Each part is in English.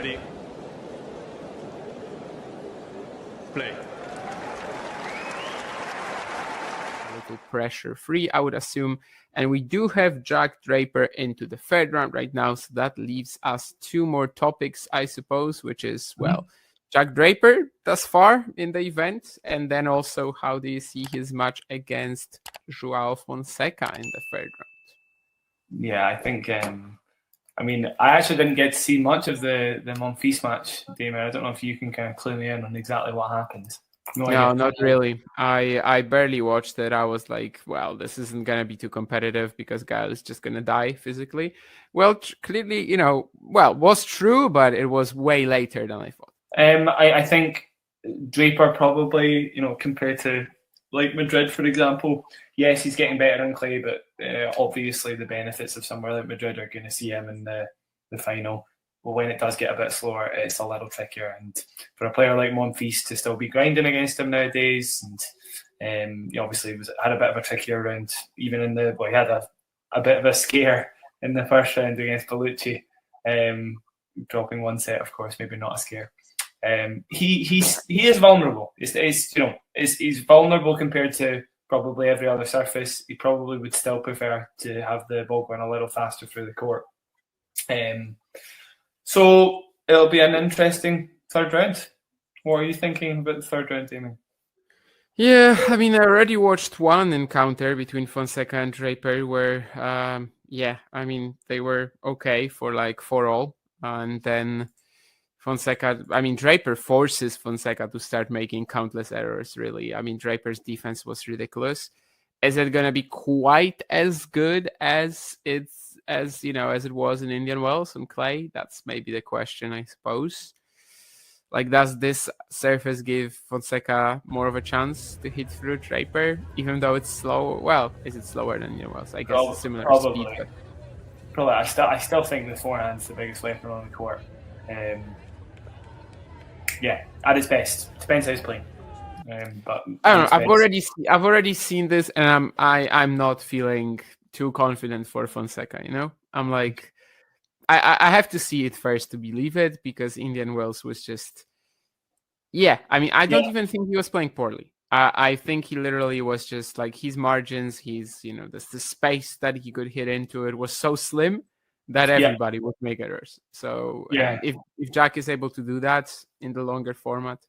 Ready? Play. A little pressure-free, I would assume. And we do have Jack Draper into the third round right now, so that leaves us two more topics, I suppose, which is, well, Jack Draper thus far in the event, and then also how do you see his match against Joao Fonseca in the third round? Yeah, I think, I mean, I actually didn't get to see much of the Monfils match, Damon. I don't know if you can kind of clue me in on exactly what happened. No, not really. I barely watched it. I was like, well, this isn't going to be too competitive because Gael is just going to die physically. Well, clearly, was true, but it was way later than I thought. I think Draper probably, compared to like Madrid, for example, yes, he's getting better on clay, but obviously the benefits of somewhere like Madrid are going to see him in the final. But when it does get a bit slower, it's a little trickier. And for a player like Monfils to still be grinding against him nowadays, and he obviously had a bit of a trickier round, even in he had a bit of a scare in the first round against Bellucci, dropping one set, of course, maybe not a scare. He is vulnerable. He's vulnerable compared to probably every other surface. He probably would still prefer to have the ball going a little faster through the court. So it'll be an interesting third round. What are you thinking about the third round, Damien? Yeah, I mean, I already watched one encounter between Fonseca and Draper where, I mean, they were okay for like 4-all. And then Draper forces Fonseca to start making countless errors, really. I mean, Draper's defense was ridiculous. Is it going to be quite as good as it was in Indian Wells on clay? That's maybe the question, I suppose. Like, does this surface give Fonseca more of a chance to hit through Draper, even though it's slow? Well, is it slower than Indian Wells? I guess it's similar probably. speed. But... Probably. I still think the forehand's the biggest weapon on the court. Yeah, at his best. Depends how he's playing. But I don't know. I've already seen this, and I'm not feeling too confident for Fonseca. I'm like, I have to see it first to believe it, because Indian Wells was just, I mean, I don't even think he was playing poorly. I think he literally was just like, his margins, the space that he could hit into it was so slim that everybody would make errors. So if Jack is able to do that in the longer format,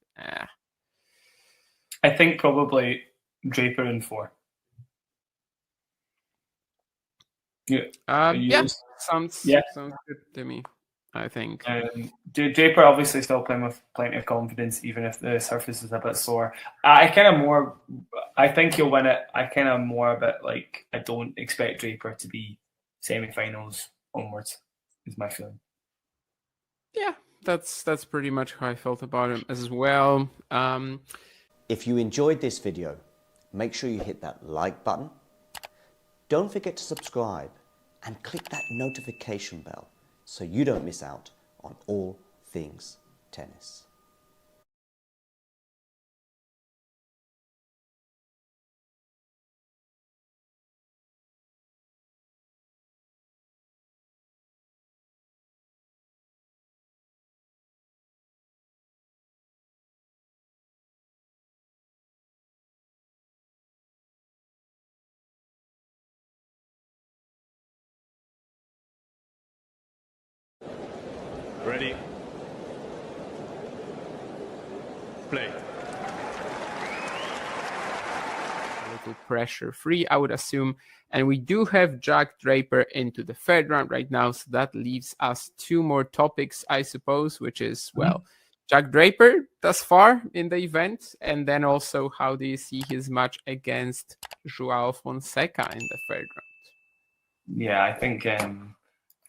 I think probably Draper in 4. Sounds good to me, I think. Draper obviously still playing with plenty of confidence, even if the surface is a bit slower. I think he'll win it. I don't expect Draper to be semi-finals onwards, is my feeling. Yeah, that's pretty much how I felt about him as well. If you enjoyed this video, make sure you hit that like button. Don't forget to subscribe and click that notification bell so you don't miss out on all things tennis. Ready? Play. A little pressure-free, I would assume. And we do have Jack Draper into the third round right now, so that leaves us two more topics, I suppose, which is, well, Jack Draper thus far in the event, and then also how do you see his match against Joao Fonseca in the third round? Yeah, I think,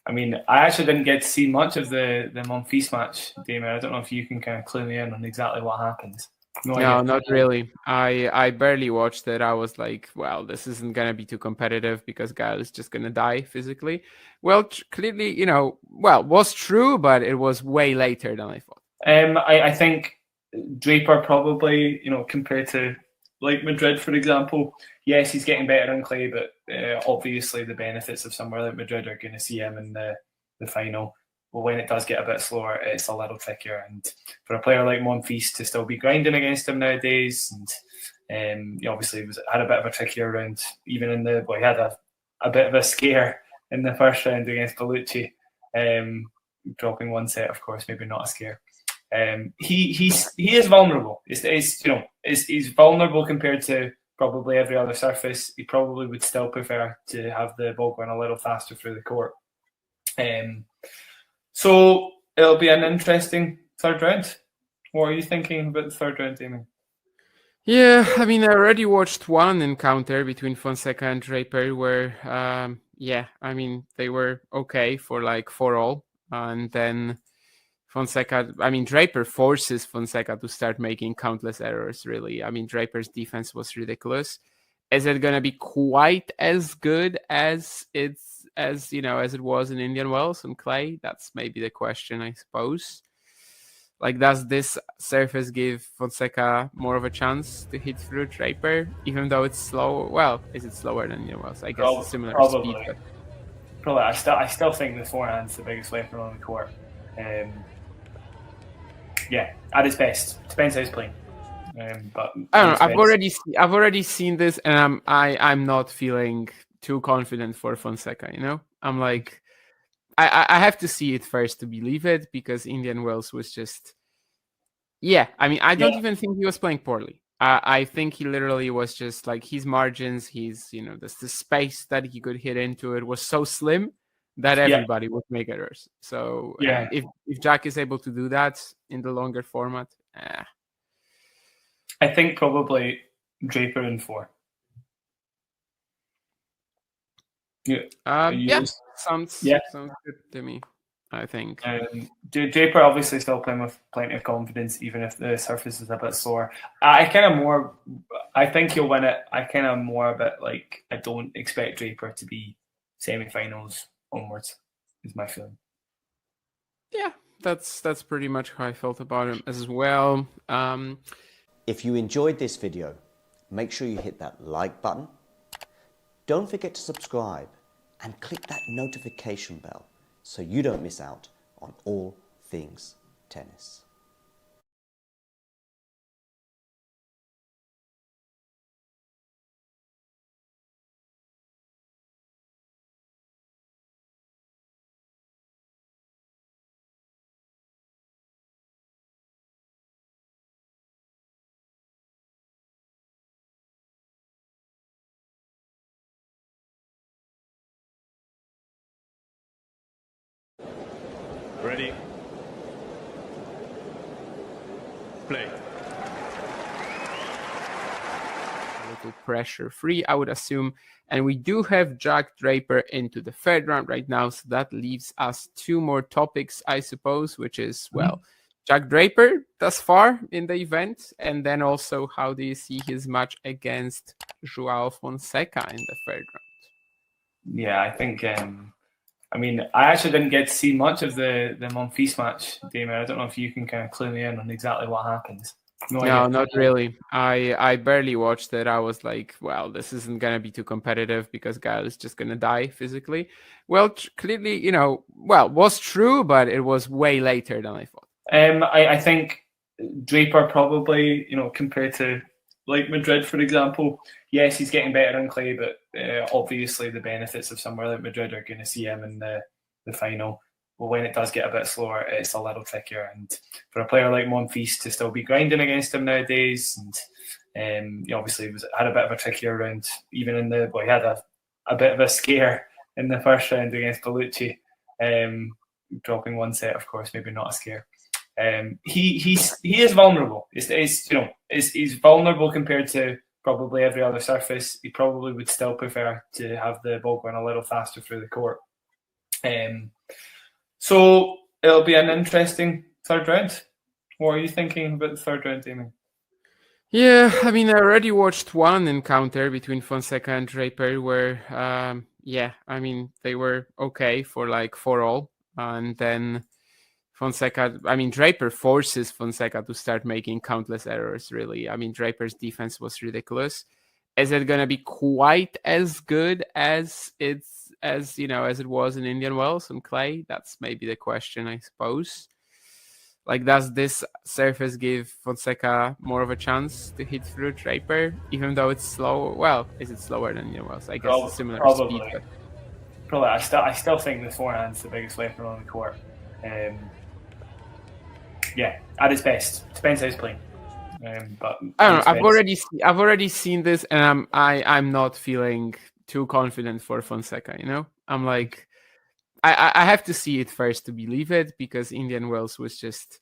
I mean, I actually didn't get to see much of the Monfils match, Damien. I don't know if you can kind of clue me in on exactly what happened. No, not really. I barely watched it. I was like, well, this isn't going to be too competitive because Gael is just going to die physically. Well, clearly, was true, but it was way later than I thought. I think Draper probably, compared to like Madrid, for example, yes, he's getting better on clay, but obviously the benefits of somewhere like Madrid are going to see him in the final. but when it does get a bit slower, it's a little trickier. And for a player like Monfils to still be grinding against him nowadays, and obviously had a bit of a trickier round, even in the he had a bit of a scare in the first round against Bellucci, dropping one set, of course, maybe not a scare. He is vulnerable. He's vulnerable compared to probably every other surface. He probably would still prefer to have the ball going a little faster through the court. So it'll be an interesting third round. What are you thinking about the third round, Damien? Yeah, I mean, I already watched one encounter between Fonseca and Draper where, I mean, they were okay for like 4-all. And then Draper forces Fonseca to start making countless errors, really. I mean, Draper's defense was ridiculous. Is it going to be quite as good as it was in Indian Wells and clay? That's maybe the question, I suppose. Like, does this surface give Fonseca more of a chance to hit through Draper, even though it's slow? Well, is it slower than Indian Wells? I guess it's similar probably. speed. But... Probably. I still think the forehand's the biggest weapon on the court. At its best. Depends how he's playing. But I don't know. I've already seen this, and I'm not feeling too confident for Fonseca. I'm like, I have to see it first to believe it, because Indian Wells was just, I don't even think he was playing poorly. I think he literally was just like, his margins, the space that he could hit into it was so slim that everybody would make errors. So if Jack is able to do that in the longer format, I think probably Draper in 4. Sounds good to me, I think. Draper obviously still playing with plenty of confidence, even if the surface is a bit slower. I think he'll win it. I don't expect Draper to be semi-finals onwards, is my feeling. Yeah, that's pretty much how I felt about him as well. If you enjoyed this video, make sure you hit that like button. Don't forget to subscribe and click that notification bell so you don't miss out on all things tennis. Ready? Play. A little pressure free, I would assume. And we do have Jack Draper into the third round right now. So that leaves us 2 more topics, I suppose, which is, Jack Draper thus far in the event. And then also, how do you see his match against Joao Fonseca in the third round? Yeah, I think... I actually didn't get to see much of the Monfils match, Damon. I don't know if you can kind of clue me in on exactly what happens. No, not really. I barely watched it. I was like, well, this isn't going to be too competitive because Gael is just going to die physically. Well, clearly, was true, but it was way later than I thought. I think Draper probably, compared to like Madrid, for example, yes, he's getting better in clay, but obviously the benefits of somewhere like Madrid are going to see him in the final. But when it does get a bit slower, it's a little trickier. And for a player like Monfils to still be grinding against him nowadays, and obviously had a bit of a trickier round, even in the he had a bit of a scare in the first round against Bellucci, dropping one set, of course, maybe not a scare. He is vulnerable. He's vulnerable compared to probably every other surface. He probably would still prefer to have the ball going a little faster through the court. So it'll be an interesting third round. What are you thinking about the third round, Damien? Yeah, I already watched one encounter between Fonseca and Draper where, they were okay for like 4-all. And then Draper forces Fonseca to start making countless errors, really. Draper's defense was ridiculous. Is it going to be quite as good as it as as it was in Indian Wells on clay? That's maybe the question, I suppose. Like, does this surface give Fonseca more of a chance to hit through Draper, even though it's slow? Well, is it slower than Indian Wells? I guess it's similar Probably. speed, but Probably. I still think the forehand's the biggest weapon on the court. Yeah, at its best. Depends how he's playing. But I don't know. I've already seen this, and I'm not feeling too confident for Fonseca. I'm like, I have to see it first to believe it, because Indian Wells was just,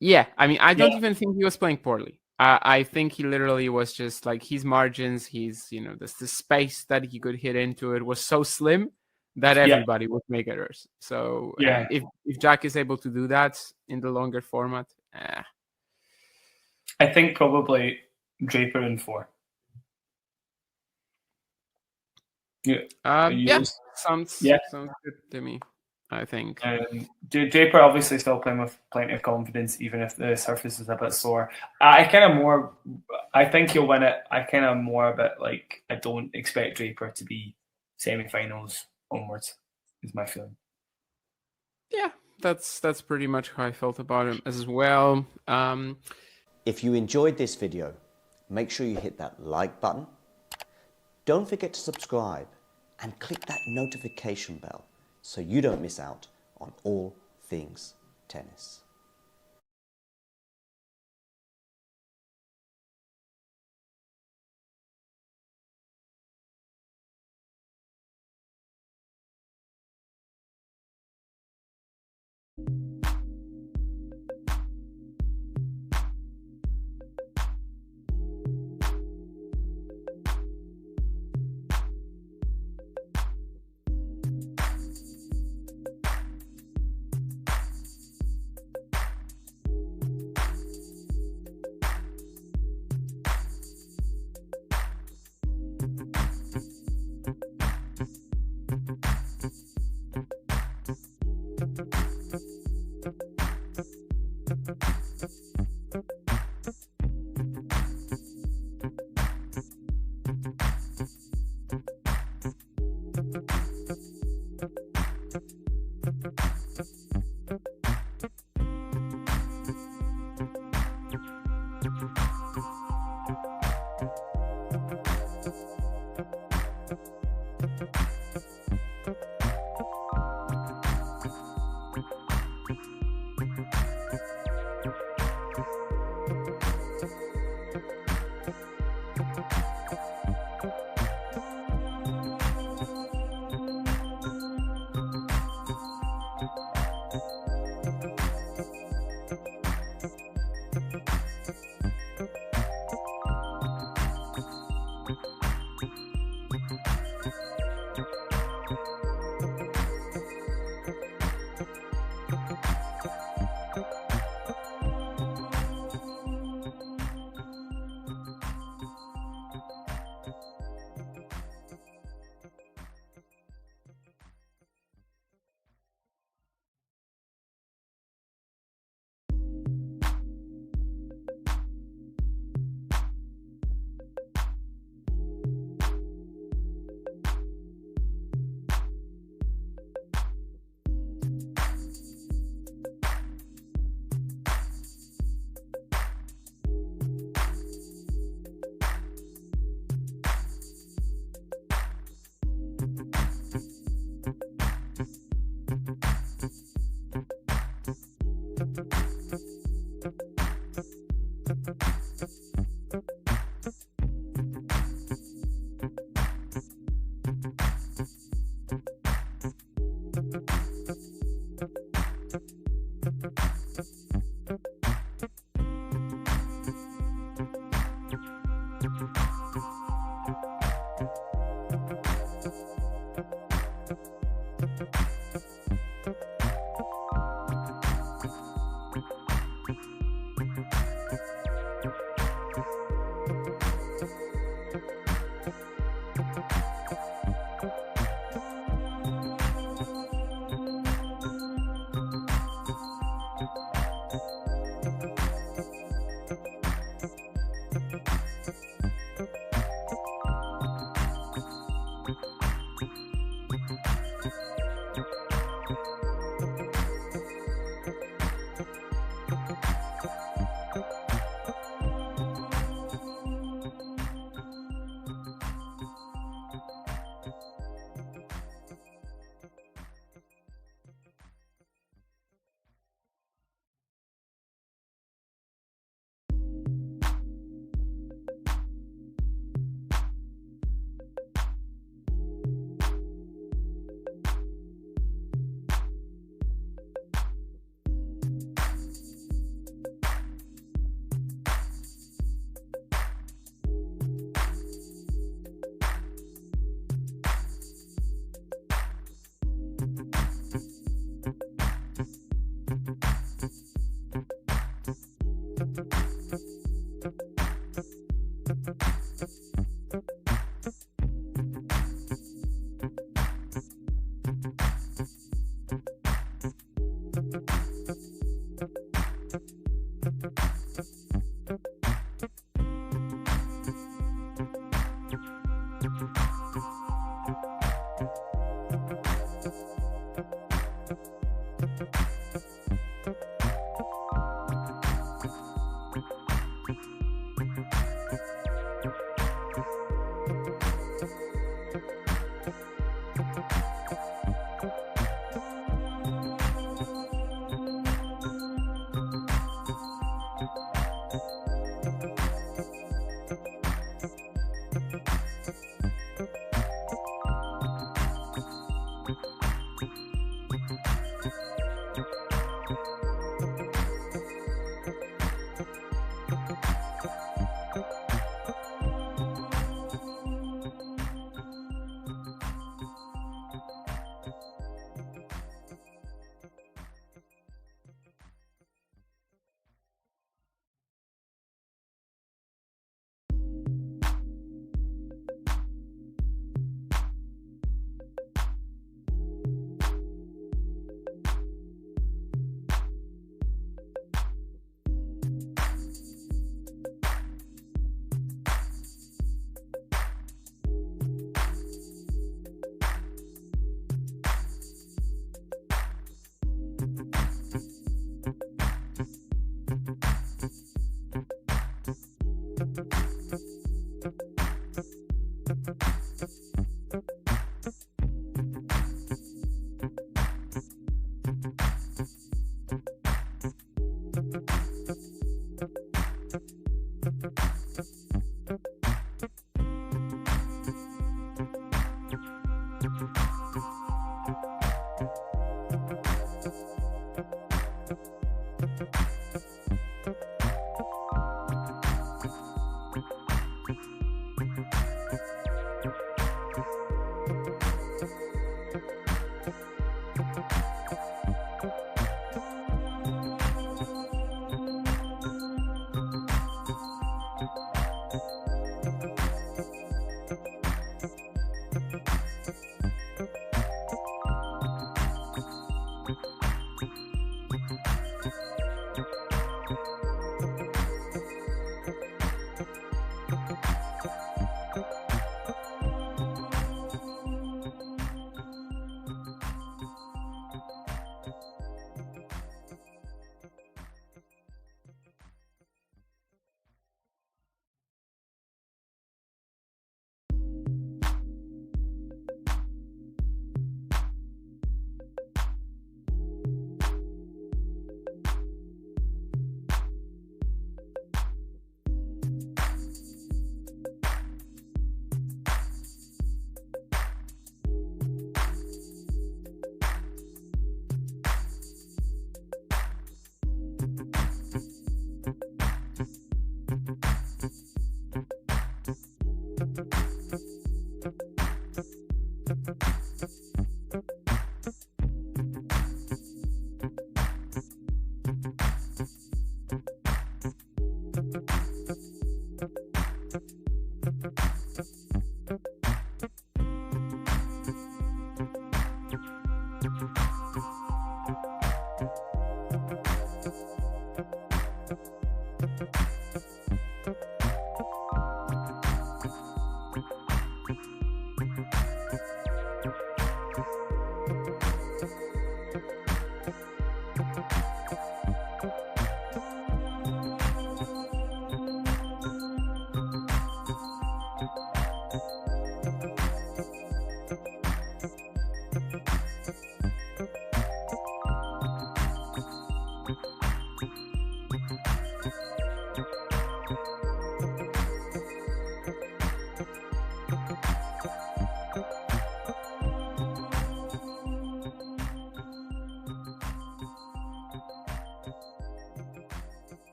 yeah. I mean, I don't even think he was playing poorly. I think he literally was just like, his margins, the space that he could hit into it was so slim that everybody would make errors. So if Jack is able to do that in the longer format, I think probably Draper in 4. Sounds good to me, I think. Draper obviously still playing with plenty of confidence, even if the surface is a bit sore. I think he'll win it. I kind of more a bit like, I don't expect Draper to be semi-finals onwards, is my feeling. Yeah, that's pretty much how I felt about him as well. If you enjoyed this video, make sure you hit that like button. Don't forget to subscribe and click that notification bell so you don't miss out on all things tennis.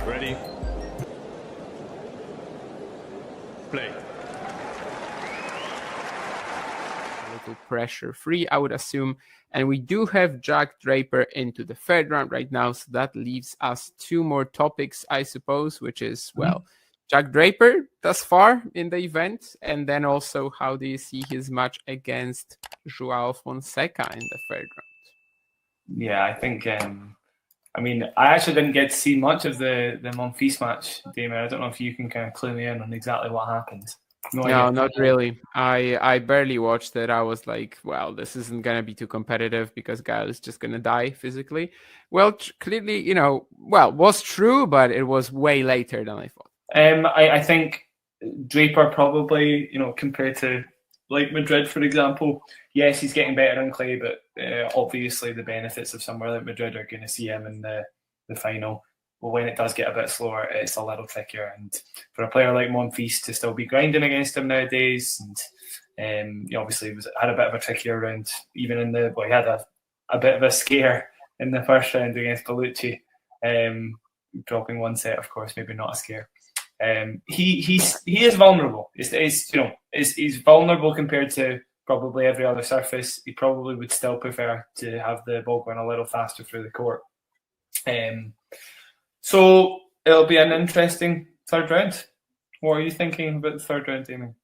Ready? Play. A little pressure free, I would assume. And we do have Jack Draper into the third round right now. So that leaves us two more topics, I suppose, which is, well, Jack Draper thus far in the event. And then also, how do you see his match against Joao Fonseca in the third round? Yeah, I think. I mean, I actually didn't get to see much of the Monfils match, Damon. I don't know if you can kind of clue me in on exactly what happened. No, idea. not really. I barely watched it. I was like, well, this isn't going to be too competitive because Gael is just going to die physically. Well, clearly, was true, but it was way later than I thought. I think Draper probably, compared to like Madrid, for example, yes, he's getting better on clay, but obviously the benefits of somewhere like Madrid are going to see him in the final. But when it does get a bit slower, it's a little trickier. And for a player like Monfils to still be grinding against him nowadays, and obviously had a bit of a trickier round, even in he had a bit of a scare in the first round against Bellucci, dropping one set, of course, maybe not a scare. He is vulnerable. He's vulnerable compared to probably every other surface. He probably would still prefer to have the ball going a little faster through the court. So it'll be an interesting third round. What are you thinking about the third round, Damien?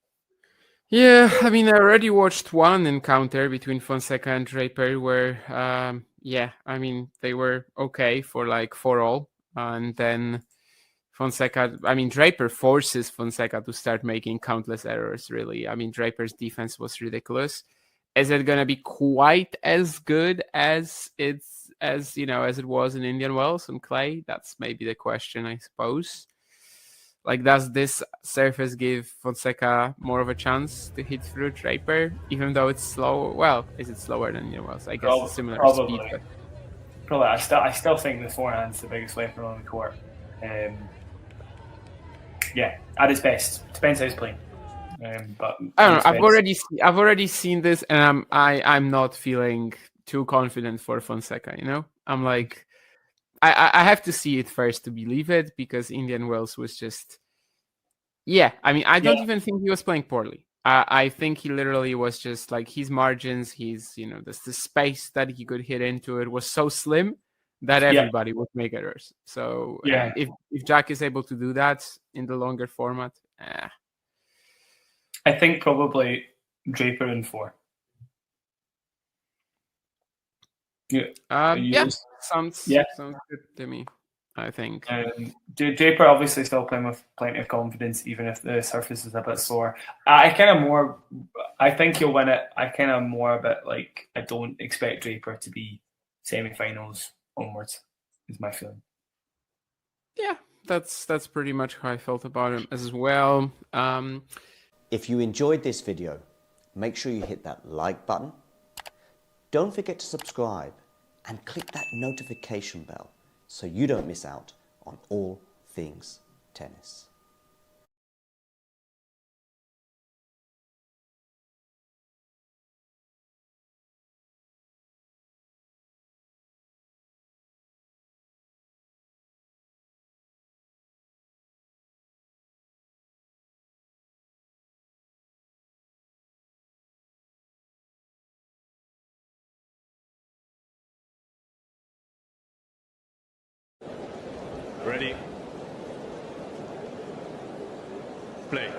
Yeah, I mean, I already watched one encounter between Fonseca and Draper where, they were okay for like 4-all. And then Draper forces Fonseca to start making countless errors, really. I mean, Draper's defense was ridiculous. Is it going to be quite as good as it was in Indian Wells and clay? That's maybe the question, I suppose. Like, does this surface give Fonseca more of a chance to hit through Draper, even though it's slow? Well, is it slower than Indian Wells? I guess it's similar probably. speed. But... Probably. I still think the forehand's the biggest weapon on the court. At its best. Depends how he's playing. But I don't know. I've already seen this, and I'm not feeling too confident for Fonseca. I'm like, I have to see it first to believe it, because Indian Wells was just, I don't even think he was playing poorly. I think he literally was just like, his margins, the space that he could hit into it was so slim that everybody would make errors. So if Jack is able to do that in the longer format, I think probably Draper in 4. Sounds good to me, I think. Draper obviously still playing with plenty of confidence, even if the surface is a bit sore. I think he'll win it. I don't expect Draper to be semi-finals onwards, is my feeling. Yeah, that's pretty much how I felt about him as well. If you enjoyed this video, make sure you hit that like button. Don't forget to subscribe and click that notification bell so you don't miss out on all things tennis. Ready? Play. A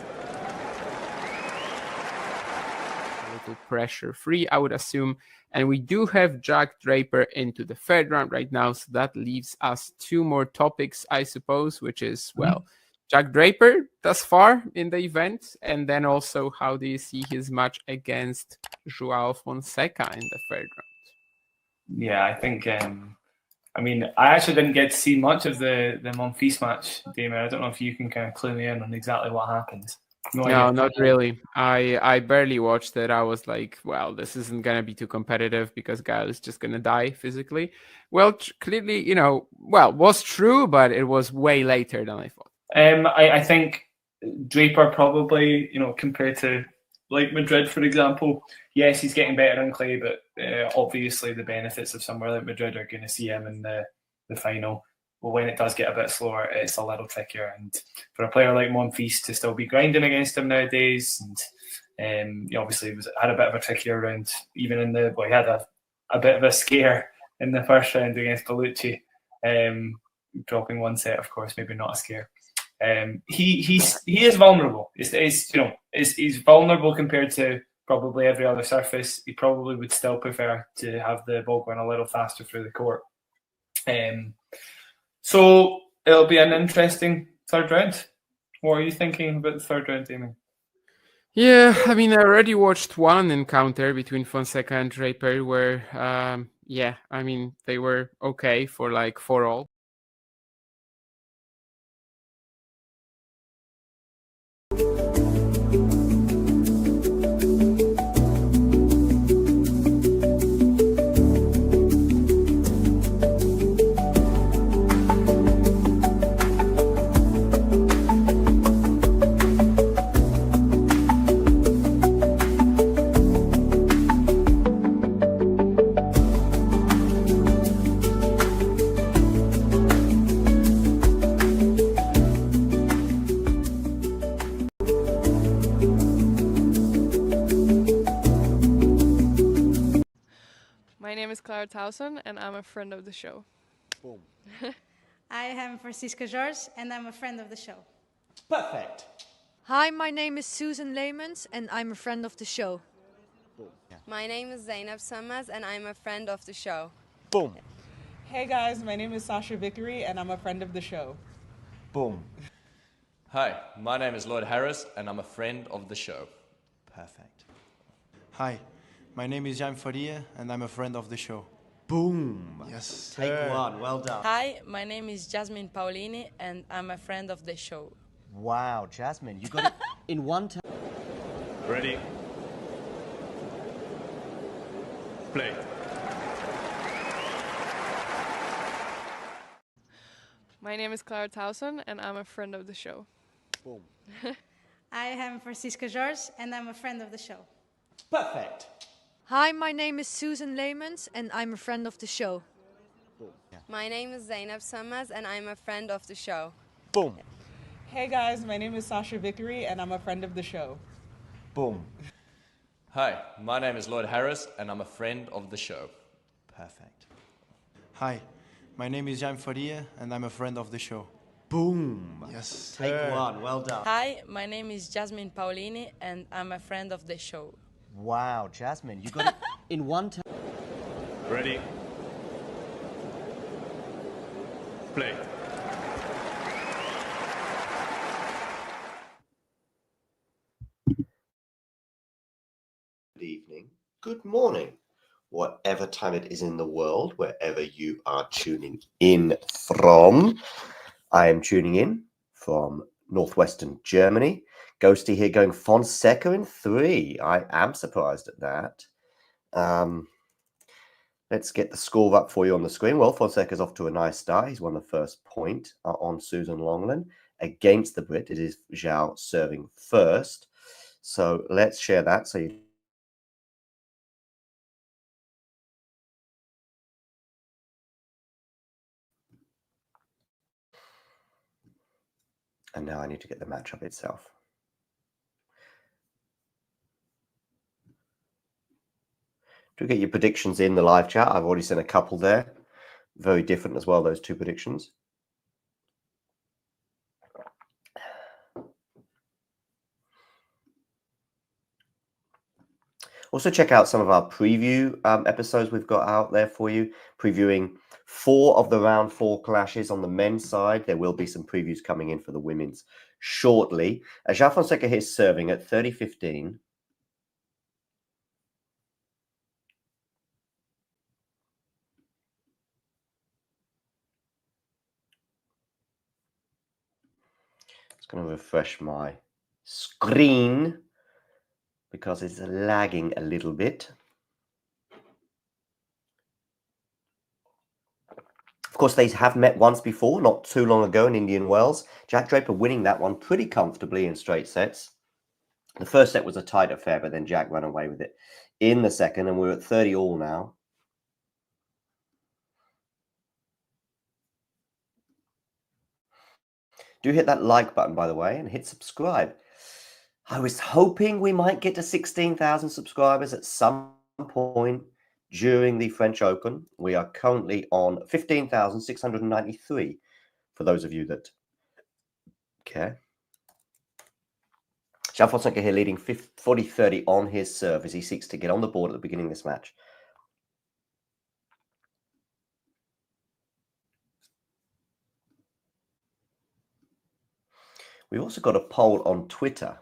little pressure free, I would assume. And we do have Jack Draper into the third round right now. So that leaves us two more topics, I suppose, which is, well, Jack Draper thus far in the event. And then also, how do you see his match against Joao Fonseca in the third round? Yeah, I think. I mean, I actually didn't get to see much of the Monfils match, Damon. I don't know if you can kind of clue me in on exactly what happened. No, idea. not really. I barely watched it. I was like, well, this isn't gonna be too competitive because Gael is just gonna die physically. Well, clearly, was true, but it was way later than I thought. I think Draper probably, compared to like Madrid, for example, yes, he's getting better on clay, but obviously the benefits of somewhere like Madrid are going to see him in the final. But when it does get a bit slower, it's a little trickier. And for a player like Monfils to still be grinding against him nowadays, and he obviously had a bit of a trickier round, even in he had a bit of a scare in the first round against Bellucci, dropping one set, of course, maybe not a scare. He is vulnerable. He's vulnerable compared to probably every other surface. He probably would still prefer to have the ball going a little faster through the court. So it'll be an interesting third round. What are you thinking about the third round, Damien? Yeah, I mean, I already watched one encounter between Fonseca and Draper where, I mean, they were okay for like 4-all. My name is Clara Towson, and I'm a friend of the show. Boom. I am Francisca Jorge, and I'm a friend of the show. Perfect. Hi, my name is Susan Leemans, and I'm a friend of the show. Boom. Yeah. My name is Zainab Sammaz, and I'm a friend of the show. Boom. Hey guys, my name is Sasha Vickery, and I'm a friend of the show. Boom. Hi, my name is Lloyd Harris, and I'm a friend of the show. Perfect. Hi, my name is Jan Faria, and I'm a friend of the show. Boom. Yes. Take one. Well done. Hi, my name is Jasmine Paulini, and I'm a friend of the show. Wow, Jasmine, you got it in one time. Ready? Play. My name is Clara Towson, and I'm a friend of the show. Boom. I am Francisca Jorge, and I'm a friend of the show. Perfect. Hi, my name is Susan Leemans, and I'm a friend of the show. Boom. Yeah. My name is Zainab Sammaz, and I'm a friend of the show. Boom. Hey guys, my name is Sasha Vickery, and I'm a friend of the show. Boom. Hi, my name is Lloyd Harris, and I'm a friend of the show. Perfect. Hi, my name is Jan Faria, and I'm a friend of the show. Boom. Yes. Take one. Well done. Hi, my name is Jasmine Paulini, and I'm a friend of the show. Wow, Jasmine, you got it in one time. Ready? Play. Good evening, good morning, whatever time it is in the world, wherever you are tuning in from. I am tuning in from northwestern Germany. Ghosty here going Fonseca in 3. I am surprised at that. Let's get the score up for you on the screen. Well, Fonseca's off to a nice start. He's won the first point on Susan Longland. Against the Brit, it is Joao serving first. So let's share that. So you and now I need to get the matchup itself. Do get your predictions in the live chat. I've already sent a couple there. Very different as well, those two predictions. Also check out some of our preview episodes we've got out there for you, previewing 4 of the round 4 clashes on the men's side. There will be some previews coming in for the women's shortly. Joao Fonseca here serving at 30-15. Just going to refresh my screen because it's lagging a little bit. Of course, they have met once before, not too long ago in Indian Wells. Jack Draper winning that one pretty comfortably in straight sets. The first set was a tight affair, but then Jack ran away with it in the second, and we're at 30 all now. Do hit that like button, by the way, and hit subscribe. I was hoping we might get to 16,000 subscribers at some point during the French Open. We are currently on 15,693 for those of you that care. Joao Fonseca here leading 40-30 on his serve as he seeks to get on the board at the beginning of this match. We've also got a poll on Twitter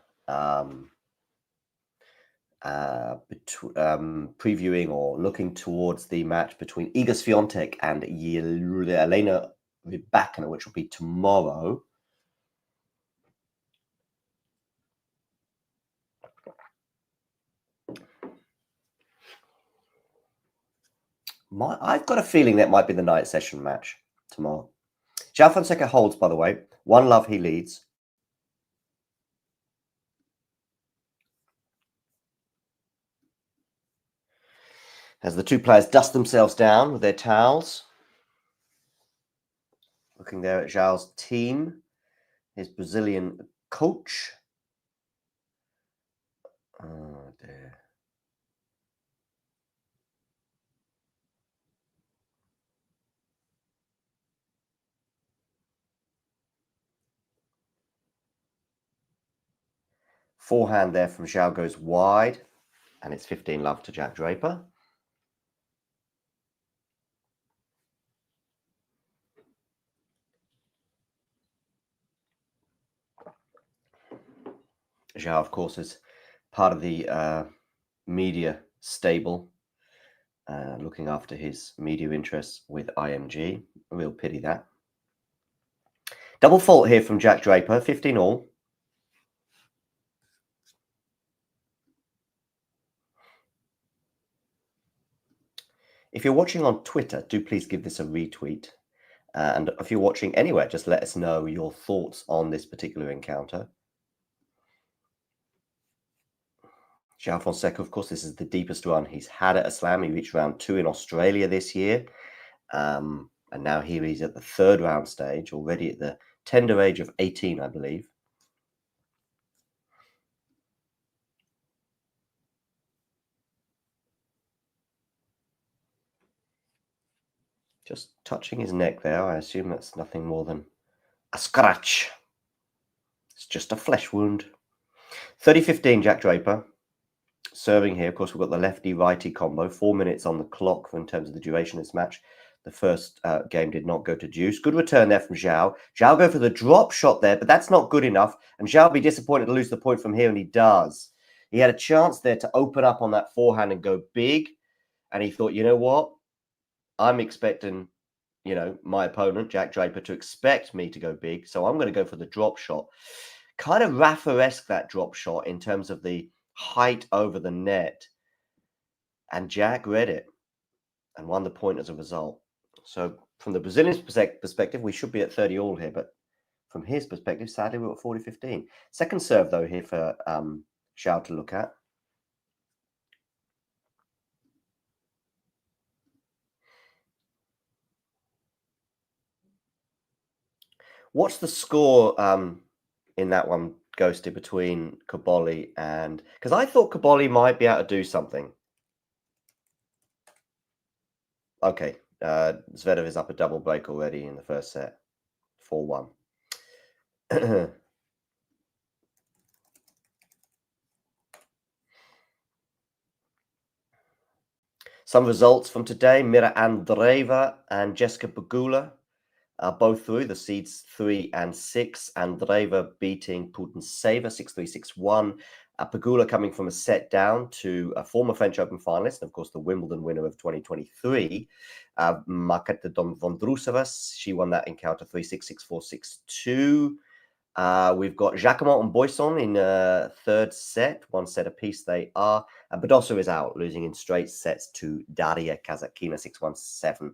previewing or looking towards the match between Iga Swiatek and Elena Rybakina, which will be tomorrow. I've got a feeling that might be the night session match tomorrow. Joao Fonseca holds, by the way. 1-love he leads. As the two players dust themselves down with their towels. Looking there at Joao's team, his Brazilian coach. Oh, dear. Forehand there from Joao goes wide, and it's 15-love to Jack Draper. Joao, of course, is part of the media stable, looking after his media interests with IMG. A real pity that. Double fault here from Jack Draper, 15 all. If you're watching on Twitter, do please give this a retweet. And if you're watching anywhere, just let us know your thoughts on this particular encounter. Joao Fonseca, of course, this is the deepest run he's had at a slam. He reached round 2 in Australia this year. And now here he's at the third round stage, already at the tender age of 18, I believe. Just touching his neck there. I assume that's nothing more than a scratch. It's just a flesh wound. 30-15, Jack Draper. Serving here. Of course, we've got the lefty-righty combo. 4 minutes on the clock in terms of the duration of this match. The first game did not go to deuce. Good return there from Joao. Joao go for the drop shot there, but that's not good enough. And Joao will be disappointed to lose the point from here, and he does. He had a chance there to open up on that forehand and go big. And he thought, you know what? I'm expecting, you know, my opponent, Jack Draper, to expect me to go big. So I'm going to go for the drop shot. Kind of Rafa-esque, that drop shot, in terms of the height over the net. And Jack read it and won the point as a result. So from the Brazilian's perspective, we should be at 30 all here. But from his perspective, sadly, we're at 40-15. Second serve, though, here for Joao to look at. What's the score in that one, Ghosted, between Cobolli and... Because I thought Cobolli might be able to do something. Okay, Zverev is up a double break already in the first set. 4-1. Some results from today. Mira Andreeva and Jessica Pegula are both through the seeds 3 and 6. Andreeva beating Putintseva 6-3, 6-1. Pegula coming from a set down to a former French Open finalist, and of course the Wimbledon winner of 2023, Marketa Vondrousova. She won that encounter 3-6, 6-4, 6-2. We've got Jacquemont and Boisson in third set, 1 set apiece they are. And Badosa is out, losing in straight sets to Daria Kazakina, 6-1,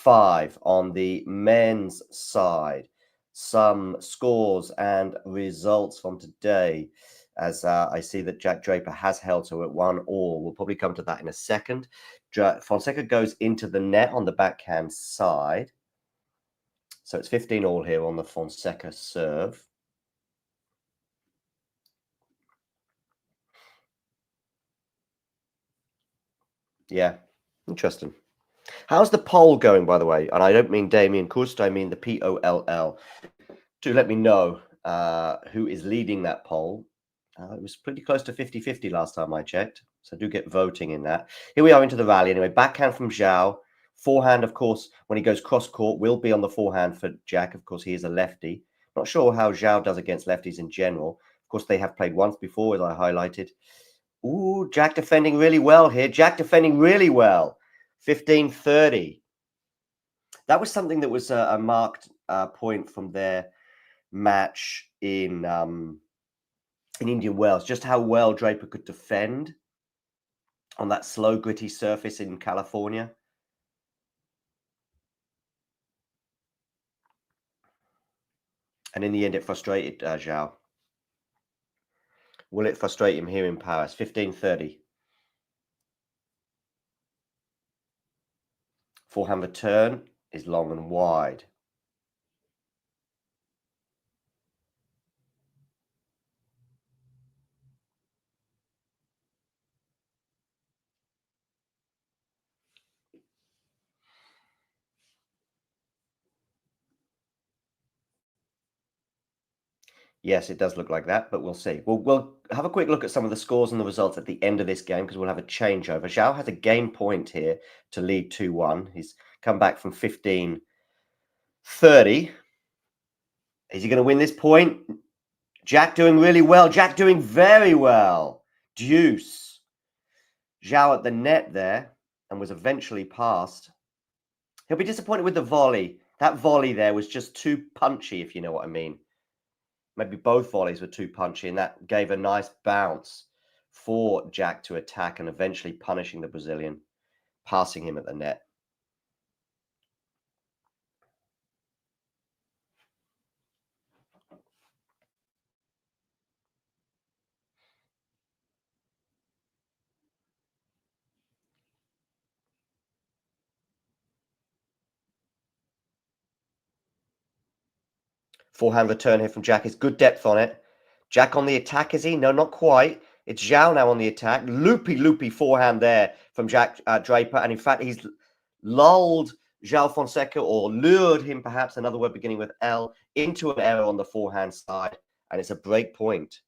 7-5. On the men's side, some scores and results from today. As I see that Jack Draper has held to at 1-1. We'll probably come to that in a second. Fonseca goes into the net on the backhand side. So it's 15-all here on the Fonseca serve. Yeah, interesting. How's the poll going, by the way? And I don't mean Damien Kust, I mean the POLL. Do let me know who is leading that poll. It was pretty close to 50-50 last time I checked. So do get voting in that. Here we are into the rally anyway. Backhand from Joao. Forehand, of course, when he goes cross-court, will be on the forehand for Jack. Of course, he is a lefty. Not sure how Joao does against lefties in general. Of course, they have played once before, as I highlighted. Ooh, Jack defending really well here. Jack defending really well. 15-30. That was something that was a marked point from their match in Indian Wells, just how well Draper could defend on that slow, gritty surface in California. And in the end, it frustrated Joao. Will it frustrate him here in Paris? 15-30. Forehand return is long and wide. Yes, it does look like that, but we'll see. We'll have a quick look at some of the scores and the results at the end of this game because we'll have a changeover. Joao has a game point here to lead 2-1. He's come back from 15-30. Is he going to win this point? Jack doing really well. Jack doing very well. Deuce. Joao at the net there and was eventually passed. He'll be disappointed with the volley. That volley there was just too punchy, if you know what I mean. Maybe both volleys were too punchy, and that gave a nice bounce for Jack to attack and eventually punishing the Brazilian, passing him at the net. Forehand return here from Jack is good depth on it. Jack on the attack, is he? No, not quite. It's Joao now on the attack. Loopy forehand there from Jack Draper. And in fact, he's lulled Joao Fonseca, or lured him, perhaps, another word beginning with L, into an error on the forehand side. And it's a break point.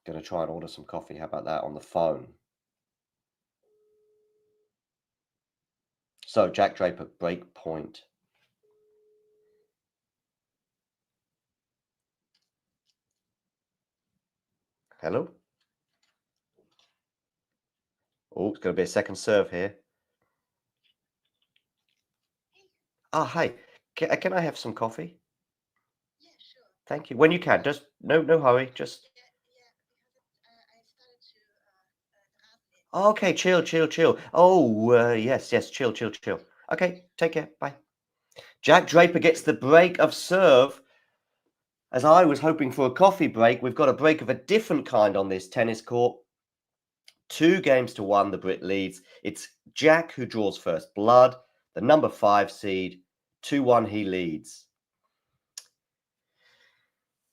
Going to try and order some coffee. How about that on the phone? So, Jack Draper, break point. Hello? Oh, it's going to be a second serve here. Ah, hi. Can I have some coffee? Yeah, sure. Thank you. When you can. Just no hurry. Just. Okay, chill. Oh, yes, chill. Okay, take care. Bye. Jack Draper gets the break of serve. As I was hoping for a coffee break, we've got a break of a different kind on this tennis court. 2-1, the Brit leads. It's Jack who draws first blood, the number 5 seed. 2-1, he leads.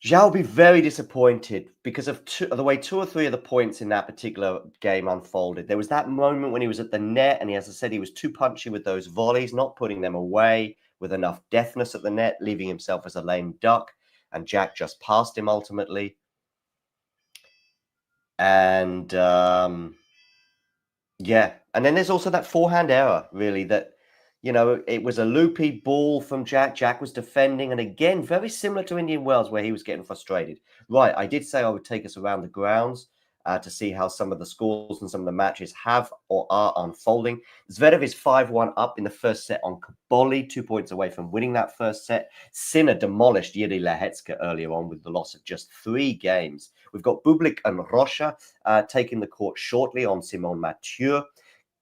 Joao will be very disappointed because of the way 2 or 3 of the points in that particular game unfolded. There was that moment when he was at the net, and as I said, he was too punchy with those volleys, not putting them away with enough deftness at the net, leaving himself as a lame duck, and Jack just passed him ultimately. And yeah, and then there's also that forehand error, really, that, you know, it was a loopy ball from Jack. Jack was defending, and again, very similar to Indian Wells, where he was getting frustrated. Right, I did say I would take us around the grounds. to see how some of the scores and some of the matches have or are unfolding. Zverev is 5-1 up in the first set on Kaboli, 2 points away from winning that first set. Sinner demolished Yuri Lehecka earlier on with the loss of just 3 games. We've got Bublik and Rocha taking the court shortly on Simon Mathieu.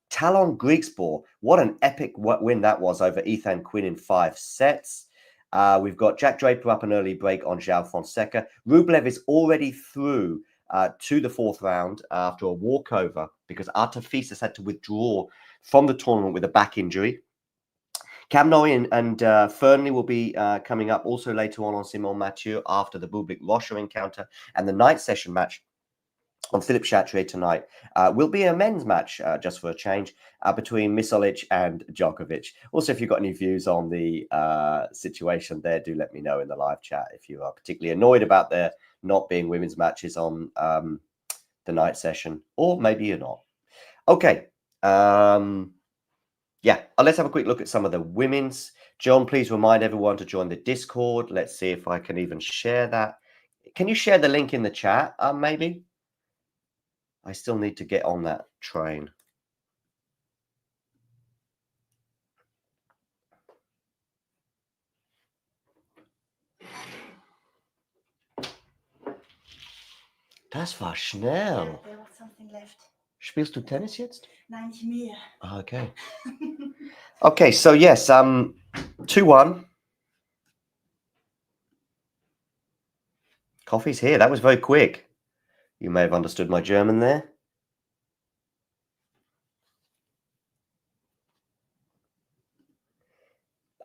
Talon Griekspoor, what an epic win that was over Ethan Quinn in 5 sets. We've got Jack Draper up an early break on Joao Fonseca. Rublev is already through to the 4th round after a walkover because Artefisas had to withdraw from the tournament with a back injury. Cam Norrie and Fernley will be coming up also later on Simon Mathieu after the Bublik-Rocha encounter. And the night session match on Philippe Chatrier tonight will be a men's match, just for a change, between Misolic and Djokovic. Also, if you've got any views on the situation there, do let me know in the live chat if you are particularly annoyed about there not being women's matches on the night session, or maybe you're not. Okay. Yeah, let's have a quick look at some of the women's. John, please remind everyone to join the Discord. Let's see if I can even share that. Can you share the link in the chat, maybe? I still need to get on that train. Das war schnell. Ja, there was something left. Spielst du Tennis jetzt? Nein, nicht mehr. Okay. Okay, so yes, 2-1. Coffee's here. That was very quick. You may have understood my German there.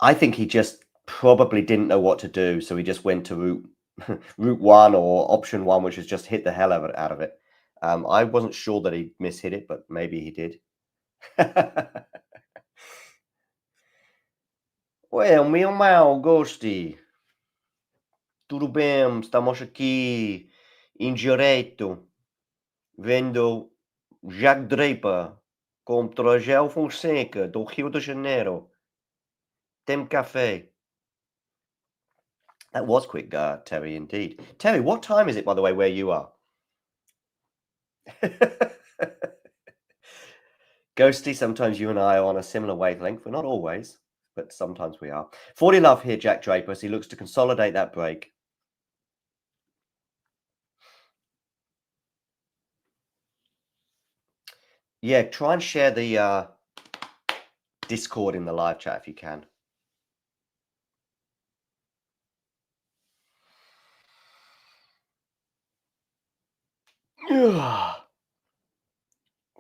I think he just probably didn't know what to do, so he just went to route 1 or option 1, which is just hit the hell out of it. I wasn't sure that he mishit it, but maybe he did. Well, meu mal, Ghosti. Tudo bem, estamos aqui em direto, vendo Jack Draper contra Joao Fonseca, do Rio de Janeiro. Tem café. That was quick, Terry, indeed. Terry, what time is it, by the way, where you are? Ghosty, sometimes you and I are on a similar wavelength. We're not always, but sometimes we are. 40 love here, Jack Draper, as he looks to consolidate that break. Yeah, try and share the Discord in the live chat if you can.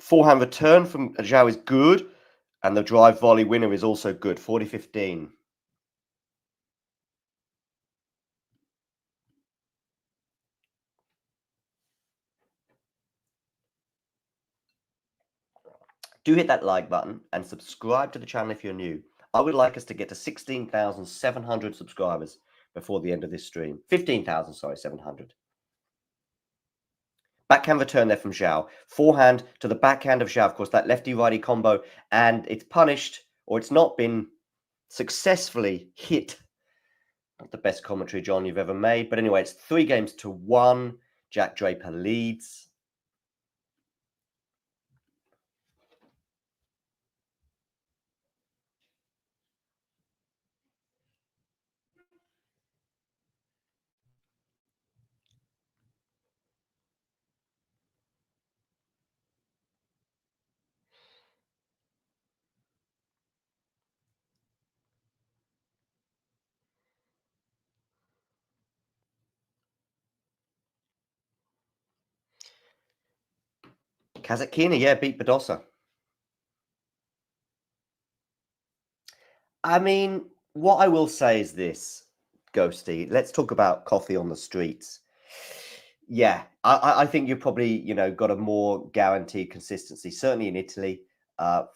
Forehand return from Joao is good, and the drive volley winner is also good, 40-15. Do hit that like button and subscribe to the channel if you're new. I would like us to get to 16,700 subscribers before the end of this stream. 15,000, sorry, 700. Backhand return there from Joao. Forehand to the backhand of Joao, of course, that lefty-righty combo, and it's punished, or it's not been successfully hit. Not the best commentary, John, you've ever made. But anyway, it's 3-1. Jack Draper leads. Kazatkina, yeah, beat Badosa. I mean, what I will say is this, Ghosty. Let's talk about coffee on the streets. Yeah, I think you've probably, got a more guaranteed consistency, certainly in Italy.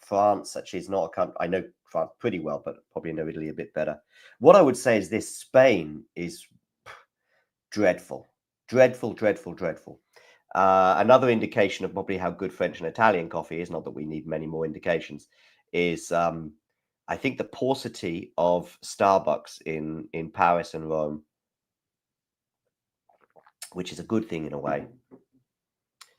France, actually, is not a country. I know France pretty well, but probably know Italy a bit better. What I would say is this: Spain is dreadful. Dreadful, dreadful, dreadful. Another indication of probably how good French and Italian coffee is, not that we need many more indications, is I think the paucity of Starbucks in Paris and Rome, which is a good thing in a way.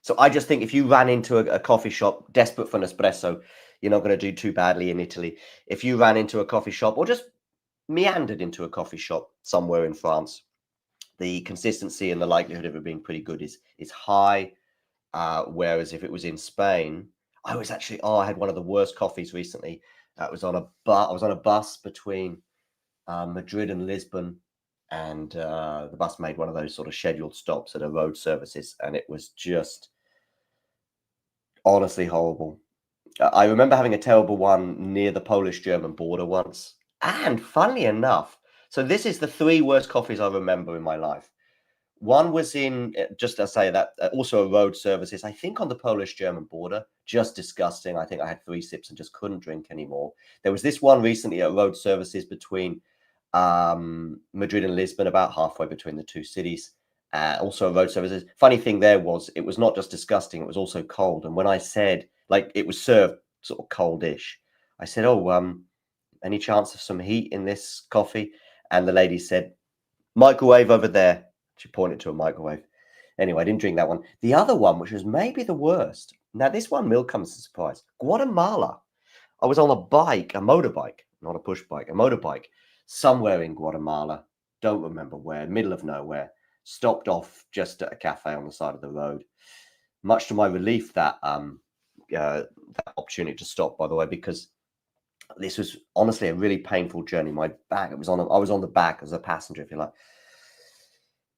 So I just think if you ran into a coffee shop desperate for an espresso, you're not going to do too badly in Italy. If you ran into a coffee shop or just meandered into a coffee shop somewhere in France, the consistency and the likelihood of it being pretty good is high. Whereas if it was in Spain, I was actually I had one of the worst coffees recently. I was on a bus between Madrid and Lisbon, and the bus made one of those sort of scheduled stops at a road services, and it was just honestly horrible. I remember having a terrible one near the Polish-German border once, and funnily enough, so this is the 3 worst coffees I remember in my life. One was in, just to say that, also a road services, I think on the Polish-German border, just disgusting. I think I had 3 sips and just couldn't drink anymore. There was this one recently at road services between Madrid and Lisbon, about halfway between the 2 cities. Also a road services. Funny thing there was, it was not just disgusting, it was also cold. And when I said, like, it was served sort of coldish, I said, oh, any chance of some heat in this coffee? And the lady said, microwave over there. She pointed to a microwave. Anyway, I didn't drink that one. The other one, which was maybe the worst. Now, this one will come as a surprise. Guatemala. I was on a bike, a motorbike, not a push bike, a motorbike, somewhere in Guatemala. Don't remember where, middle of nowhere. Stopped off just at a cafe on the side of the road. Much to my relief, that opportunity to stop, by the way, because this was honestly a really painful journey. My back, I was on the back as a passenger, if you like.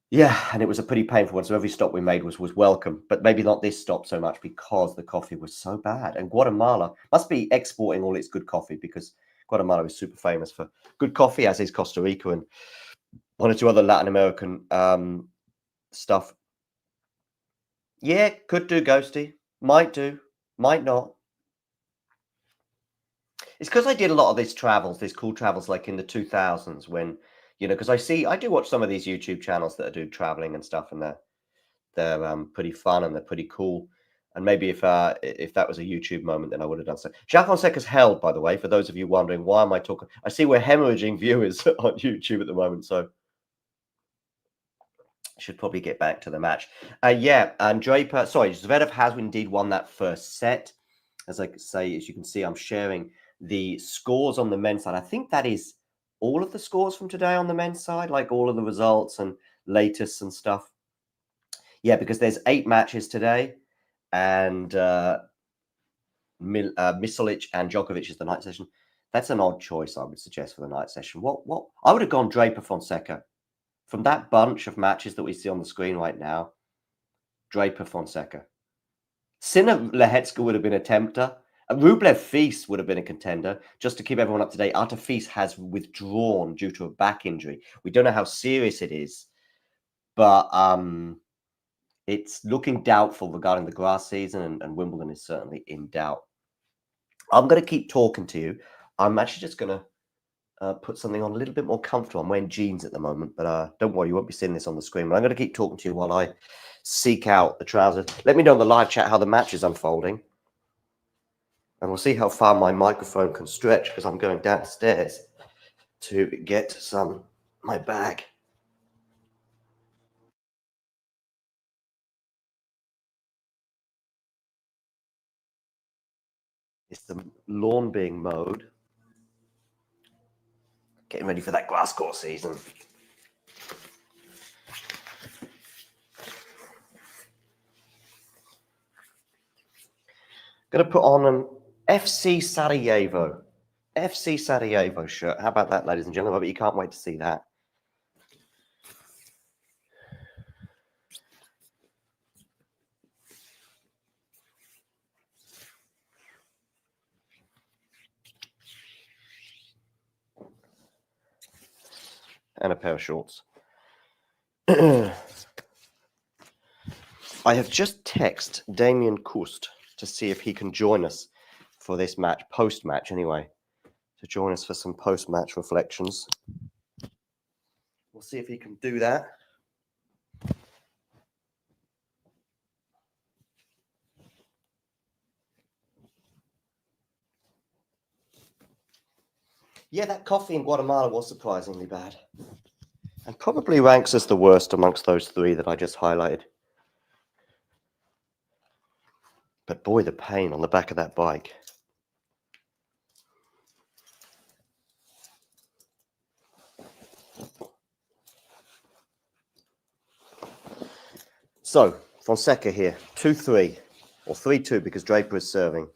Yeah, and it was a pretty painful one. So every stop we made was welcome, but maybe not this stop so much because the coffee was so bad. And Guatemala must be exporting all its good coffee, because Guatemala is super famous for good coffee, as is Costa Rica and 1 or 2 other Latin American stuff. Yeah, could do, Ghosty. Might do, might not. It's because I did a lot of these cool travels, like in the 2000s when, because I do watch some of these YouTube channels that do traveling and stuff, and they're pretty fun and they're pretty cool. And maybe if that was a YouTube moment, then I would have done so. Joao Fonseca's held, by the way, for those of you wondering, why am I talking? I see we're hemorrhaging viewers on YouTube at the moment, so should probably get back to the match. Yeah, and Draper, sorry, Zverev has indeed won that first set. As I say, as you can see, I'm sharing the scores on the men's side. I think that is all of the scores from today on the men's side, like all of the results and latest and stuff. Yeah, because there's 8 matches today, and Misolic and Djokovic is the night session. That's an odd choice, I would suggest, for the night session. What? I would have gone Draper Fonseca. From that bunch of matches that we see on the screen right now, Draper Fonseca. Sinner Lehecka would have been a tempter. Rublev Fils would have been a contender. Just to keep everyone up to date, Artur Fils has withdrawn due to a back injury. We don't know how serious it is, but it's looking doubtful regarding the grass season, and Wimbledon is certainly in doubt. I'm going to keep talking to you. I'm actually just going to put something on a little bit more comfortable. I'm wearing jeans at the moment, but don't worry, you won't be seeing this on the screen. But I'm going to keep talking to you while I seek out the trousers. Let me know in the live chat how the match is unfolding. And we'll see how far my microphone can stretch, because I'm going downstairs to get my bag. It's the lawn being mowed. Getting ready for that grass court season. Going to put on an FC Sarajevo shirt. How about that, ladies and gentlemen? But you can't wait to see that. And a pair of shorts. I have just texted Damien Kust to see if he can join us for this match, post-match anyway, to join us for some post-match reflections. We'll see if he can do that. Yeah, that coffee in Guatemala was surprisingly bad, and probably ranks as the worst amongst those 3 that I just highlighted. But boy, the pain on the back of that bike. So, Fonseca here, 2-3, or 3-2 because Draper is serving.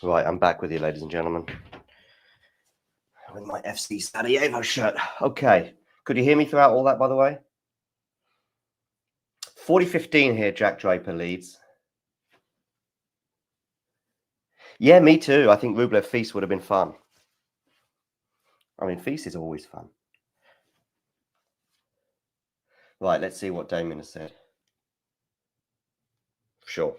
Right, I'm back with you, ladies and gentlemen. With my FC Sarajevo shirt. Okay, could you hear me throughout all that, by the way? 40-15 here, Jack Draper leads. Yeah, me too. I think Rublev Feast would have been fun. I mean, Feast is always fun. Right, let's see what Damien has said. Sure.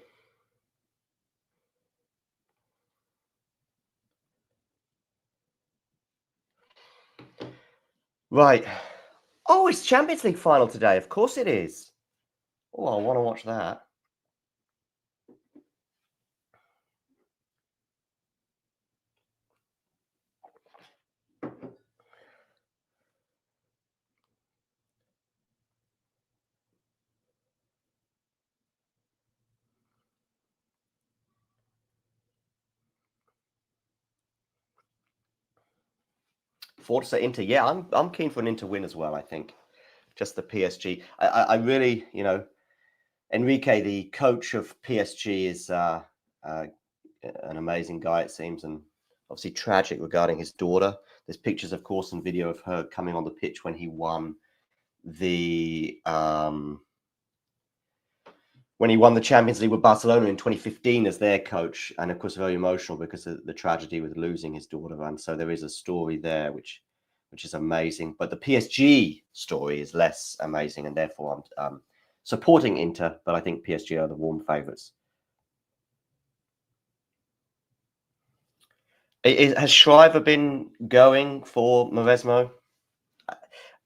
Right. Oh, it's Champions League final today. Of course it is. Oh, I want to watch that. Forza Inter. Yeah, I'm keen for an Inter win as well, I think. Just the PSG. I really, you know, Enrique, the coach of PSG, is an amazing guy, it seems, and obviously tragic regarding his daughter. There's pictures, of course, and video of her coming on the pitch when he won the Champions League with Barcelona in 2015 as their coach, and of course very emotional because of the tragedy with losing his daughter. And so there is a story there which is amazing, but the PSG story is less amazing, and therefore I'm supporting Inter, but I think PSG are the warm favourites. Has Shriver been going for Maresmo?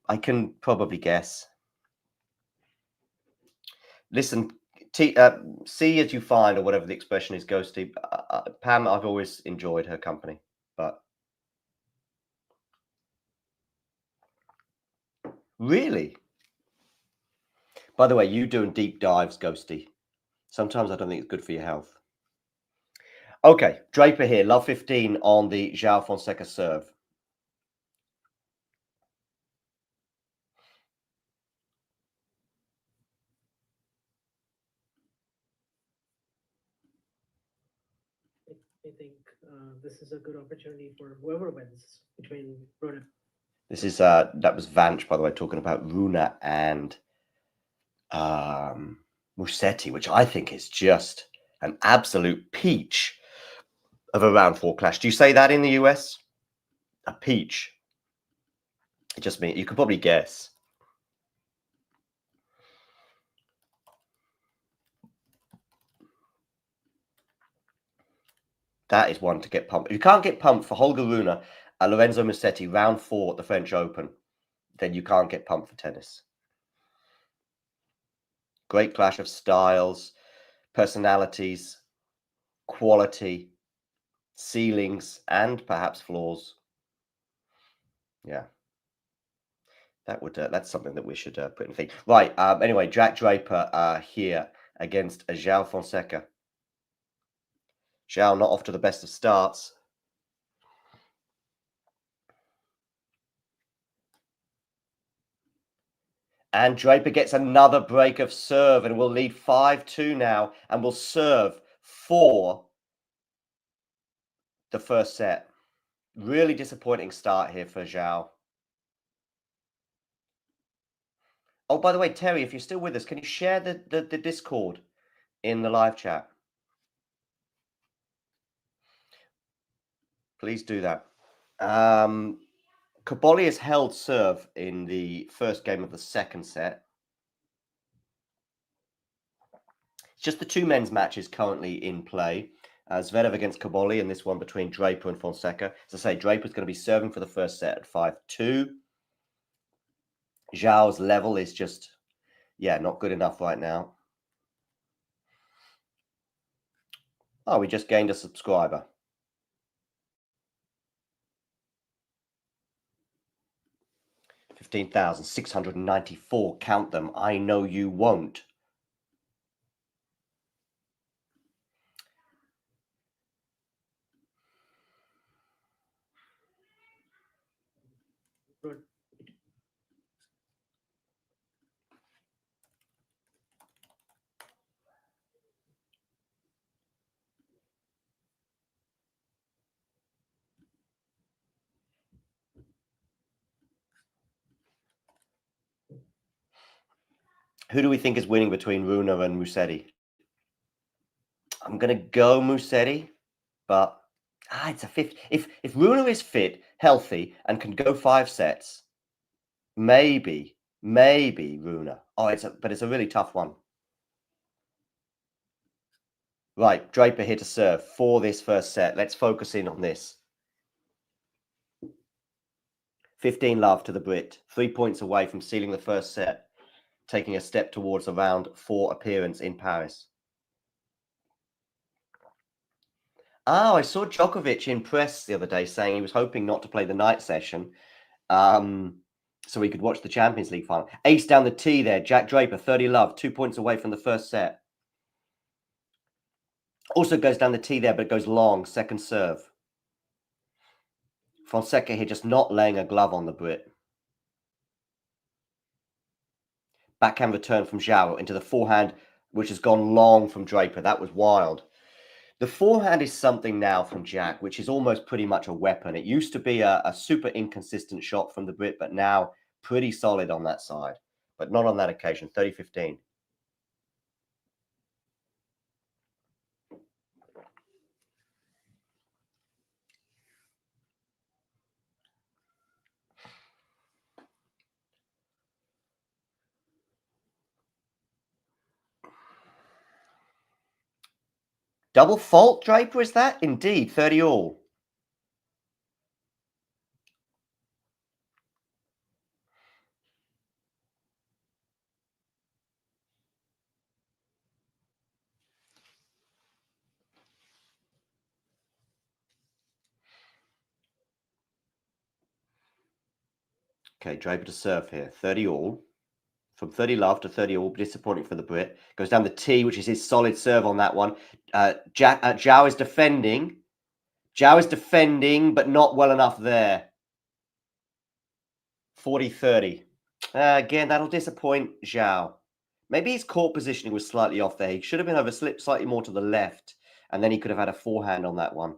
I can probably guess. Listen, see as you find, or whatever the expression is, Ghosty. Pam, I've always enjoyed her company, but really? By the way, you doing deep dives, Ghosty. Sometimes I don't think it's good for your health. Okay, Draper here, love 15 on the Joao Fonseca serve. I think this is a good opportunity for whoever wins between Runa. This is that was Vanch, by the way, talking about Runa and Musetti, which I think is just an absolute peach of a round 4 clash. Do you say that in the US? A peach. It just means you could probably guess. That is one to get pumped. If you can't get pumped for Holger Rune and Lorenzo Musetti round 4 at the French Open, then you can't get pumped for tennis. Great clash of styles, personalities, quality, ceilings, and perhaps floors. Yeah. That's something that we should put in the thing. Right. Anyway, Jack Draper here against Joao Fonseca. Joao not off to the best of starts. And Draper gets another break of serve and will lead 5-2 now and will serve for the first set. Really disappointing start here for Joao. Oh, by the way, Terry, if you're still with us, can you share the Discord in the live chat? Please do that. Kaboli has held serve in the first game of the second set. It's just the two men's matches currently in play. Zverev against Kaboli, and this one between Draper and Fonseca. As I say, Draper's going to be serving for the first set at 5-2. Joao's level is just, yeah, not good enough right now. Oh, we just gained a subscriber. $15,694. Count them. I know you won't. Good. Who do we think is winning between Runa and Musetti? I'm going to go Musetti, but it's a 50. If Runa is fit, healthy, and can go 5 sets, maybe Runa. Oh, but it's a really tough one. Right, Draper here to serve for this first set. Let's focus in on this. 15 love to the Brit. 3 points away from sealing the first set, taking a step towards a round 4 appearance in Paris. Oh, I saw Djokovic in press the other day saying he was hoping not to play the night session so he could watch the Champions League final. Ace down the tee there. Jack Draper, 30 love, 2 points away from the first set. Also goes down the tee there, but it goes long, second serve. Fonseca here just not laying a glove on the Brit. Backhand return from Joao into the forehand, which has gone long from Draper. That was wild. The forehand is something now from Jack, which is almost pretty much a weapon. It used to be a super inconsistent shot from the Brit, but now pretty solid on that side. But not on that occasion, 30-15. Double fault, Draper, is that? Indeed, 30 all. Okay, Draper to serve here, 30 all. From 30 love to 30 all, disappointing for the Brit. Goes down the tee, which is his solid serve on that one. Joao is defending. Joao is defending, but not well enough there. 40-30. Again, that'll disappoint Joao. Maybe his court positioning was slightly off there. He should have been overslipped slightly more to the left, and then he could have had a forehand on that one.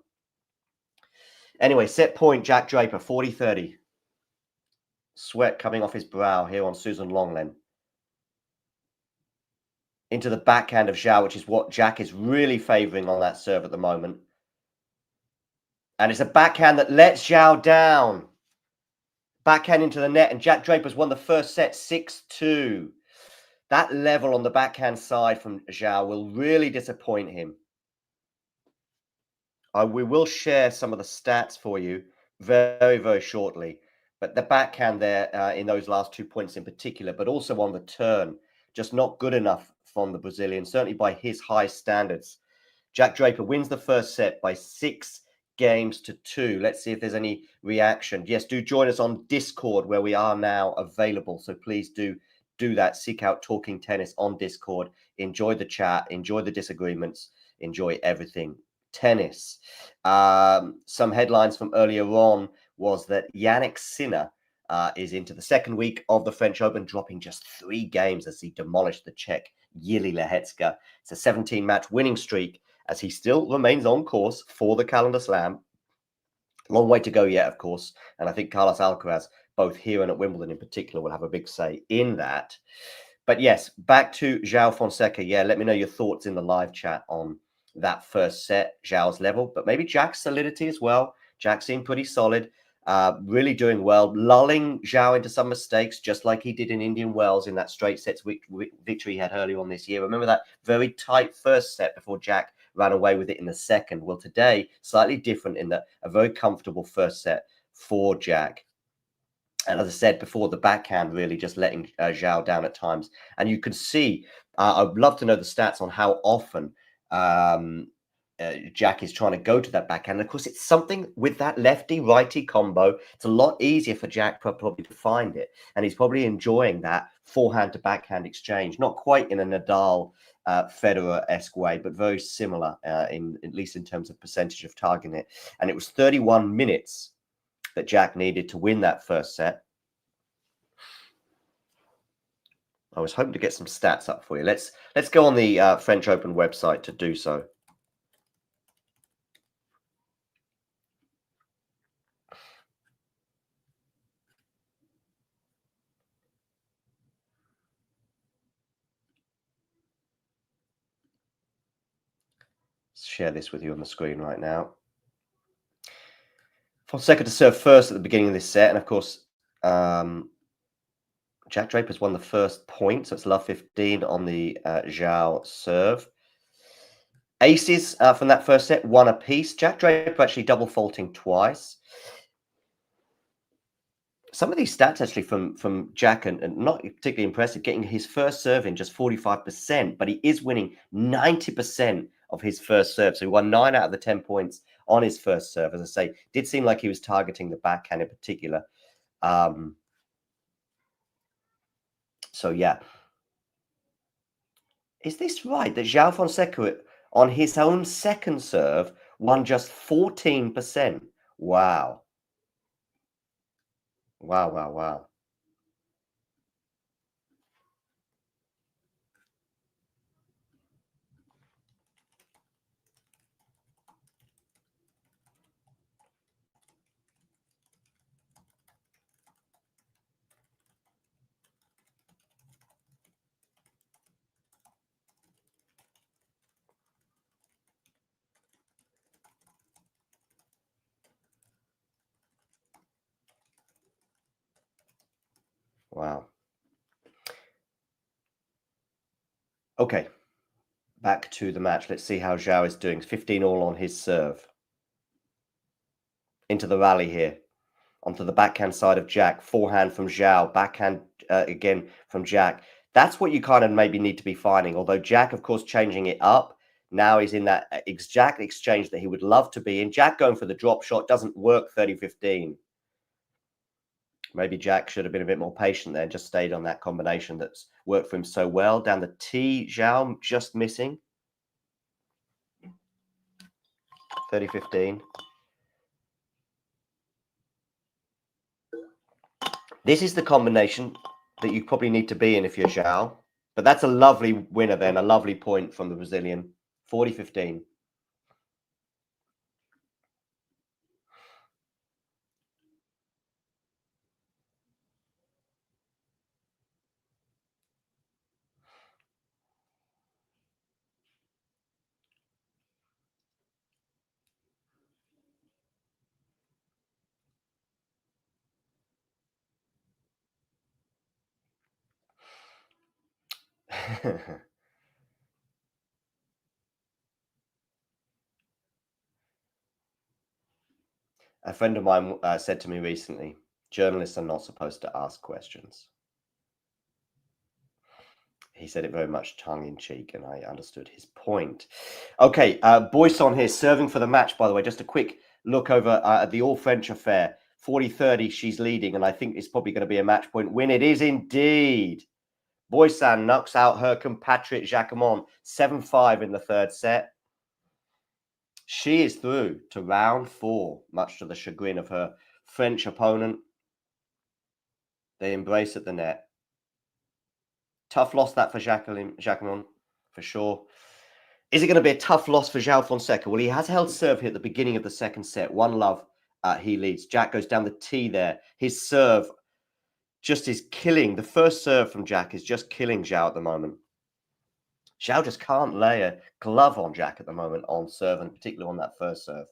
Anyway, set point, Jack Draper, 40-30. Sweat coming off his brow here on Susan Longlen. Into the backhand of Joao, which is what Jack is really favouring on that serve at the moment. And it's a backhand that lets Joao down. Backhand into the net, and Jack Draper's won the first set 6-2. That level on the backhand side from Joao will really disappoint him. We will share some of the stats for you very, very shortly. But the backhand there in those last 2 points in particular, but also on the turn, just not good enough from the Brazilian, certainly by his high standards. Jack Draper wins the first set by 6 games to 2. Let's see if there's any reaction. Yes, do join us on Discord, where we are now available. So please do that. Seek out Talking Tennis on Discord. Enjoy the chat. Enjoy the disagreements. Enjoy everything tennis. Some headlines from earlier on was that Jannik Sinner is into the second week of the French Open, dropping just 3 games as he demolished the Czech Jiri Lehecka. It's a 17-match winning streak as he still remains on course for the Calendar Slam. Long way to go yet, of course. And I think Carlos Alcaraz, both here and at Wimbledon in particular, will have a big say in that. But yes, back to Joao Fonseca. Yeah, let me know your thoughts in the live chat on that first set, Joao's level, but maybe Jack's solidity as well. Jack seemed pretty solid, really doing well, lulling Joao into some mistakes, just like he did in Indian Wells in that straight sets victory he had earlier on this year. Remember that very tight first set before Jack ran away with it in the second? Well, today, slightly different in that a very comfortable first set for Jack. And as I said before, the backhand really just letting Joao down at times. And you can see, I'd love to know the stats on how often Jack is trying to go to that backhand. Of course, it's something with that lefty-righty combo. It's a lot easier for Jack probably to find it. And he's probably enjoying that forehand to backhand exchange. Not quite in a Nadal, Federer-esque way, but very similar, at least in terms of percentage of targeting it. And it was 31 minutes that Jack needed to win that first set. I was hoping to get some stats up for you. Let's go on the French Open website to do so. Share this with you on the screen right now. Fonseca to serve first at the beginning of this set, and of course, Jack Draper's won the first point, so it's love 15 on the Joao serve. Aces from that first set, one apiece. Jack Draper actually double faulting twice. Some of these stats actually from Jack and not particularly impressive, getting his first serve in just 45%, but he is winning 90% of his first serve. So he won 9 out of the 10 points on his first serve. As I say, did seem like he was targeting the backhand in particular. So yeah. Is this right that Joao Fonseca on his own second serve won just 14%? Wow. Wow, wow, wow. Wow. Okay, back to the match. Let's see how Joao is doing. 15 all on his serve. Into the rally here. Onto the backhand side of Jack. Forehand from Joao. Backhand again from Jack. That's what you kind of maybe need to be finding. Although Jack, of course, changing it up. Now he's in that exact exchange that he would love to be in. Jack going for the drop shot doesn't work 30-15. Maybe Jack should have been a bit more patient there and just stayed on that combination that's worked for him so well. Down the tee, Joao just missing. 30-15. This is the combination that you probably need to be in if you're Joao. But that's a lovely winner then, a lovely point from the Brazilian. 40-15. A friend of mine said to me recently, journalists are not supposed to ask questions. He said it very much tongue-in-cheek, and I understood his point. Okay, Boisson here, serving for the match, by the way. Just a quick look over at the All-French affair. 40-30, she's leading, and I think it's probably going to be a match point win. It is indeed. Boisson knocks out her compatriot Jacquemont, 7-5 in the third set. She is through to round 4, much to the chagrin of her French opponent. They embrace at the net. Tough loss that for Jacquemont, for sure. Is it going to be a tough loss for Joao Fonseca? Well, he has held serve here at the beginning of the second set. 1-love, he leads. Jack goes down the tee there. His serve just is killing. The first serve from Jack is just killing Joao at the moment. Joao just can't lay a glove on Jack at the moment on serve, and particularly on that first serve.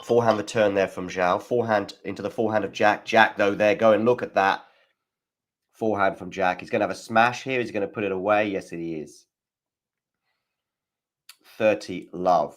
Forehand return there from Joao. Forehand into the forehand of Jack. Jack, though, there. Go and look at that. Forehand from Jack. He's going to have a smash here. He's going to put it away. Yes, he is. 30-love.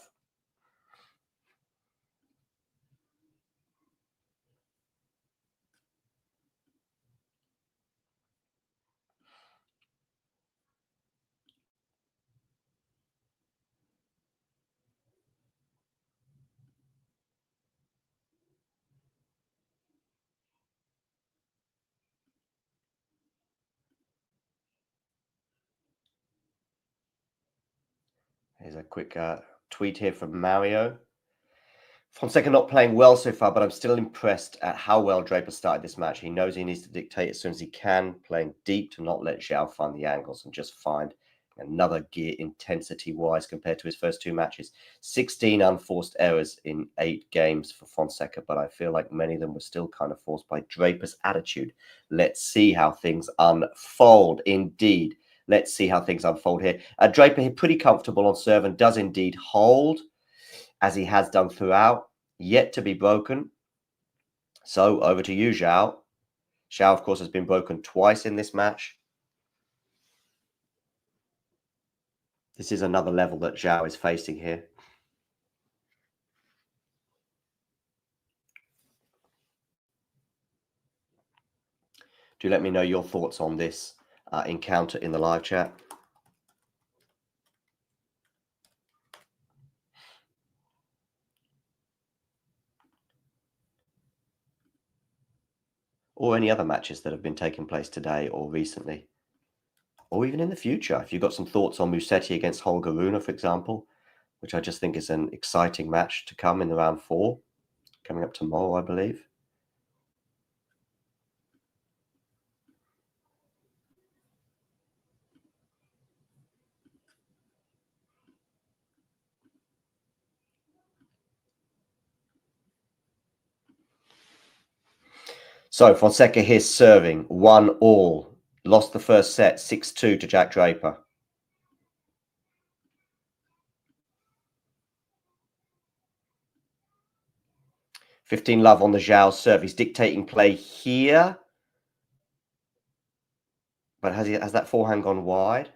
Here's a quick tweet here from Mario. Fonseca not playing well so far, but I'm still impressed at how well Draper started this match. He knows he needs to dictate as soon as he can, playing deep to not let Joao find the angles and just find another gear intensity-wise compared to his first 2 matches. 16 unforced errors in 8 games for Fonseca, but I feel like many of them were still kind of forced by Draper's attitude. Let's see how things unfold. Indeed, let's see how things unfold here. Draper pretty comfortable on serve and does indeed hold, as he has done throughout, yet to be broken. So over to you, Joao. Joao, of course, has been broken twice in this match. This is another level that Joao is facing here. Do let me know your thoughts on this encounter in the live chat. Or any other matches that have been taking place today or recently. Or even in the future. If you've got some thoughts on Musetti against Holger Rune, for example, which I just think is an exciting match to come in the round 4. Coming up tomorrow, I believe. So Fonseca here serving 1-1. Lost the first set 6-2 to Jack Draper. $15 love on the Joao serve. He's dictating play here. But has that forehand gone wide?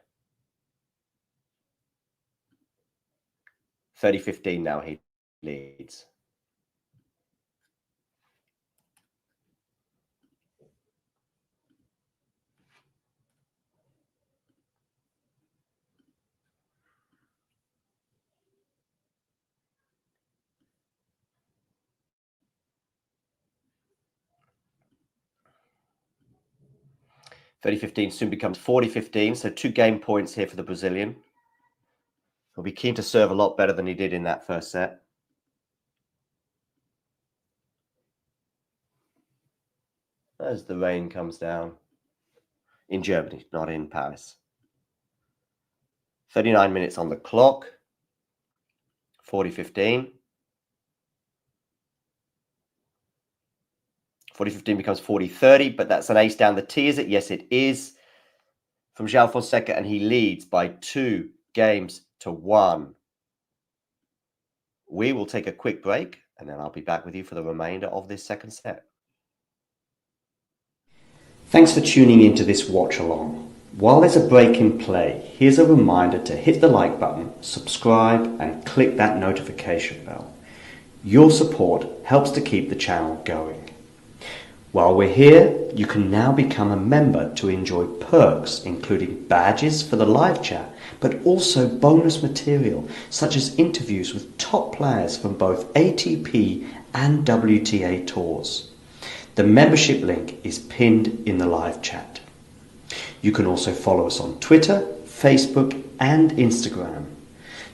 30-15 now he leads. $30-15 soon becomes $40-15. So 2 game points here for the Brazilian. He'll be keen to serve a lot better than he did in that first set. As the rain comes down in Germany, not in Paris. 39 minutes on the clock. 40-15. 40-15 becomes 40-30, but that's an ace down the tee, is it? Yes, it is. From Joao Fonseca, and he leads by 2 games to 1. We will take a quick break, and then I'll be back with you for the remainder of this second set. Thanks for tuning into this watch along. While there's a break in play, here's a reminder to hit the like button, subscribe, and click that notification bell. Your support helps to keep the channel going. While we're here, you can now become a member to enjoy perks, including badges for the live chat, but also bonus material, such as interviews with top players from both ATP and WTA tours. The membership link is pinned in the live chat. You can also follow us on Twitter, Facebook, and Instagram.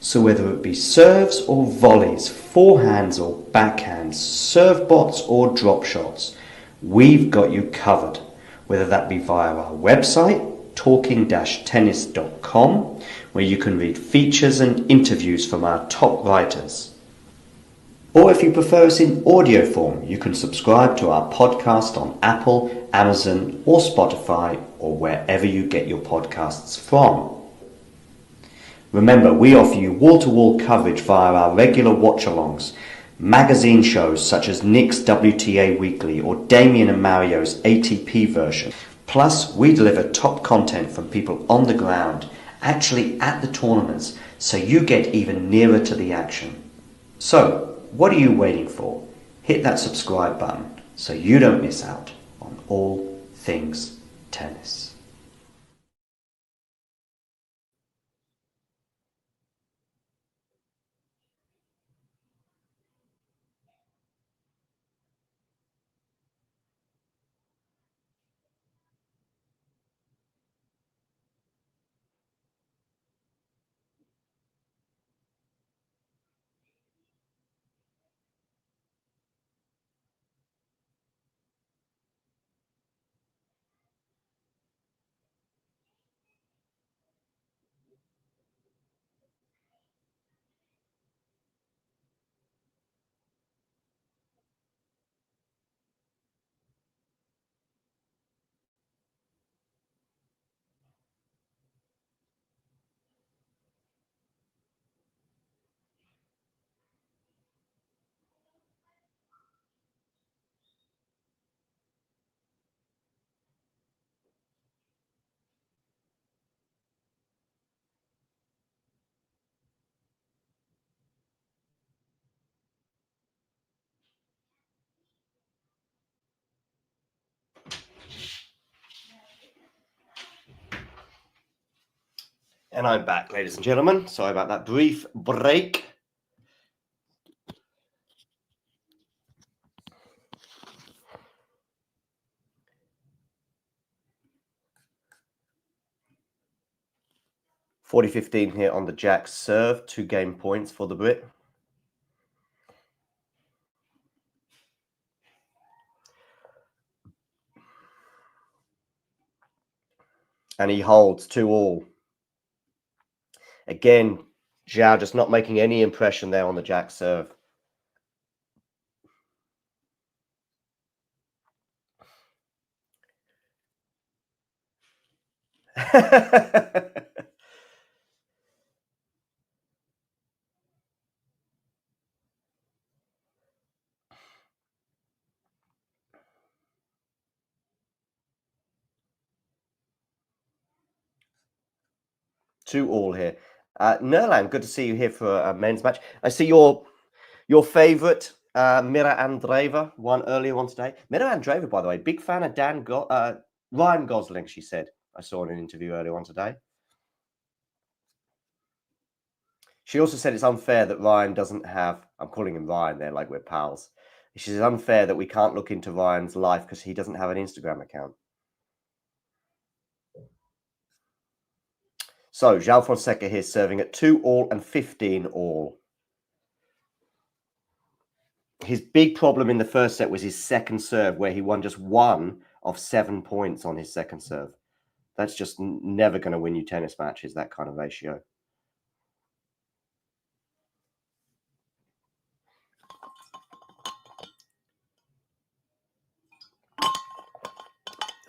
So whether it be serves or volleys, forehands or backhands, serve bots or drop shots, we've got you covered, whether that be via our website, talking-tennis.com, where you can read features and interviews from our top writers. Or if you prefer us in audio form, you can subscribe to our podcast on Apple, Amazon, or Spotify, or wherever you get your podcasts from. Remember, we offer you wall-to-wall coverage via our regular watch-alongs, magazine shows such as Nick's WTA Weekly or Damien and Mario's ATP version. Plus, we deliver top content from people on the ground, actually at the tournaments, so you get even nearer to the action. So, what are you waiting for? Hit that subscribe button so you don't miss out on all things tennis. And I'm back, ladies and gentlemen. Sorry about that brief break. (40-15) here on the Jack serve. 2 game points for the Brit. And he holds 2-all. Again, Joao just not making any impression there on the Jack serve. Two all here. Nerlan, good to see you here for a men's match. I see your favourite, Mira Andreeva, won earlier on today. Mira Andreeva, by the way, big fan of Ryan Gosling, she said. I saw in an interview earlier on today. She also said it's unfair that Ryan doesn't have, I'm calling him Ryan there like we're pals. She says unfair that we can't look into Ryan's life because he doesn't have an Instagram account. So, Joao Fonseca here serving at 2-all and 15-all. His big problem in the first set was his second serve, where he won just 1 of 7 points on his second serve. That's just never going to win you tennis matches, that kind of ratio.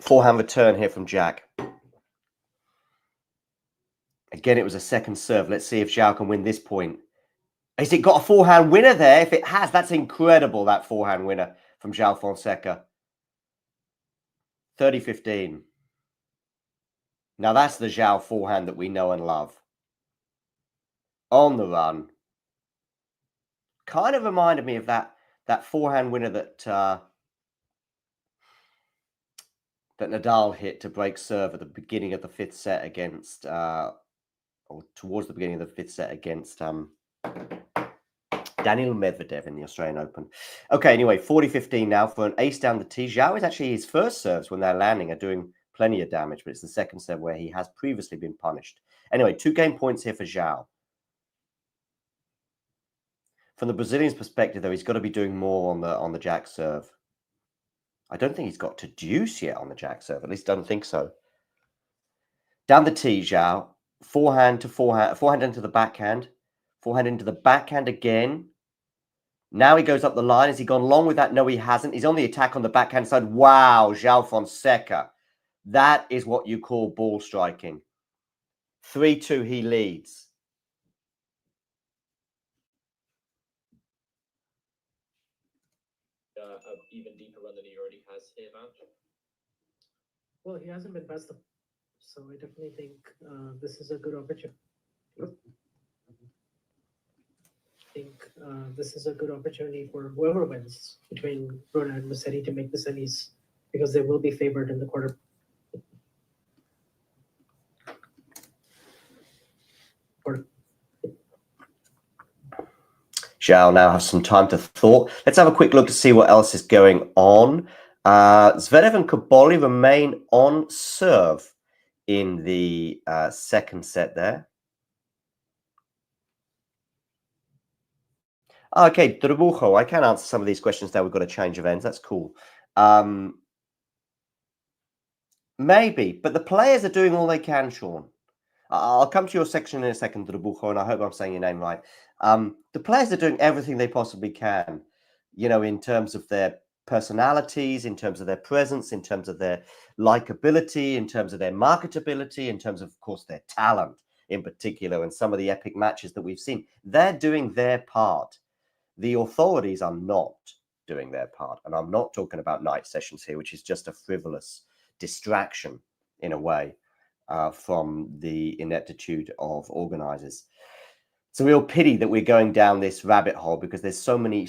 Forehand return here from Jack. Again, it was a second serve. Let's see if Joao can win this point. Has it got a forehand winner there? If it has, that's incredible, that forehand winner from Joao Fonseca. 30-15. Now, that's the Joao forehand that we know and love. On the run. Kind of reminded me of that forehand winner that that Nadal hit to break serve at the beginning of the 5th set against, or towards the beginning of the 5th set against Daniil Medvedev in the Australian Open. Okay, anyway, 40-15 now for an ace down the tee. Joao is actually his first serves when they're landing are doing plenty of damage, but it's the second serve where he has previously been punished. Anyway, 2 game points here for Joao. From the Brazilian's perspective, though, he's got to be doing more on the Jack serve. I don't think he's got to deuce yet on the Jack serve. At least I don't think so. Down the tee, Joao. Forehand to forehand. Forehand into the backhand. Forehand into the backhand again. Now he goes up the line. Has he gone long with that? No, he hasn't. He's on the attack on the backhand side. Wow, Joao Fonseca. That is what you call ball striking. 3-2, he leads. An even deeper run than he already has here, Vanch? Well, he hasn't been best, so I definitely think this is a good opportunity. This is a good opportunity for whoever wins between Bruna and Musetti to make the semis, because they will be favored in the quarter. Joao now has some time to thought. Let's have a quick look to see what else is going on. Zverev and Kaboli remain on serve in the second set there. Okay, Draper, I can answer some of these questions now. We've got a change of ends. That's cool. Maybe, but the players are doing all they can, Sean. I'll come to your section in a second, Draper, and I hope I'm saying your name right. The players are doing everything they possibly can, you know, in terms of their personalities, in terms of their presence, in terms of their likability, in terms of their marketability, in terms of course, their talent in particular, and some of the epic matches that we've seen. They're doing their part. The authorities are not doing their part. And I'm not talking about night sessions here, which is just a frivolous distraction in a way from the ineptitude of organizers. It's a real pity that we're going down this rabbit hole because there's so many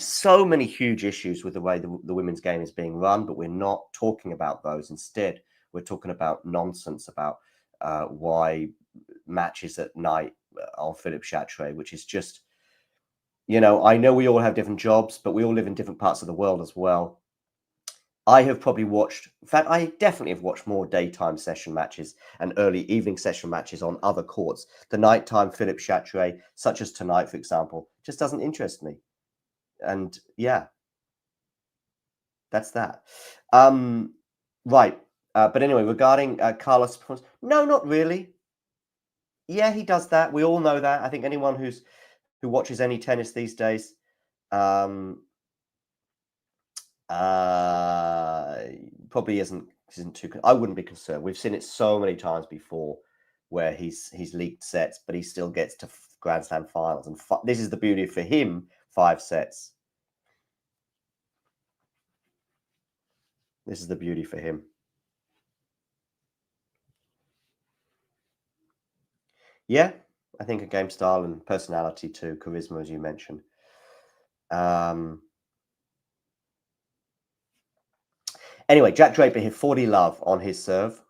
huge issues with the way the women's game is being run, but we're not talking about those. Instead, we're talking about nonsense about why matches at night on Philippe Chatrier, which is just, you know, I know we all have different jobs, but we all live in different parts of the world as well. I have probably watched, in fact, I definitely have watched more daytime session matches and early evening session matches on other courts. The nighttime Philippe Chatrier, such as tonight, for example, just doesn't interest me. And yeah, that's that. Right. But anyway, regarding Carlos, no, not really. Yeah, he does that. We all know that. I think anyone who watches any tennis these days, probably isn't too. I wouldn't be concerned. We've seen it so many times before, where he's leaked sets, but he still gets to Grand Slam finals, and this is the beauty for him: 5 sets. This is the beauty for him. Yeah, I think a game style and personality too, charisma, as you mentioned. Anyway, Jack Draper hit 40 love on his serve.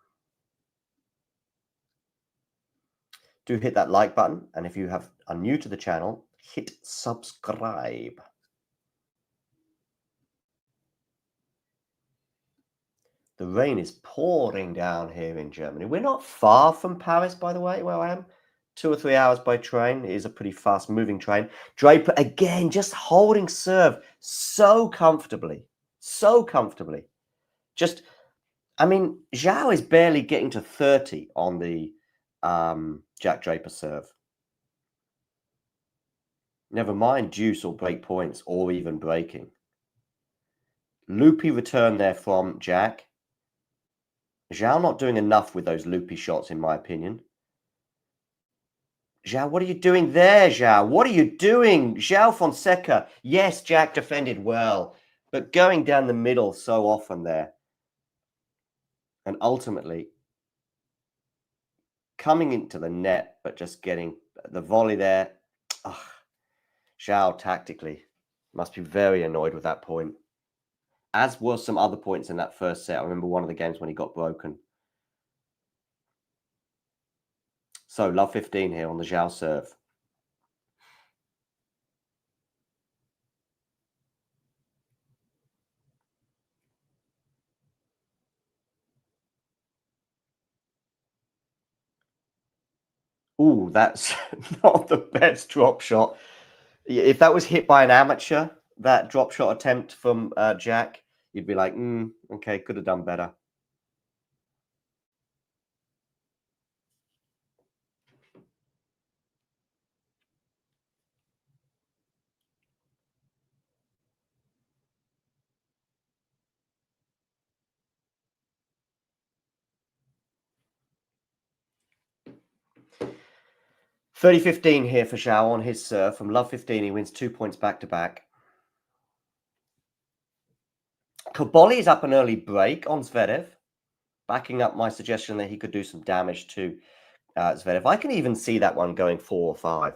Do hit that like button, and if you are new to the channel, hit subscribe. The rain is pouring down here in Germany. We're not far from Paris, by the way, where I am. 2 or 3 hours by train. It is a pretty fast-moving train. Draper, again, just holding serve so comfortably. So comfortably. Just, I mean, Joao is barely getting to 30 on the Jack Draper serve. Never mind deuce or break points or even breaking. Loopy return there from Jack. Joao not doing enough with those loopy shots, in my opinion. Joao, what are you doing there, Joao? What are you doing? Joao Fonseca. Yes, Jack defended well, but going down the middle so often there. And ultimately, coming into the net, but just getting the volley there. Ugh. Joao tactically must be very annoyed with that point. As were some other points in that first set. I remember one of the games when he got broken. So, love 15 here on the Joao serve. Ooh, that's not the best drop shot. If that was hit by an amateur, that drop shot attempt from Jack, you'd be like, okay, could have done better. $30-15 here for Joao on his serve. From love 15, he wins 2 points back-to-back. Koboli is up an early break on Zverev, backing up my suggestion that he could do some damage to Zverev. I can even see that one going 4 or 5.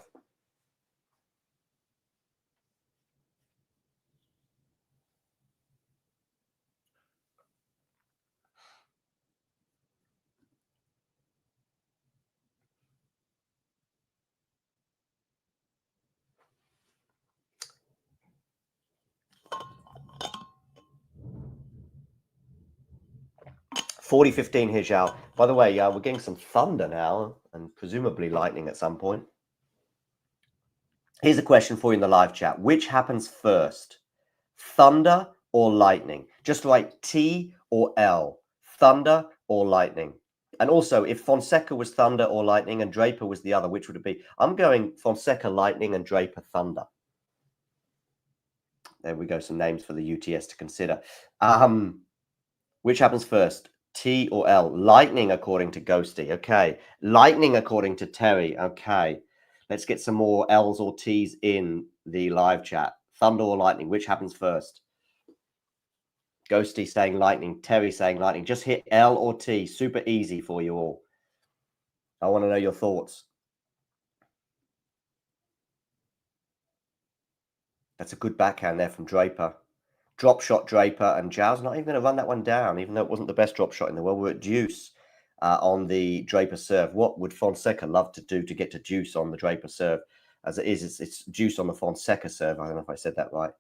$40-15 here, Joao. By the way, we're getting some thunder now and presumably lightning at some point. Here's a question for you in the live chat. Which happens first? Thunder or lightning? Just write T or L. Thunder or lightning. And also, if Fonseca was thunder or lightning and Draper was the other, which would it be? I'm going Fonseca lightning and Draper thunder. There we go. Some names for the UTS to consider. Which happens first? T or L? Lightning, according to Ghosty. Okay. Lightning, according to Terry. Okay. Let's get some more L's or T's in the live chat. Thunder or lightning? Which happens first? Ghosty saying lightning. Terry saying lightning. Just hit L or T. Super easy for you all. I want to know your thoughts. That's a good backhand there from Draper. Drop shot Draper, and Joao's not even going to run that one down, even though it wasn't the best drop shot in the world. We're at deuce. on the Draper serve. What would Fonseca love to do to get to deuce on the Draper serve? As it is, it's deuce on the Fonseca serve. I don't know if I said that right.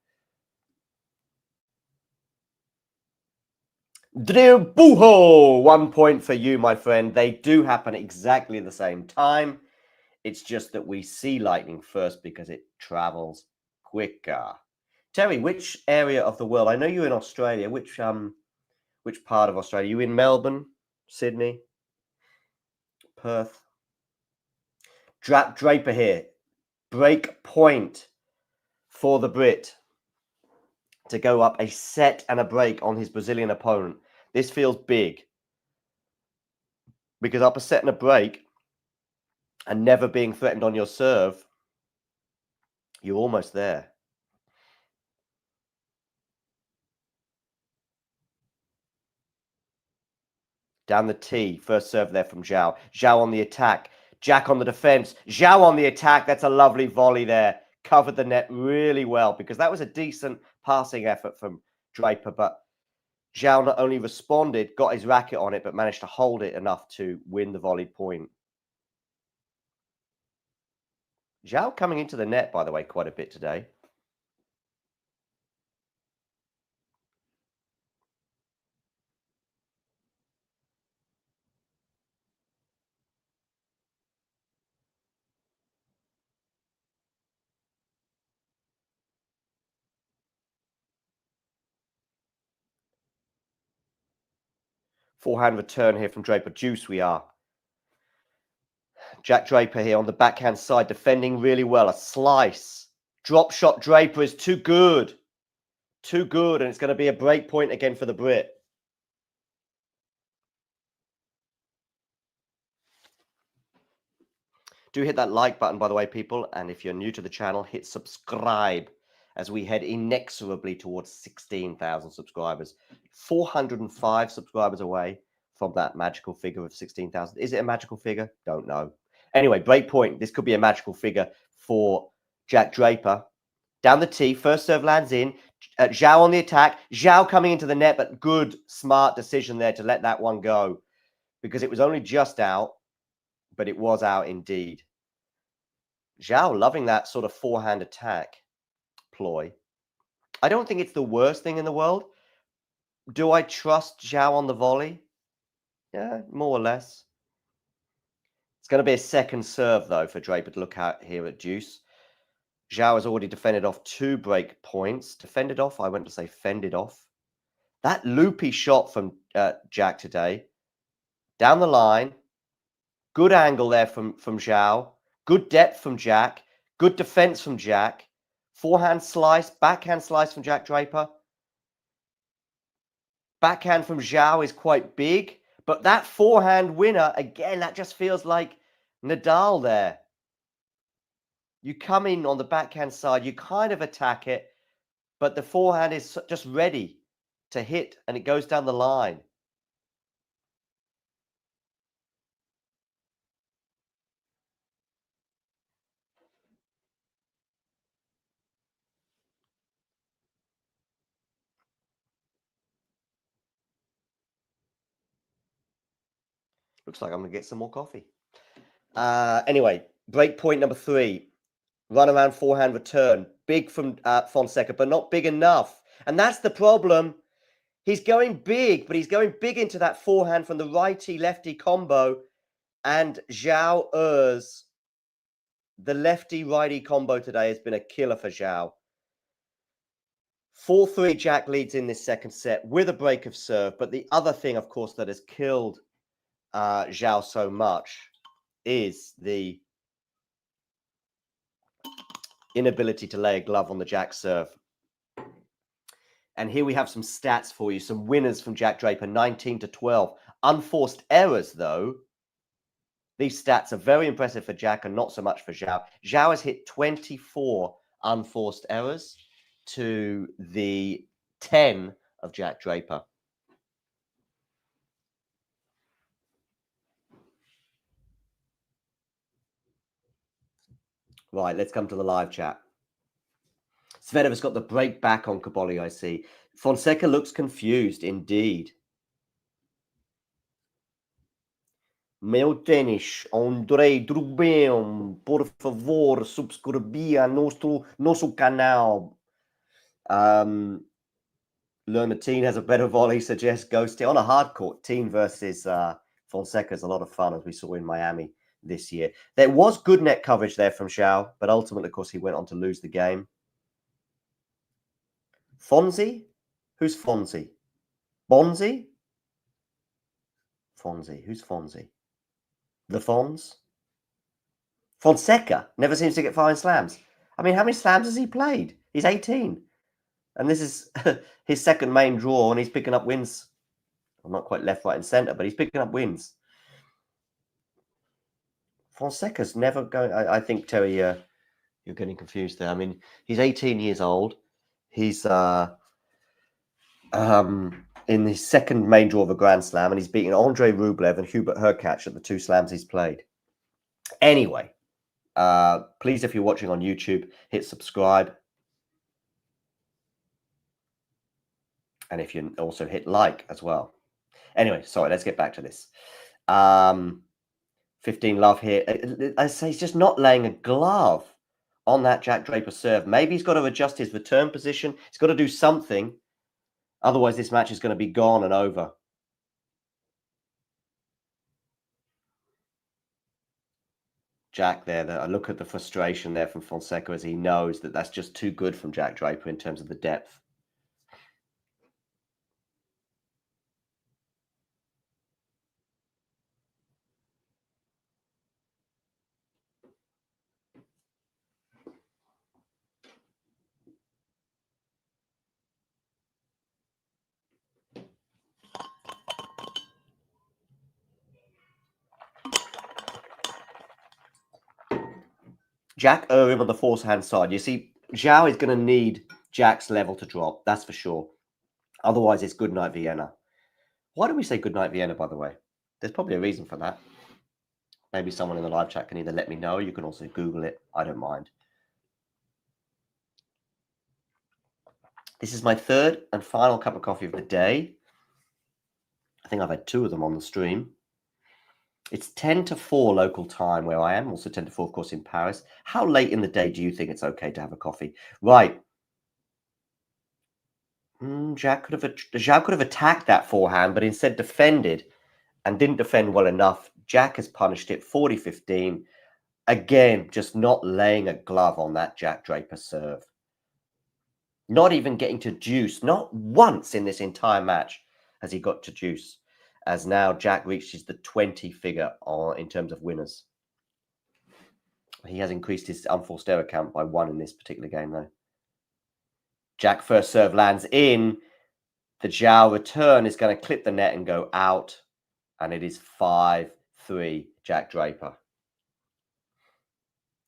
Buho, 1 point for you, my friend. They do happen at exactly the same time. It's just that we see lightning first because it travels quicker. Terry, which area of the world? I know you're in Australia. Which part of Australia? You in Melbourne, Sydney, Perth? Draper here. Break point for the Brit to go up a set and a break on his Brazilian opponent. This feels big because up a set and a break and never being threatened on your serve, you're almost there. Down the tee, first serve there from Joao. Joao on the attack. Jack on the defense. Joao on the attack. That's a lovely volley there. Covered the net really well because that was a decent passing effort from Draper. But Joao not only responded, got his racket on it, but managed to hold it enough to win the volley point. Joao coming into the net, by the way, quite a bit today. Forehand return here from Draper. Deuce we are. Jack Draper here on the backhand side, defending really well. A slice. Drop shot Draper is too good. Too good, and it's going to be a break point again for the Brit. Do hit that like button, by the way, people. And if you're new to the channel, hit subscribe as we head inexorably towards 16,000 subscribers. 405 subscribers away from that magical figure of 16,000. Is it a magical figure? Don't know. Anyway, break point. This could be a magical figure for Jack Draper. Down the tee, first serve lands in. Joao on the attack. Joao coming into the net, but good, smart decision there to let that one go because it was only just out, but it was out indeed. Joao loving that sort of forehand attack ploy. I don't think it's the worst thing in the world. Do I trust Joao on the volley? Yeah, more or less. It's going to be a second serve, though, for Draper to look out here at deuce. Joao has already defended off 2 break points. Defended off? I went to say fended off. That loopy shot from Jack today. Down the line. Good angle there from Joao. Good depth from Jack. Good defense from Jack. Forehand slice. Backhand slice from Jack Draper. Backhand from Joao is quite big. But that forehand winner, again, that just feels like Nadal there. You come in on the backhand side, you kind of attack it, but the forehand is just ready to hit, and it goes down the line. Looks like I'm going to get some more coffee. Anyway, break point number 3. Run around forehand return. Big from Fonseca, but not big enough. And that's the problem. He's going big, but he's going big into that forehand from the righty-lefty combo. And Joao errs. The lefty-righty combo today has been a killer for Joao. 4-3 Jack leads in this second set with a break of serve. But the other thing, of course, that has killed Joao so much is the inability to lay a glove on the Jack serve. And here we have some stats for you, some winners from Jack Draper, 19-12. Unforced errors, though. These stats are very impressive for Jack and not so much for Joao. Joao has hit 24 unforced errors to the 10 of Jack Draper. Right, let's come to the live chat. Zverev has got the break back on Caboli, I see. Fonseca looks confused, indeed. Meu tênis, André, tudo bem? Por favor, subscrever nosso canal. Learn the Teen has a better volley, suggests Ghosty. On a hard court, Teen versus Fonseca is a lot of fun, as we saw in Miami this year. There was good net coverage there from Joao, but ultimately, of course, he went on to lose the game. Fonzie? Who's Fonzie? Bonzi? Fonzie. Who's Fonzie? The Fonz? Fonseca never seems to get fine slams. I mean, how many slams has he played? He's 18. And this is his second main draw, and he's picking up wins. Well, not quite left, right, and centre, but he's picking up wins. Fonseca's never going... I think, Terry, you're getting confused there. I mean, he's 18 years old. He's in his second main draw of a Grand Slam, and he's beaten Andrei Rublev and Hubert Hurkacz at the 2 slams he's played. Anyway, please, if you're watching on YouTube, hit subscribe. And if you also hit like as well. Anyway, sorry, let's get back to this. 15 love here. I say he's just not laying a glove on that Jack Draper serve. Maybe he's got to adjust his return position. He's got to do something. Otherwise, this match is going to be gone and over. Jack there. Look at the frustration there from Fonseca as he knows that that's just too good from Jack Draper in terms of the depth. Jack Irwin on the forehand side. You see, Joao is going to need Jack's level to drop. That's for sure. Otherwise, it's good night Vienna. Why do we say good night Vienna, by the way? There's probably a reason for that. Maybe someone in the live chat can either let me know. You can also Google it. I don't mind. This is my third and final cup of coffee of the day. I think I've had 2 of them on the stream. It's 10 to 4 local time where I am. Also 10 to 4, of course, in Paris. How late in the day do you think it's okay to have a coffee? Right. Joao could have attacked that forehand, but instead defended and didn't defend well enough. Jack has punished it 40-15. Again, just not laying a glove on that Jack Draper serve. Not even getting to deuce. Not once in this entire match has he got to deuce. As now Jack reaches the 20 figure in terms of winners. He has increased his unforced error count by 1 in this particular game, though. Jack first serve lands in. The Joao return is going to clip the net and go out. And it is 5-3 Jack Draper.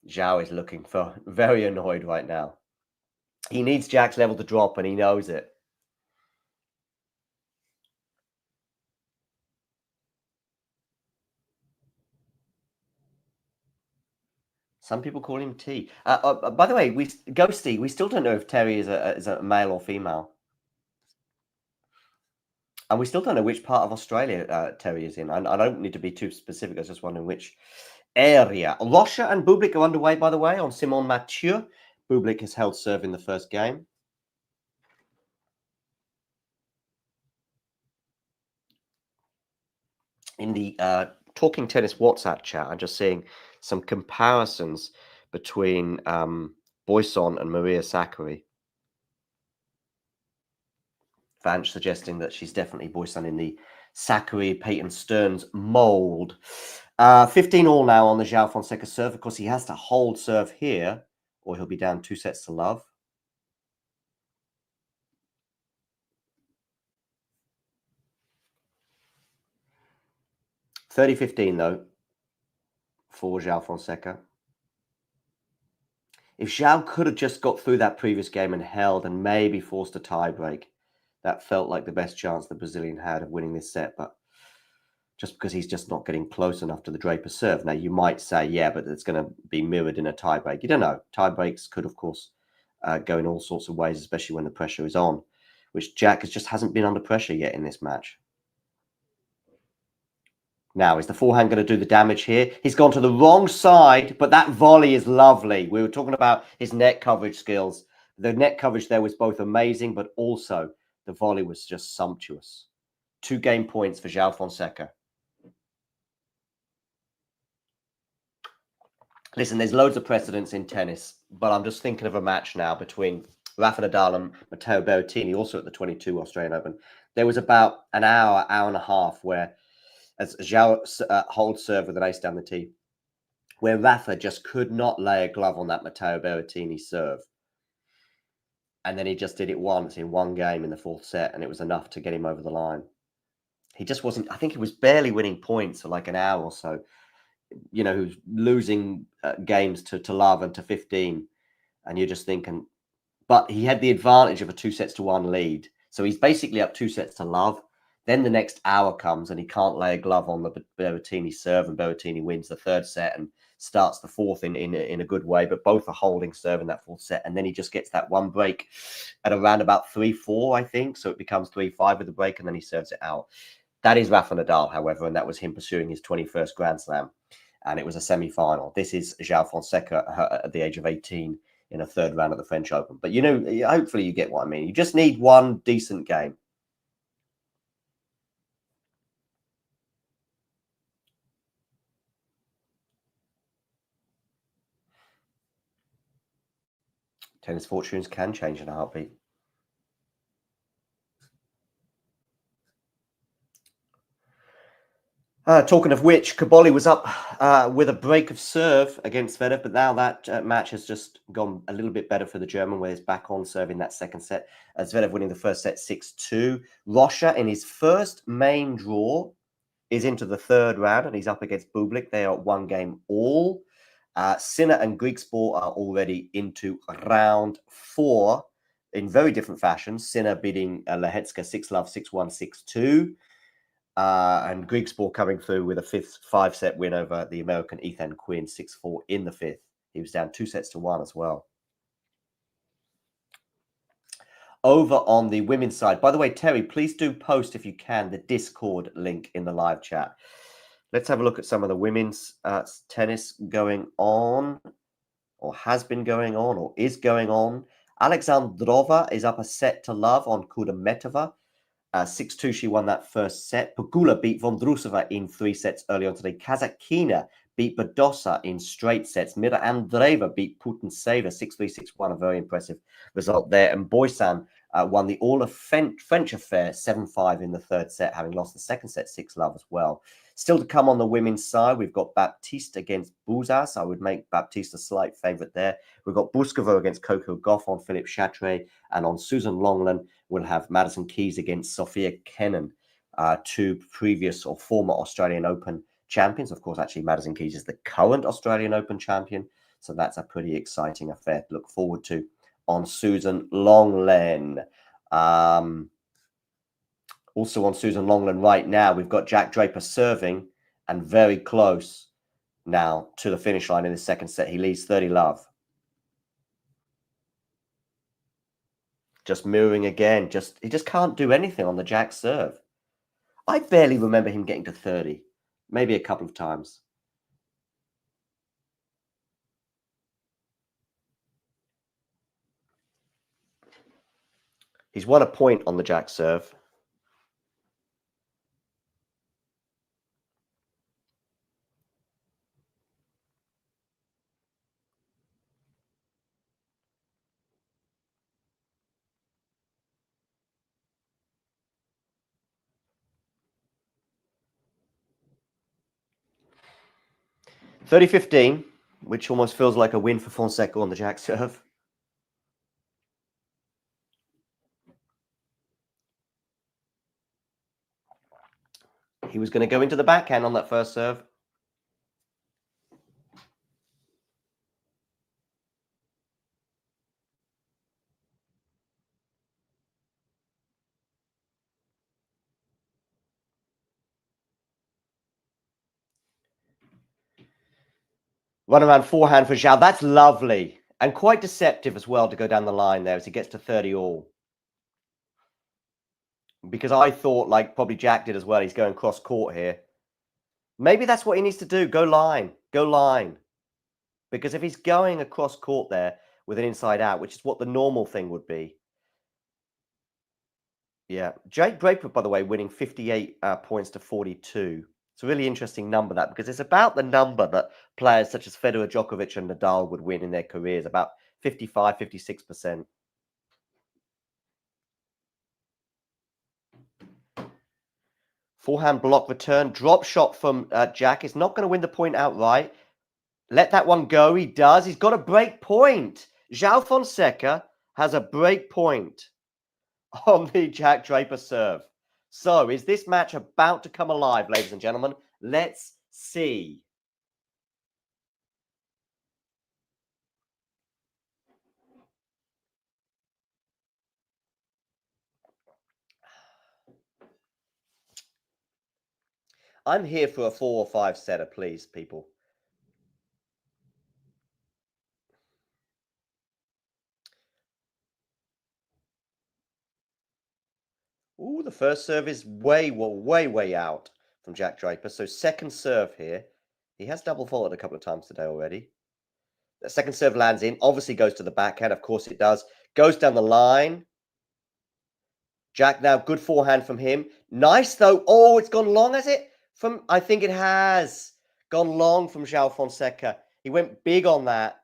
Joao is looking very annoyed right now. He needs Jack's level to drop, and he knows it. Some people call him T. By the way, Ghosty, we still don't know if Terry is a male or female. And we still don't know which part of Australia Terry is in. I don't need to be too specific. I was just wondering which area. Rocha and Bublik are underway, by the way, on Simon Mathieu. Bublik has held serve in the first game. In the Talking Tennis WhatsApp chat, I'm just seeing some comparisons between Boisson and Maria Sakkari. Vanch suggesting that she's definitely Boisson in the Sakkari, Peyton Stearns mould. 15 all now on the Joao Fonseca serve. Of course, he has to hold serve here, or he'll be down 2 sets to love. $30-15 though for Joao Fonseca. If Joao could have just got through that previous game and held and maybe forced a tie break, that felt like the best chance the Brazilian had of winning this set. But just because he's just not getting close enough to the Draper serve. Now, you might say, yeah, but it's going to be mirrored in a tie break. You don't know. Tie breaks could, of course, go in all sorts of ways, especially when the pressure is on, which Jack just hasn't been under pressure yet in this match. Now, is the forehand going to do the damage here? He's gone to the wrong side, but that volley is lovely. We were talking about his net coverage skills. The net coverage there was both amazing, but also the volley was just sumptuous. 2 game points for Joao Fonseca. Listen, there's loads of precedents in tennis, but I'm just thinking of a match now between Rafa Nadal and Matteo Berrettini, also at the 22 Australian Open. There was about an hour and a half where, as Joao holds serve with an ace down the tee, where Rafa just could not lay a glove on that Matteo Berrettini serve. And then he just did it once in one game in the 4th set, and it was enough to get him over the line. He just wasn't, I think he was barely winning points for like an hour or so. You know, who's losing games to love and to 15. And you're just thinking, but he had the advantage of a 2-1 lead. So he's basically up 2 sets to love. Then the next hour comes and he can't lay a glove on the Berrettini serve, and Berrettini wins the 3rd set and starts the 4th in a good way. But both are holding serve in that 4th set. And then he just gets that one break at around about 3-4, I think. So it becomes 3-5 with the break, and then he serves it out. That is Rafa Nadal, however, and that was him pursuing his 21st Grand Slam. And it was a semi-final. This is Joao Fonseca at the age of 18 in a 3rd round of the French Open. But, you know, hopefully you get what I mean. You just need one decent game. Tennis fortunes can change in a heartbeat. Talking of which, Kaboli was up with a break of serve against Zverev, but now that match has just gone a little bit better for the German, where he's back on serving that 2nd set. Zverev winning the 1st set 6-2. Rocha, in his first main draw, is into the 3rd round, and he's up against Bublik. They are 1 game all. Sinner and Griekspoor are already into round 4 in very different fashions. Sinner beating Lehecka 6-love, 6-1, 6-2. And Griekspoor coming through with a 5-set win over the American Ethan Quinn, 6-4 in the 5th. He was down 2-1 as well. Over on the women's side, by the way, Terry, please do post, if you can, the Discord link in the live chat. Let's have a look at some of the women's tennis going on, or has been going on, or is going on. Alexandrova is up a set to love on Kudermetova. 6-2, she won that 1st set. Pegula beat Vondrousova in 3 sets early on today. Kazatkina beat Badosa in straight sets. Mira Andreeva beat Putintseva 6-3, 6-1, a very impressive result there. And Boysan won the all of French affair 7-5 in the 3rd set, having lost the 2nd set 6-love as well. Still to come on the women's side, we've got Baptiste against Bouzas. I would make Baptiste a slight favourite there. We've got Buskova against Coco Gauff on Philippe Chatrier, and on Susan Longland, we'll have Madison Keys against Sophia Kenin, 2 previous or former Australian Open champions. Of course, actually, Madison Keys is the current Australian Open champion, so that's a pretty exciting affair to look forward to on Susan Longland. Also on Susan Longland right now, we've got Jack Draper serving and very close now to the finish line in the 2nd set. He leads 30-love. Just mirroring again. He just can't do anything on the Jack serve. I barely remember him getting to 30. Maybe a couple of times. He's won a point on the Jack serve. (30-15), which almost feels like a win for Fonseca on the Jack serve. He was going to go into the backhand on that 1st serve. Run around forehand for Joao. That's lovely. And quite deceptive as well to go down the line there as he gets to 30 all. Because I thought, like probably Jack did as well, he's going cross court here. Maybe that's what he needs to do. Go line. Go line. Because if he's going across court there with an inside out, which is what the normal thing would be. Yeah. Draper, by the way, winning 58 points to 42. It's a really interesting number, that, because it's about the number that players such as Federer, Djokovic and Nadal would win in their careers, about 55, 56%. Forehand block return. Drop shot from Jack. Is not going to win the point outright. Let that one go. He does. He's got a break point. Joao Fonseca has a break point on the Jack Draper serve. So, is this match about to come alive, ladies and gentlemen? Let's see. I'm here for a 4 or 5 setter, please, people. Ooh, the first serve is way out from Jack Draper. So second serve here. He has double faulted a couple of times today already. The second serve lands in. Obviously goes to the backhand. Of course it does. Goes down the line. Jack now, good forehand from him. Nice though. Oh, it's gone long, has it? I think it has gone long from Joao Fonseca. He went big on that.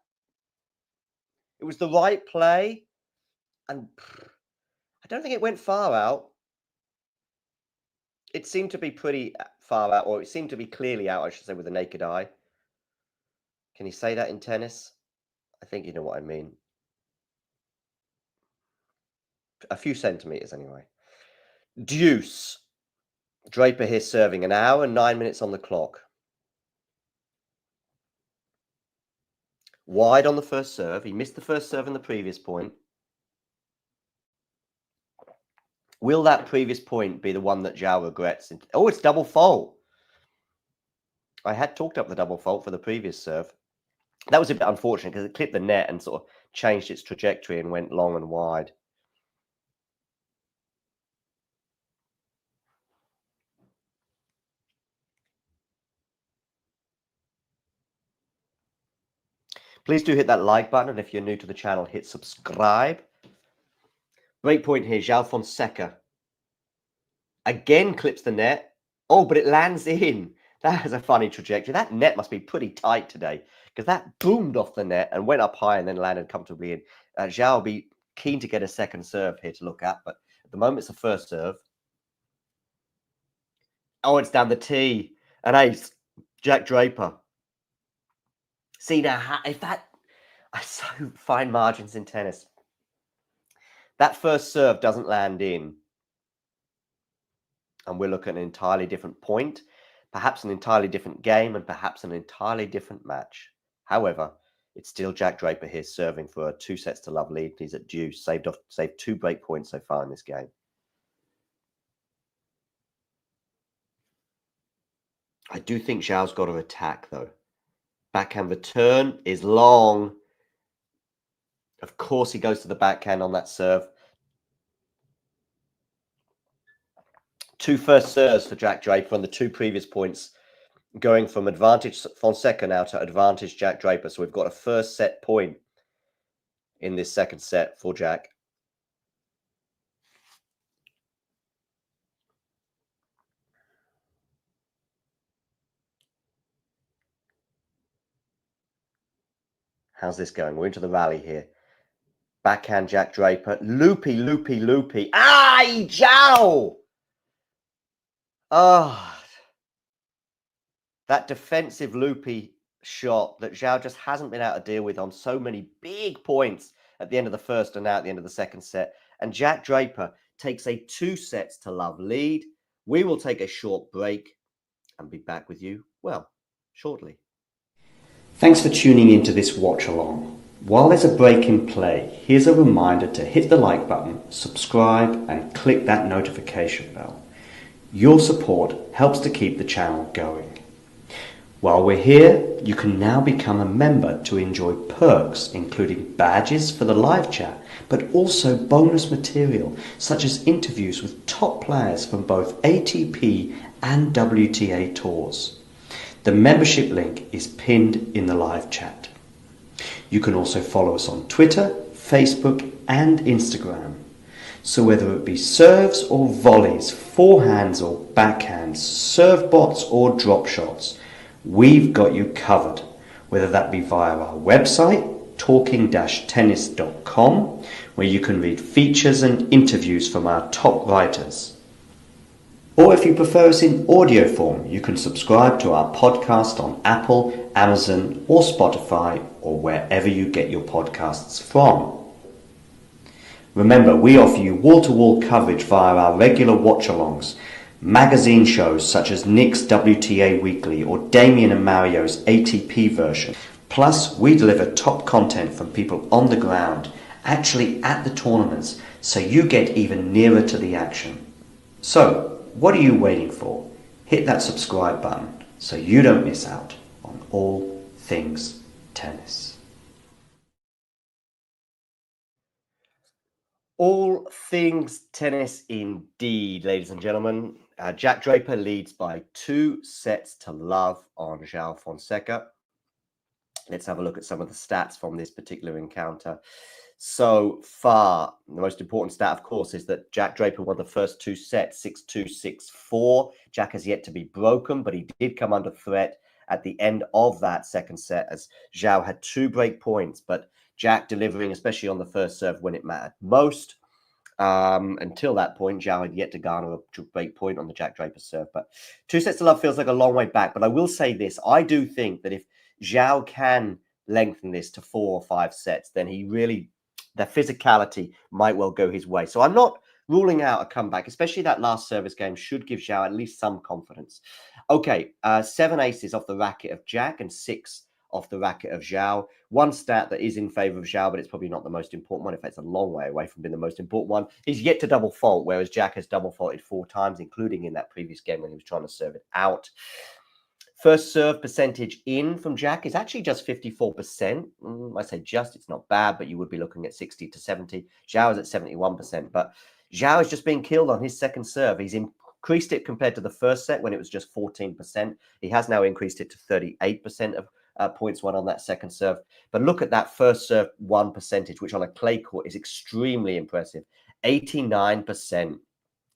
It was the right play. And I don't think it went far out. It seemed to be pretty far out, or it seemed to be clearly out, I should say, with the naked eye. Can you say that in tennis? I think you know what I mean. A few centimetres, anyway. Deuce. Draper here serving, 1 hour and 9 minutes on the clock. Wide on the first serve. He missed the first serve in the previous point. Will that previous point be the one that Joao regrets? Oh, it's double fault. I had talked up the double fault for the previous serve. That was a bit unfortunate because it clipped the net and sort of changed its trajectory and went long and wide. Please do hit that like button, and if you're new to the channel, hit subscribe. Great point here, Joao Fonseca. Again clips the net. Oh, but it lands in. That has a funny trajectory. That net must be pretty tight today because that boomed off the net and went up high and then landed comfortably in. Joao will be keen to get a second serve here to look at, but at the moment it's the first serve. Oh, it's down the tee. An ace. Jack Draper. See now, if that... So fine margins in tennis. That first serve doesn't land in. And we're looking at an entirely different point, perhaps an entirely different game, and perhaps an entirely different match. However, it's still Jack Draper here serving for a 2-sets-to-love lead. He's at deuce, saved 2 break points so far in this game. I do think Zhao's got to attack, though. Backhand return is long. Of course, he goes to the backhand on that serve. 2 first serves for Jack Draper on the 2 previous points, going from advantage Fonseca now to advantage Jack Draper. So we've got a first set point in this second set for Jack. How's this going? We're into the rally here. Backhand Jack Draper. Loopy, loopy, loopy. Ay, Joao! Oh, that defensive loopy shot that Joao just hasn't been able to deal with on so many big points at the end of the first and now at the end of the second set. And Jack Draper takes a 2-sets-to-love lead. We will take a short break and be back with you, well, shortly. Thanks for tuning into this watch along. While there's a break in play, here's a reminder to hit the like button, subscribe, and click that notification bell. Your support helps to keep the channel going. While we're here, you can now become a member to enjoy perks including badges for the live chat, but also bonus material such as interviews with top players from both ATP and WTA tours. The membership link is pinned in the live chat. You can also follow us on Twitter, Facebook and Instagram. So whether it be serves or volleys, forehands or backhands, serve bots or drop shots, we've got you covered. Whether that be via our website, talking-tennis.com, where you can read features and interviews from our top writers. Or if you prefer us in audio form, you can subscribe to our podcast on Apple, Amazon or Spotify or wherever you get your podcasts from. Remember, we offer you wall-to-wall coverage via our regular watch-alongs, magazine shows such as Nick's WTA Weekly or Damien and Mario's ATP version. Plus, we deliver top content from people on the ground, actually at the tournaments, so you get even nearer to the action. So, what are you waiting for? Hit that subscribe button so you don't miss out on all things tennis. All things tennis indeed, ladies and gentlemen. Jack Draper leads by 2-0 on Joao Fonseca. Let's have a look at some of the stats from this particular encounter. So far, the most important stat, of course, is that Jack Draper won the first 2 sets, 6-2, 6-4. Jack has yet to be broken, but he did come under threat at the end of that second set as Joao had 2 break points, but Jack delivering, especially on the first serve when it mattered most. Until that point, Joao had yet to garner a break point on the Jack Draper serve. But 2-0 feels like a long way back. But I will say this, I do think that if Joao can lengthen this to 4 or 5 sets, then he really, the physicality might well go his way. So I'm not ruling out a comeback, especially that last service game should give Joao at least some confidence. Okay, 7 aces off the racket of Jack and 6 off the racket of Joao. One stat that is in favor of Joao, but it's probably not the most important one. In fact, it's a long way away from being the most important one. He's yet to double fault, whereas Jack has double faulted 4 times, including in that previous game when he was trying to serve it out. First serve percentage in from Jack is actually just 54%. I say just, it's not bad, but you would be looking at 60 to 70. Joao is at 71%, but Joao is just being killed on his second serve. He's increased it compared to the first set when it was just 14%. He has now increased it to 38% of points won on that second serve. But look at that first serve 1 percentage, which on a clay court is extremely impressive. 89%.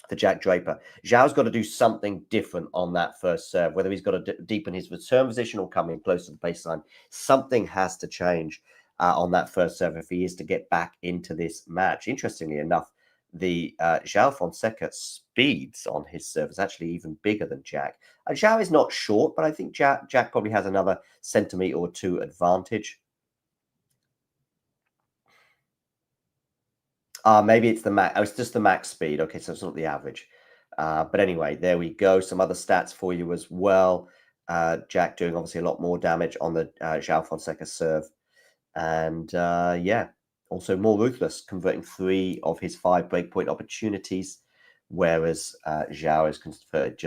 To Jack Draper. Joao's got to do something different on that first serve, whether he's got to deepen his return position or come in close to the baseline. Something has to change on that first serve if he is to get back into this match. Interestingly enough, the Joao Fonseca speeds on his serve is actually even bigger than Jack. Joao is not short, but I think Jack probably has another centimetre or 2 advantage. Maybe it's the max. Oh, it's just the max speed. Okay, so it's not the average. But anyway, there we go. Some other stats for you as well. Jack doing obviously a lot more damage on the Joao Fonseca serve. And yeah, also more ruthless, converting 3 of his 5 breakpoint opportunities, whereas Joao has converted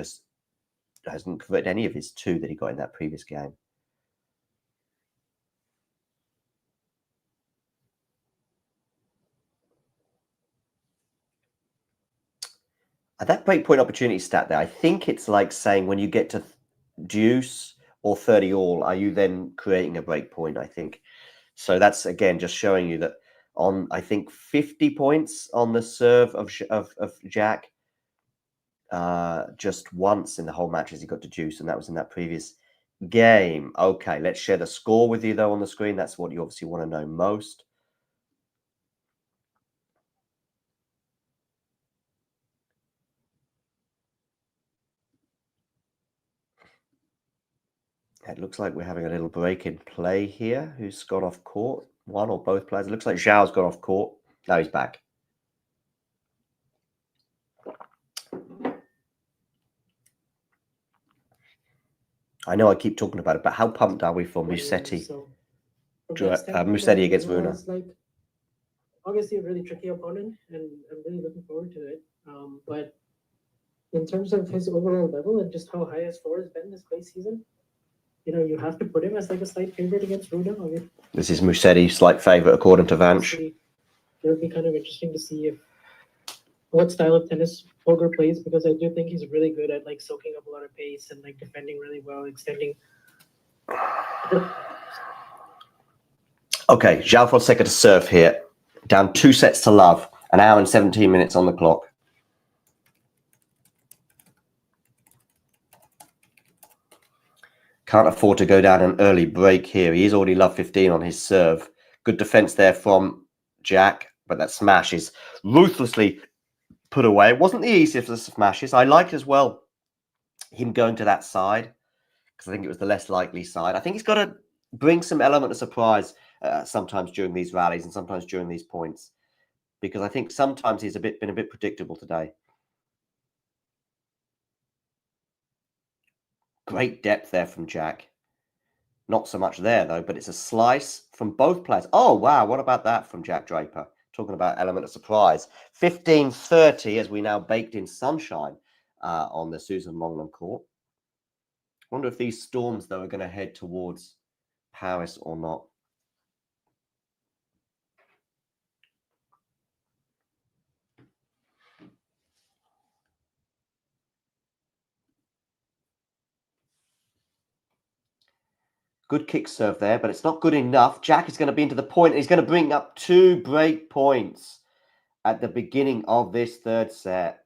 hasn't converted any of his 2 that he got in that previous game. That breakpoint opportunity stat there, I think it's like saying when you get to deuce or 30 all, are you then creating a breakpoint, I think. So that's, again, just showing you that on, I think, 50 points on the serve of Jack, just once in the whole match as he got to deuce, and that was in that previous game. Okay, let's share the score with you, though, on the screen. That's what you obviously want to know most. It looks like we're having a little break in play here. Who's gone off court? One or both players. It looks like Joao's gone off court. Now he's back. I know I keep talking about it, but how pumped are we for Musetti? Musetti against Runa. It's like obviously a really tricky opponent, and I'm really looking forward to it. But in terms of his overall level and just how high his score has been this clay season, you have to put him as like a slight favorite against Runa. I mean, this is Musetti, slight favorite according to Vanch. It would be kind of interesting to see if what style of tennis Holger plays, because I do think he's really good at like soaking up a lot of pace and like defending really well, extending. Okay, Joao Fonseca to serve here. Down 2 sets to love. An hour and 17 minutes on the clock. Can't afford to go down an early break here. He's already love 15 on his serve. Good defense there from Jack, but that smash is ruthlessly put away. It wasn't the easiest of the smashes. I liked as well him going to that side because I think it was the less likely side. I think he's got to bring some element of surprise sometimes during these rallies and sometimes during these points, because I think sometimes he's been a bit predictable today. Great depth there from Jack. Not so much there, though, but it's a slice from both players. Oh, wow. What about that from Jack Draper? Talking about element of surprise. 15-30 as we now baked in sunshine on the Susan Longman court. Wonder if these storms, though, are going to head towards Paris or not. Good kick serve there, but it's not good enough. Jack is going to be into the point, and he's going to bring up 2 break points at the beginning of this third set.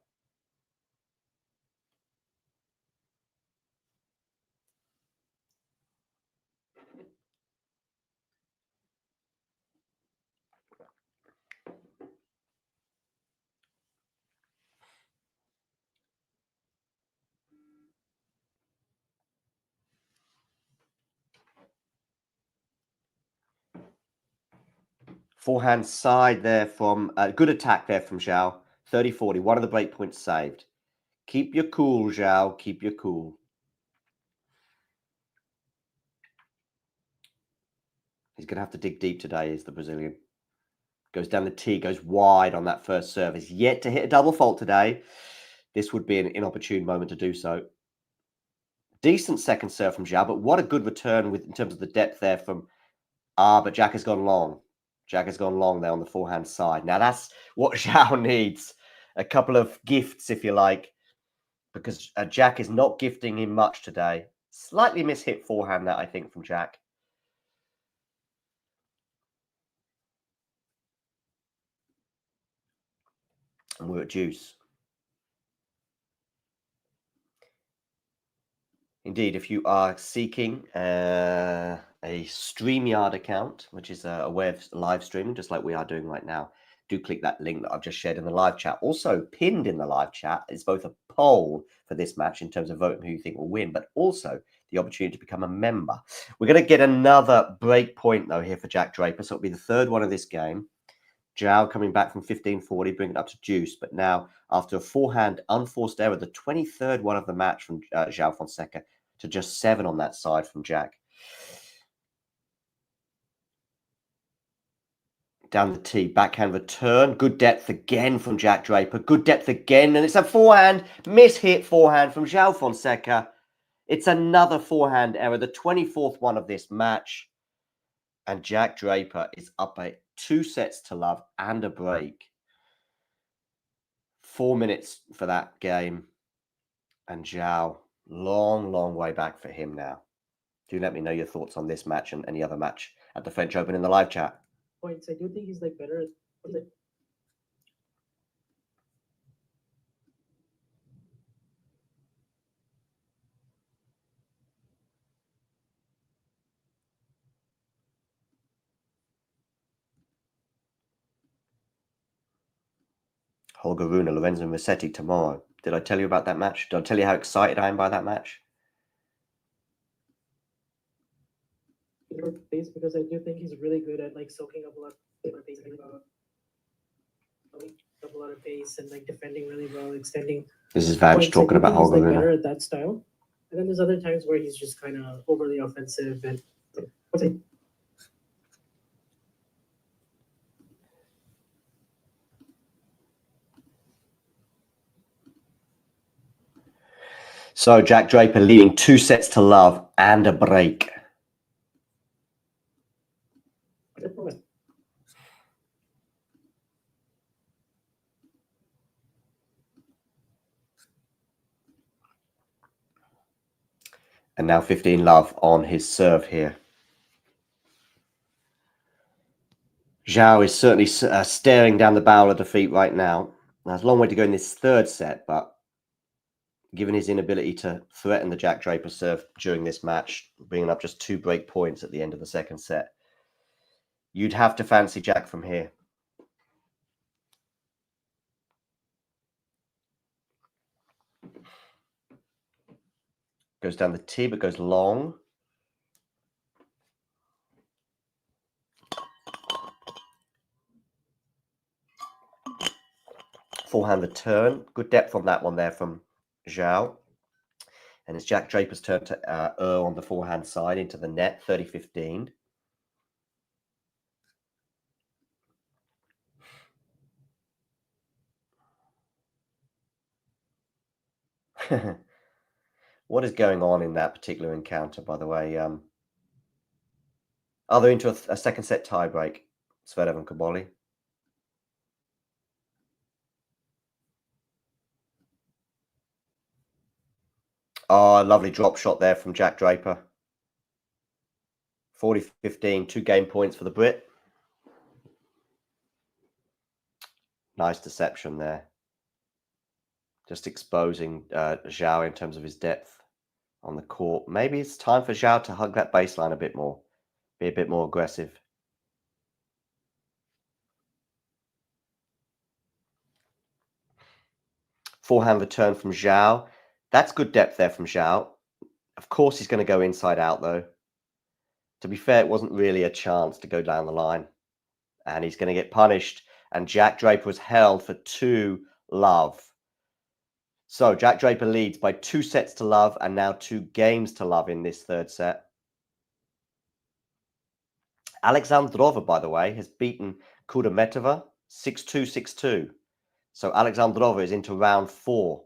Forehand side there from good attack there from Joao. 30-40, one of the break points saved. Keep your cool, Joao. Keep your cool. He's going to have to dig deep today, is the Brazilian. Goes down the tee, goes wide on that first serve. He's yet to hit a double fault today. This would be an inopportune moment to do so. Decent second serve from Joao, but what a good return in terms of the depth there from... but Jack has gone long. Jack has gone long there on the forehand side. Now, that's what Joao needs. A couple of gifts, if you like, because Jack is not gifting him much today. Slightly mishit forehand that, I think, from Jack. And we're at deuce. Indeed, if you are seeking a StreamYard account, which is a way of live streaming, just like we are doing right now, do click that link that I've just shared in the live chat. Also pinned in the live chat is both a poll for this match in terms of voting who you think will win, but also the opportunity to become a member. We're going to get another break point, though, here for Jack Draper. So it'll be the third one of this game. Joao coming back from 15-40, bringing it up to deuce. But now, after a forehand unforced error, the 23rd one of the match from Joao Fonseca, to just 7 on that side from Jack. Down the tee, backhand return. Good depth again from Jack Draper. Good depth again. And it's a forehand, mishit forehand from Joao Fonseca. It's another forehand error, the 24th one of this match. And Jack Draper is up at 2 sets to love and a break. 4 minutes for that game. And Joao, long way back for him now. Do let me know your thoughts on this match and any other match at the French Open in the live chat. Points. I do think he's like better. Holger Rune, Lorenzo Musetti tomorrow. Did I tell you about that match? Did I tell you how excited I am by that match? Because I do think he's really good at like soaking up a lot of pace and like defending really well, extending. This is Vance talking about Holger Rune. Rune. Better at that style. And then there's other times where he's just kind of overly offensive and. So Jack Draper leading 2 sets to love and a break. And now 15 love on his serve here. Joao is certainly staring down the barrel of defeat right now. There's a long way to go in this third set, but given his inability to threaten the Jack Draper serve during this match, bringing up just 2 break points at the end of the second set, you'd have to fancy Jack from here. Goes down the tee, but goes long. Forehand the turn. Good depth on that one there from Joao. And it's Jack Draper's turn to err on the forehand side into the net, 30-15. What is going on in that particular encounter, by the way? Are they into a second set tiebreak, Zverev and Kaboli? Oh, lovely drop shot there from Jack Draper. 40-15, 2 game points for the Brit. Nice deception there. Just exposing Joao in terms of his depth on the court. Maybe it's time for Joao to hug that baseline a bit more. Be a bit more aggressive. Forehand return from Joao. That's good depth there from Joao. Of course he's going to go inside out though. To be fair, it wasn't really a chance to go down the line. And he's going to get punished. And Jack Draper was held for 2 love. So Jack Draper leads by 2 sets to love and now 2 games to love in this third set. Alexandrova, by the way, has beaten Kudermetova 6-2, 6-2. So Alexandrova is into round 4.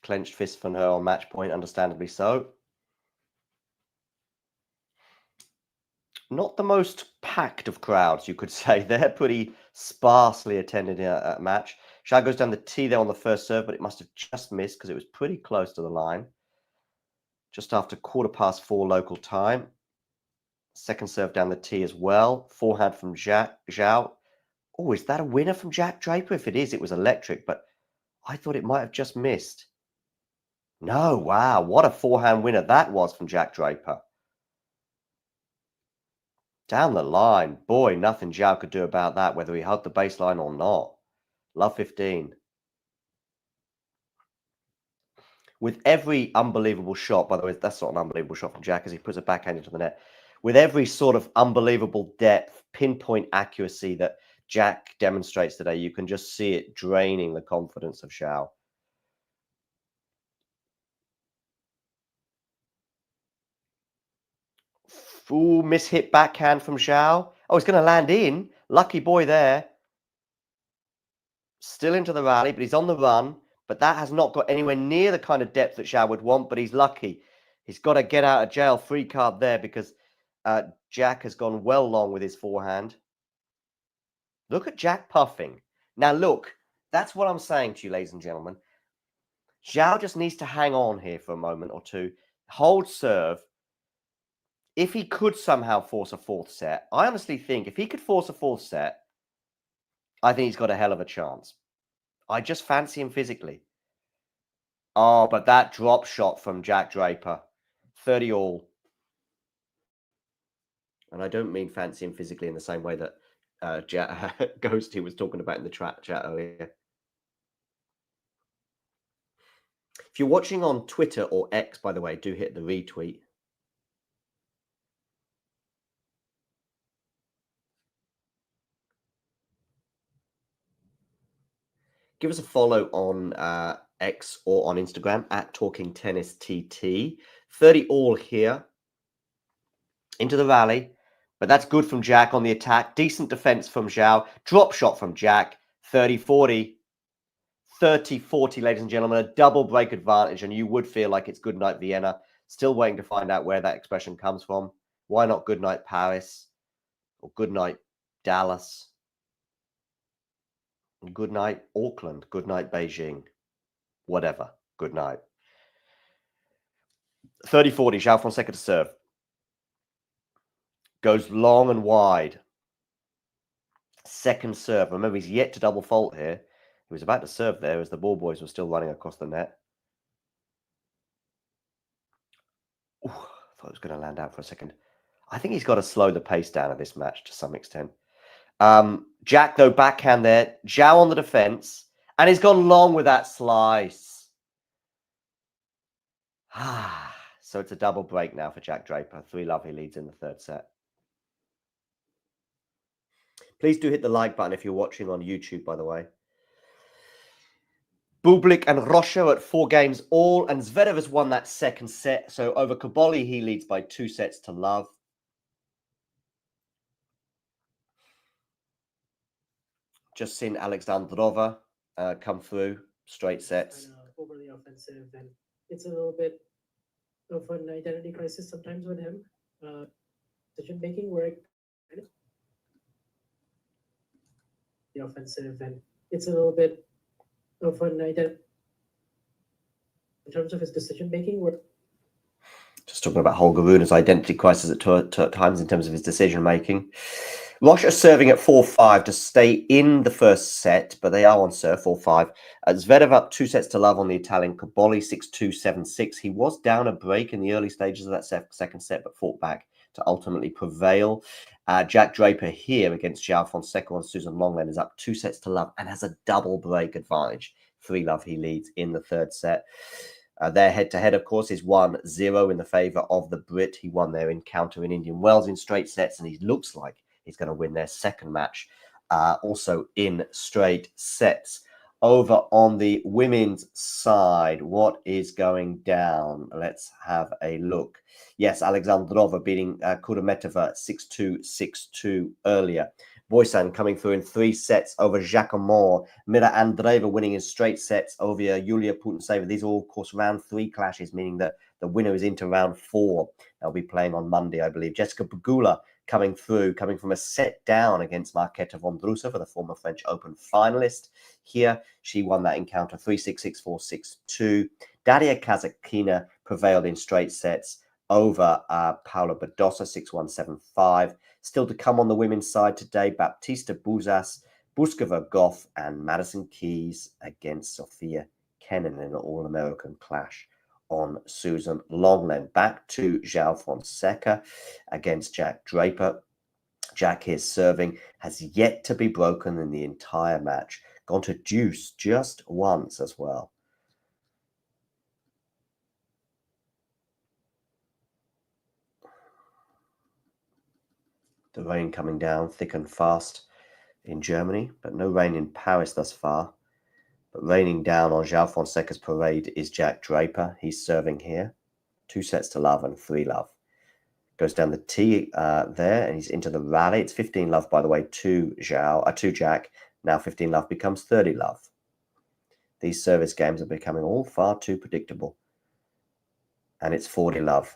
Clenched fist from her on match point, understandably so. Not the most packed of crowds, you could say. They're pretty sparsely attended a match. Joao goes down the tee there on the first serve, but it must have just missed because it was pretty close to the line. Just after 4:15 local time. Second serve down the tee as well. Forehand from Joao. Oh, is that a winner from Jack Draper? If it is, it was electric, but I thought it might have just missed. No, wow, what a forehand winner that was from Jack Draper. Down the line. Boy, nothing Joao could do about that, whether he hugged the baseline or not. Love 15. With every unbelievable shot, by the way, that's not an unbelievable shot from Jack as he puts a backhand into the net. With every sort of unbelievable depth, pinpoint accuracy that Jack demonstrates today, you can just see it draining the confidence of Joao. Ooh, mishit backhand from Joao. Oh, he's going to land in. Lucky boy there. Still into the rally, but he's on the run. But that has not got anywhere near the kind of depth that Joao would want, but he's lucky. He's got a get out of jail free card there because Jack has gone well long with his forehand. Look at Jack puffing. Now, look, that's what I'm saying to you, ladies and gentlemen. Joao just needs to hang on here for a moment or two. Hold serve. If he could somehow force a 4th set, I honestly think if he could force a 4th set, I think he's got a hell of a chance. I just fancy him physically. Oh, but that drop shot from Jack Draper. 30 all. And I don't mean fancy him physically in the same way that Ghosty was talking about in the chat earlier. If you're watching on Twitter or X, by the way, do hit the retweet. Give us a follow on X or on Instagram at TalkingTennisTT. 30 all here. Into the rally. But that's good from Jack on the attack. Decent defense from Joao. Drop shot from Jack. 30-40. 30-40, ladies and gentlemen. A double break advantage. And you would feel like it's good night Vienna. Still waiting to find out where that expression comes from. Why not good night Paris? Or good night Dallas? Good night, Auckland. Good night, Beijing. whatever. Good night. 30-40, Joao Fonseca to serve. Goes long and wide. Second serve. Remember, he's yet to double fault here. He was about to serve there as the ball boys were still running across the net. Ooh, I thought it was going to land out for a second. I think he's got to slow the pace down of this match to some extent. Jack, though, backhand there. Joao on the defense. And he's gone long with that slice. So it's a double break now for Jack Draper. 3-love, he leads in the third set. Please do hit the like button if you're watching on YouTube, by the way. Bublik and Rocha at 4 games all, and Zverev has won that second set. So over Kaboli, he leads by 2-0. Just seen Alexandrova come through, straight sets. Overly offensive, and it's a little bit of an identity crisis sometimes with him. Decision making where the offensive, and it's a little bit of an identity in terms of his decision making. Where just talking about Holger Rune's identity crisis at times in terms of his decision making. Rocha serving at 4-5 to stay in the first set, but they are on serve 4-5. Zverev up 2-0 on the Italian. Kaboli 6-2, 7-6. He was down a break in the early stages of that second set, but fought back to ultimately prevail. Jack Draper here against Joao Fonseca on Susan Longland is up 2-0 and has a double break advantage. 3-love, he leads in the third set. Their head-to-head, of course, is 1-0 in the favour of the Brit. He won their encounter in Indian Wells in straight sets, and he looks like he's going to win their second match also in straight sets. Over on the women's side, what is going down? Let's have a look. Yes, Alexandrova beating Kudermetova 6-2, 6-2 earlier. Boysan coming through in 3 sets over Jacquemot. Mira Andreeva winning in straight sets over Yulia Putintseva. These are all, of course, round 3 clashes, meaning that the winner is into round 4. They'll be playing on Monday, I believe. Jessica Pegula coming through, coming from a set down against Marketa Vondrousova, the former French Open finalist. Here, she won that encounter 3-6, 6-4, 6-2. Daria Kazatkina prevailed in straight sets over Paula Badosa, 6-1, 7-5. Still to come on the women's side today, Baptista Buzas, Buskova Goff, and Madison Keys against Sophia Kenin in an All-American clash on Susan Longland. Back to Joao Fonseca against Jack Draper. Jack, his serving has yet to be broken in the entire match. Gone to deuce just once as well. The rain coming down thick and fast in Germany, but no rain in Paris thus far. But raining down on Joao Fonseca's parade is Jack Draper. He's serving here. 2-0 and 3-love. Goes down the tee there, and he's into the rally. It's 15-love, by the way, to Jack. Now 15-love becomes 30-love. These service games are becoming all far too predictable. And it's 40-love.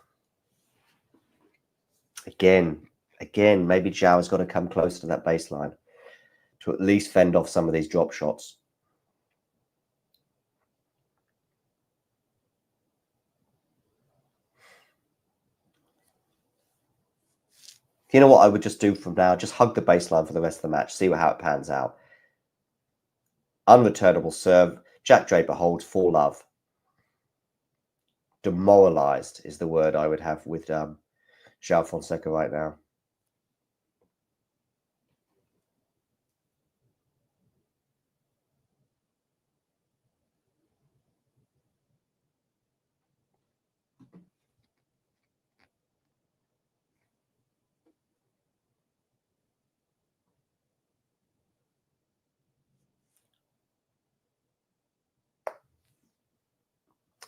Again, maybe Joao has got to come close to that baseline to at least fend off some of these drop shots. You know what I would just do from now? Just hug the baseline for the rest of the match. See how it pans out. Unreturnable serve. Jack Draper holds 4-love. Demoralized is the word I would have with Joao Fonseca right now.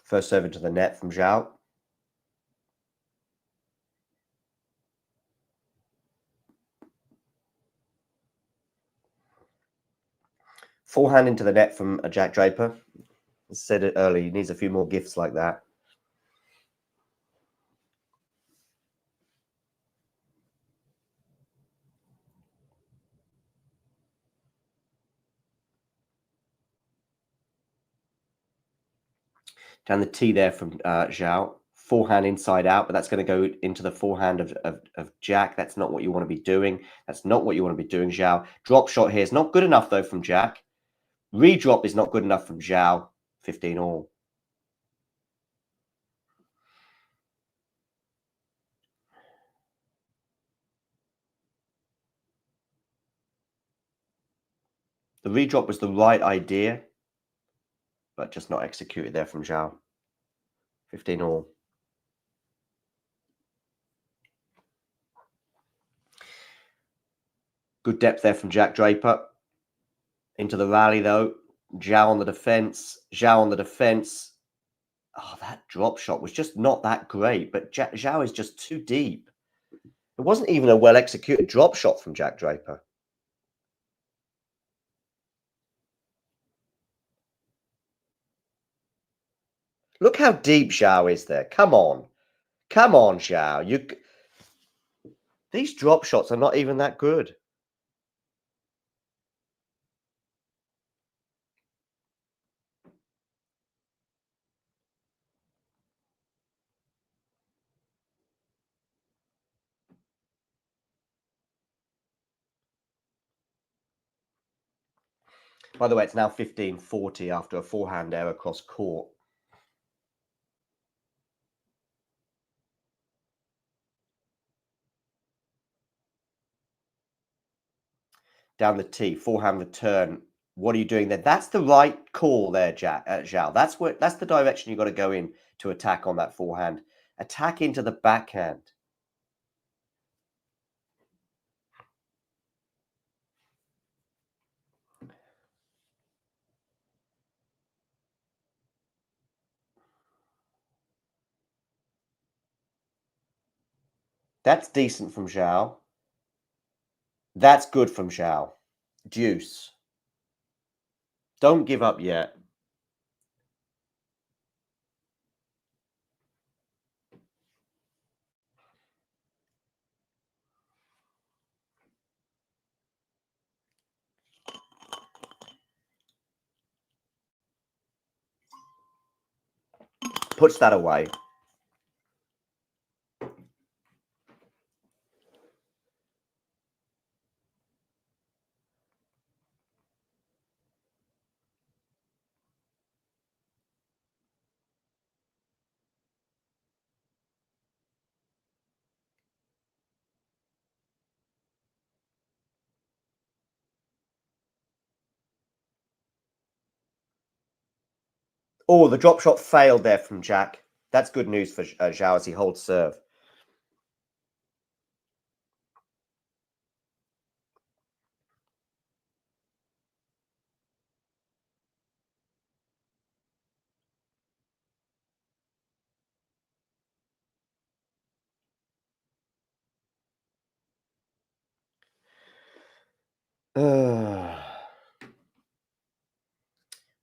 First serve into the net from Joao. Forehand into the net from Jack Draper. I said it earlier, he needs a few more gifts like that. Down the T there from Joao. Forehand inside out, but that's going to go into the forehand of Jack. That's not what you want to be doing. That's not what you want to be doing, Joao. Drop shot here is not good enough, though, from Jack. Redrop is not good enough from Joao. 15 all. The redrop was the right idea, but just not executed there from Joao. 15 all. Good depth there from Jack Draper. Into the rally, though. Joao on the defense. Joao on the defense. Oh, that drop shot was just not that great, but Joao is just too deep. It wasn't even a well-executed drop shot from Jack Draper. Look how deep Joao is there. Come on. Come on, Joao. These drop shots are not even that good. By the way, it's now 15-40 after a forehand error across court. Down the tee, forehand return. What are you doing there? That's the right call there, Joao. That's the direction you've got to go in to attack on that forehand. Attack into the backhand. That's decent from Joao. That's good from Joao. Deuce. Don't give up yet. Puts that away. Oh, the drop shot failed there from Jack. That's good news for Joao as he holds serve.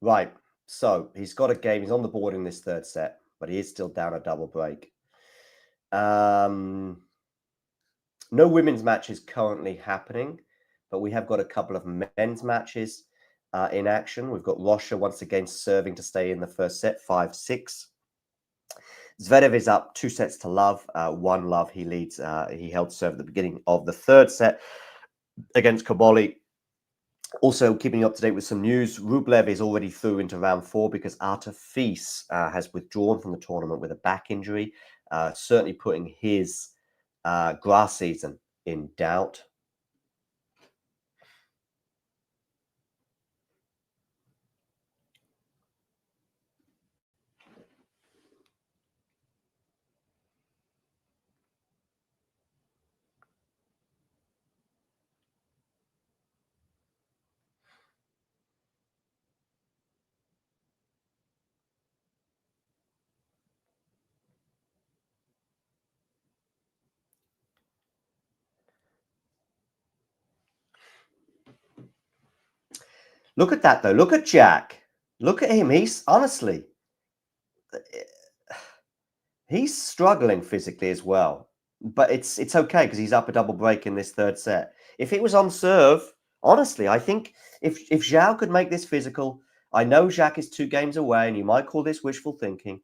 Right, so he's got a game. He's on the board in this third set, but he is still down a double break. No women's matches currently happening, but we have got a couple of men's matches in action. We've got Rocha once again serving to stay in the first set, 5-6. Zverev is up 2-0. 1-0. He leads. He held serve at the beginning of the third set against Kaboli. Also, keeping you up to date with some news, Rublev is already through into round 4 because Artur Fils has withdrawn from the tournament with a back injury, certainly putting his grass season in doubt. Look at that, though. Look at Jack. Look at him. He's honestly, he's struggling physically as well. But it's okay because he's up a double break in this third set. If it was on serve, honestly, I think if Joao could make this physical, I know Jacques is 2 games away, and you might call this wishful thinking.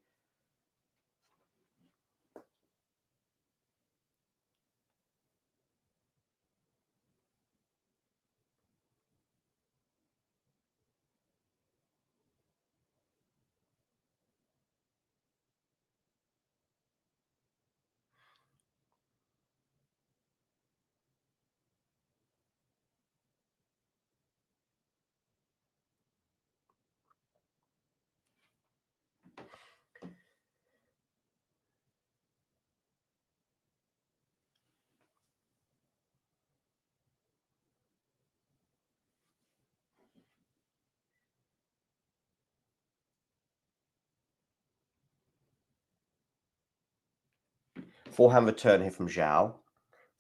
Forehand return here from Joao.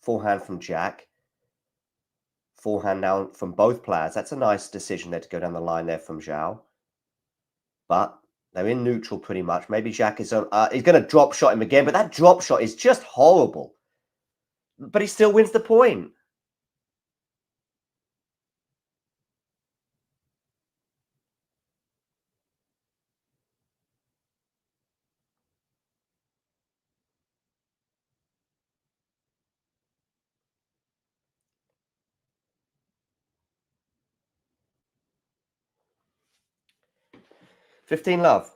Forehand from Jack. Forehand now from both players. That's a nice decision there to go down the line there from Joao. But they're in neutral pretty much. Maybe Jack is on. He's going to drop shot him again, but that drop shot is just horrible. But he still wins the point. $15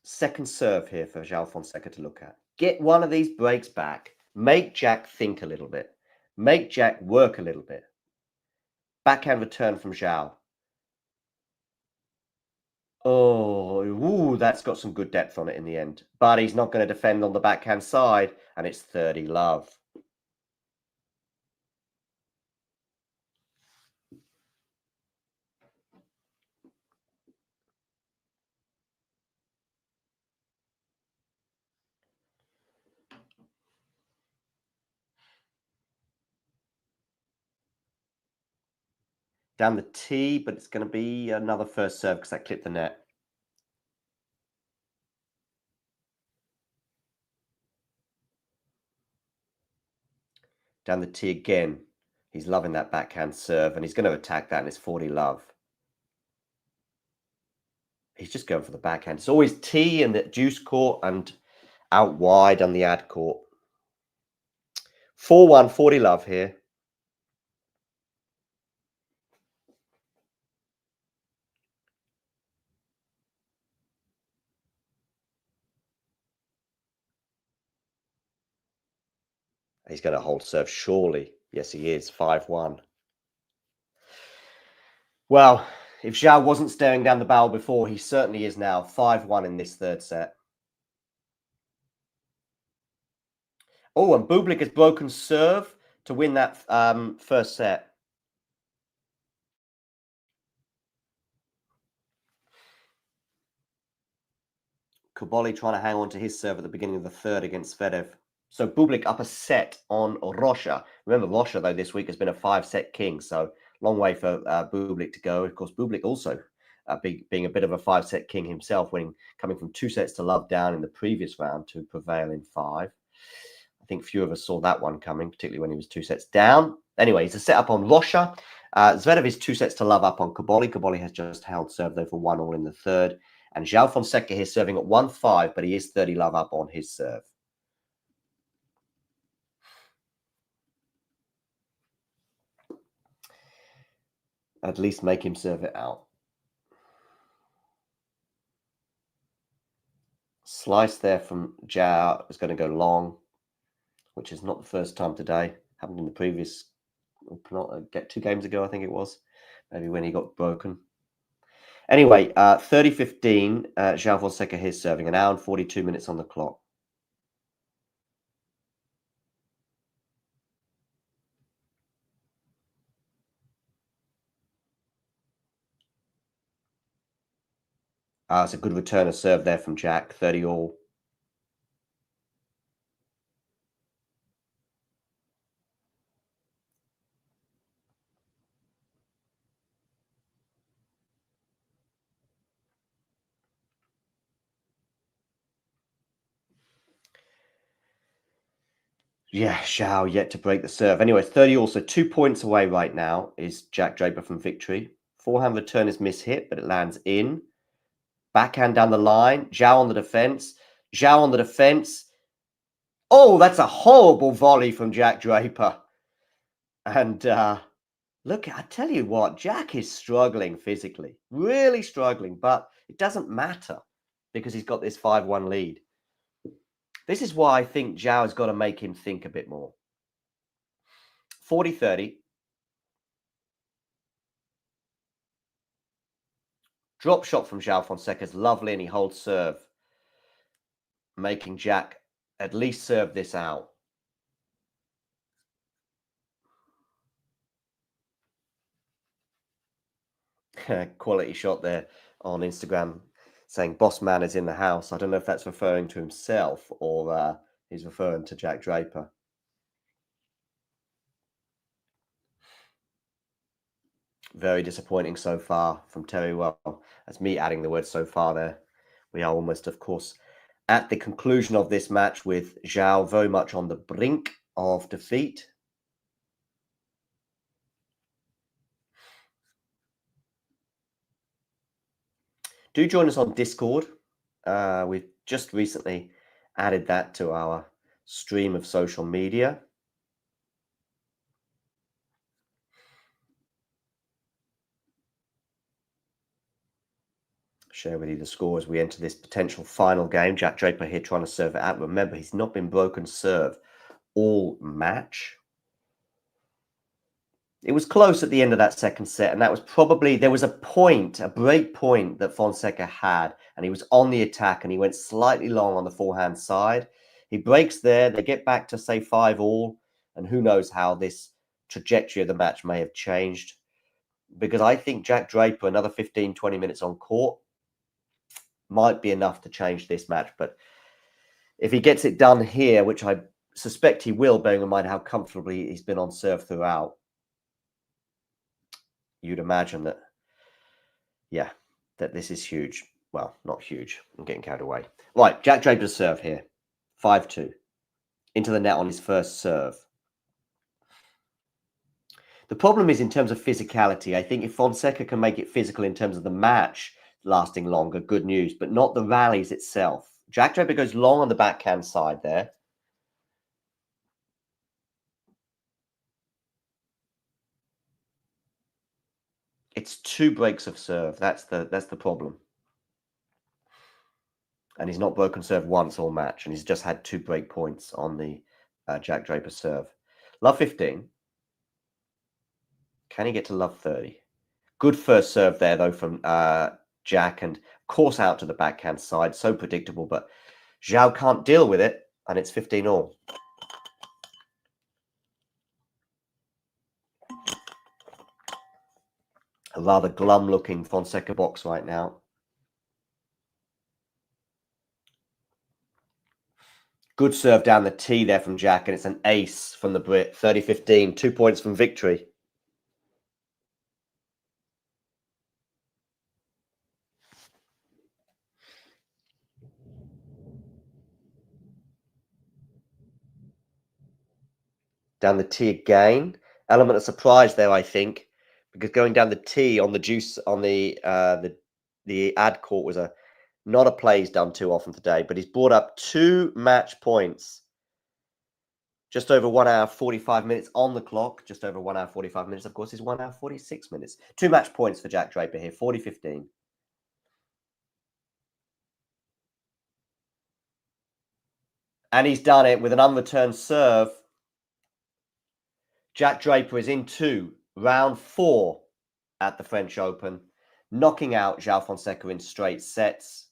Second serve here for Joao Fonseca to look at. Get one of these breaks back. Make Jack think a little bit. Make Jack work a little bit. Backhand return from Joao. Oh, ooh, that's got some good depth on it in the end. But he's not going to defend on the backhand side, and it's 30-love. Down the tee, but it's going to be another first serve because that clipped the net. Down the tee again. He's loving that backhand serve, and he's going to attack that, and it's 40-love. He's just going for the backhand. It's always tee in the juice court and out wide on the ad court. 4-1, 40-love here. He's going to hold serve, surely. Yes, he is. 5-1. Well, if Joao wasn't staring down the barrel before, he certainly is now. 5-1 in this third set. Oh, and Bublik has broken serve to win that first set. Kuboli trying to hang on to his serve at the beginning of the third against Zverev. So Bublik up a set on Rocha. Remember, Rocha, though, this week has been a 5-set king. So long way for Bublik to go. Of course, Bublik also being a bit of a 5-set king himself, coming from 2-0 down in the previous round to prevail in 5. I think few of us saw that one coming, particularly when he was 2 sets down. Anyway, he's a set up on Rocha. Zverev is 2-0 up on Kuboli. Kuboli has just held serve, though, for 1-1 in the third. And Joao Fonseca here serving at 1-5, but he is 30-love up on his serve. At least make him serve it out. Slice there from Joao is going to go long, which is not the first time today. Happened in the previous, 2 games ago, I think it was. Maybe when he got broken. Anyway, 30-15, Joao Fonseca here serving. An hour and 42 minutes on the clock. It's a good return of serve there from Jack, 30-all. Yeah, Joao yet to break the serve. Anyway, 30 also 2 points away right now is Jack Draper from victory. Forehand return is mishit, but it lands in. Backhand down the line. Joao on the defense. Joao on the defense. Oh, that's a horrible volley from Jack Draper. And look, I tell you what, Jack is struggling physically, really struggling, but it doesn't matter because he's got this 5-1 lead. This is why I think Joao has got to make him think a bit more. 40-30. Drop shot from Joao Fonseca is lovely, and he holds serve, making Jack at least serve this out. Quality shot there on Instagram saying Boss Man is in the house. I don't know if that's referring to himself or he's referring to Jack Draper. Very disappointing so far from Terry. Well, that's me adding the word so far there. We are almost, of course, at the conclusion of this match with Joao very much on the brink of defeat. Do join us on Discord. We've just recently added that to our stream of social media. Share with you the score as we enter this potential final game. Jack Draper here trying to serve it out. Remember, he's not been broken serve all match. It was close at the end of that second set, and that was probably, there was a point, a break point that Fonseca had, and he was on the attack, and he went slightly long on the forehand side. He breaks there, they get back to, say, 5-all, and who knows how this trajectory of the match may have changed, because I think Jack Draper, another 15, 20 minutes on court, might be enough to change this match. But if he gets it done here, which I suspect he will, bearing in mind how comfortably he's been on serve throughout, you'd imagine that, yeah, that this is huge. Well, not huge. I'm getting carried away. Right, Jack Draper's serve here. 5-2. Into the net on his first serve. The problem is in terms of physicality. I think if Fonseca can make it physical in terms of the match lasting longer, good news, but not the rallies itself. Jack Draper goes long on the backhand side there. It's 2 breaks of serve. That's the problem. And he's not broken serve once all match, and he's just had 2 break points on the Jack Draper serve. Love 15. Can he get to love 30? Good first serve there, though, from Jack, and of course out to the backhand side. So predictable, but Joao can't deal with it, and it's 15-all. A rather glum-looking Fonseca box right now. Good serve down the tee there from Jack, and it's an ace from the Brit. 30-15, 2 points from victory. Down the tee again. Element of surprise there, I think, because going down the tee on the juice on the ad court was not a play he's done too often today, but he's brought up 2 match points. Just over 1 hour 45 minutes on the clock. Just over 1 hour 45 minutes, of course, is 1 hour 46 minutes. 2 match points for Jack Draper here, 40-15. And he's done it with an unreturned serve. Jack Draper is into round 4 at the French Open, knocking out Joao Fonseca in straight sets.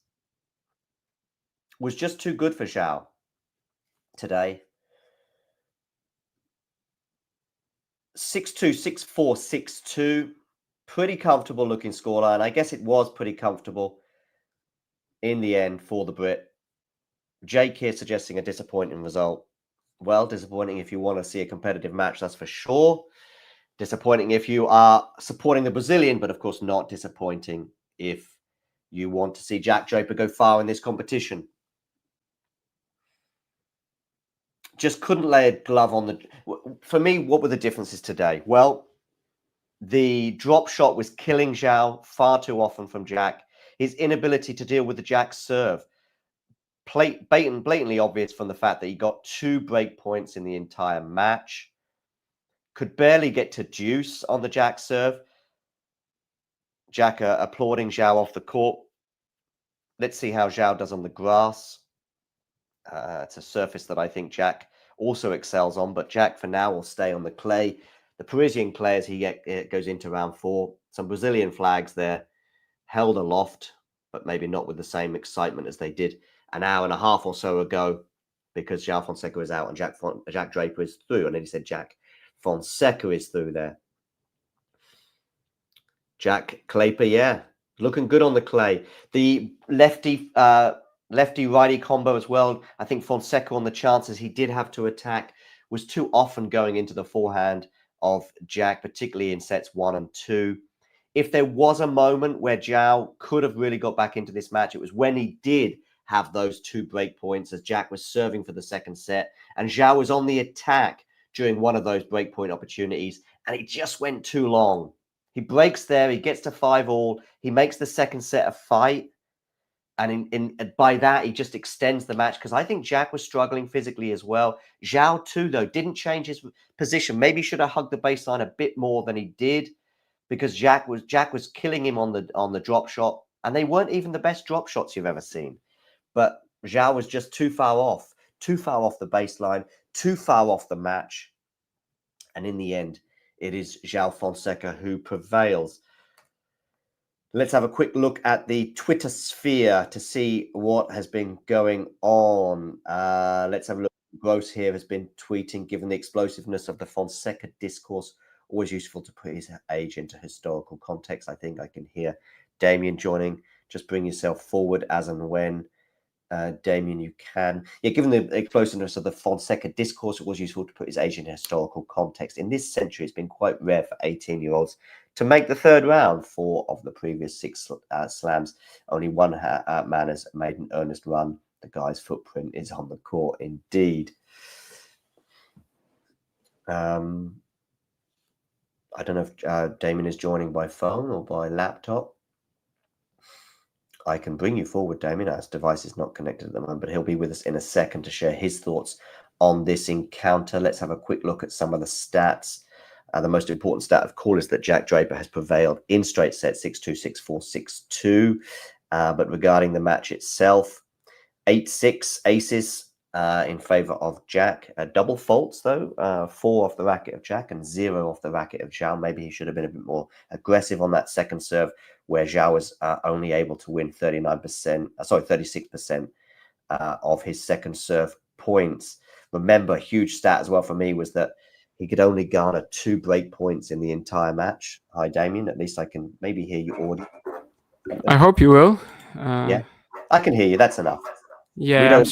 Was just too good for Joao today. 6-2, 6-4, 6-2. Pretty comfortable looking scoreline. I guess it was pretty comfortable in the end for the Brit. Jake here suggesting a disappointing result. Well, disappointing if you want to see a competitive match, that's for sure. Disappointing if you are supporting the Brazilian, but of course not disappointing if you want to see Jack Draper go far in this competition. just couldn't lay a glove on the... For me, what were the differences today? Well, the drop shot was killing Joao far too often from Jack. His inability to deal with the Jack serve. Blatantly obvious from the fact that he got 2 break points in the entire match. Could barely get to deuce on the Jack serve. Jack applauding Joao off the court. Let's see how Joao does on the grass. It's a surface that I think Jack also excels on, but Jack for now will stay on the clay. The Parisian clay as he goes into round 4. Some Brazilian flags there held aloft, but maybe not with the same excitement as they did an hour and a half or so ago, because Joao Fonseca is out and Jack Draper is through. And then he said Jack Fonseca is through there. Jack Draper, yeah, looking good on the clay. The lefty-righty combo as well. I think Fonseca, on the chances he did have to attack, was too often going into the forehand of Jack, particularly in sets 1 and 2. If there was a moment where Joao could have really got back into this match, it was when he did have those 2 break points as Jack was serving for the second set. And Joao was on the attack during one of those break point opportunities, and it just went too long. He breaks there, he gets to 5-all, he makes the second set a fight. And by that, he just extends the match, because I think Jack was struggling physically as well. Joao, too, though, didn't change his position. Maybe should have hugged the baseline a bit more than he did, because Jack was killing him on the drop shot, and they weren't even the best drop shots you've ever seen. But Joao was just too far off the baseline, too far off the match. And in the end, it is Joao Fonseca who prevails. Let's have a quick look at the Twitter sphere to see what has been going on. Let's have a look. Gross here has been tweeting, given the explosiveness of the Fonseca discourse, always useful to put his age into historical context. I think I can hear Damien joining. Just bring yourself forward as and when. Damien, you can. Yeah, given the explosiveness of the Fonseca discourse, it was useful to put his age in historical context. In this century, it's been quite rare for 18-year-olds to make the third round. 4 of the previous 6 slams. Only one man has made an earnest run. The guy's footprint is on the court, indeed. I don't know if Damien is joining by phone or by laptop. I can bring you forward, Damien. His device is not connected at the moment, but he'll be with us in a second to share his thoughts on this encounter. Let's have a quick look at some of the stats. The most important stat, of course, is that Jack Draper has prevailed in straight sets 6-2, 6-4, 6-2. But regarding the match itself, 8-6 aces in favor of Jack. Double faults, though. 4 off the racket of Jack and 0 off the racket of Joao. Maybe he should have been a bit more aggressive on that second serve, where Joao was only able to win 36% of his second serve points. Remember, a huge stat as well for me was that he could only garner 2 break points in the entire match. Hi, Damien. At least I can maybe hear you audio. I hope you will. Yeah, I can hear you. That's enough. Yeah, I'm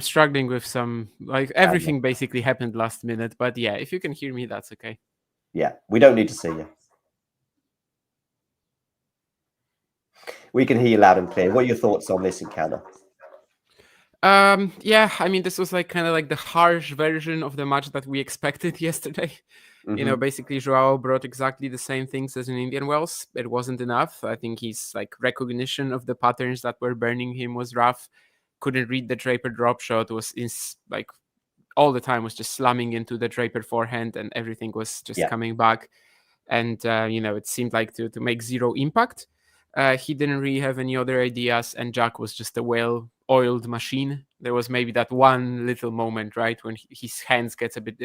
struggling with some, like, everything basically happened last minute. But yeah, if you can hear me, that's okay. Yeah, we don't need to see you. We can hear you loud and clear. What are your thoughts on this encounter? Yeah, I mean, this was like kind of like the harsh version of the match that we expected yesterday. You know, basically Joao brought exactly the same things as in Indian Wells. It wasn't enough. I think his like recognition of the patterns that were burning him was rough. Couldn't read the Draper drop shot. Was like all the time was just slamming into the Draper forehand, and everything was just coming back. And you know, it seemed like to make 0 impact. He didn't really have any other ideas, and Jack was just a well-oiled machine. There was maybe that one little moment, right, when his hand gets a bit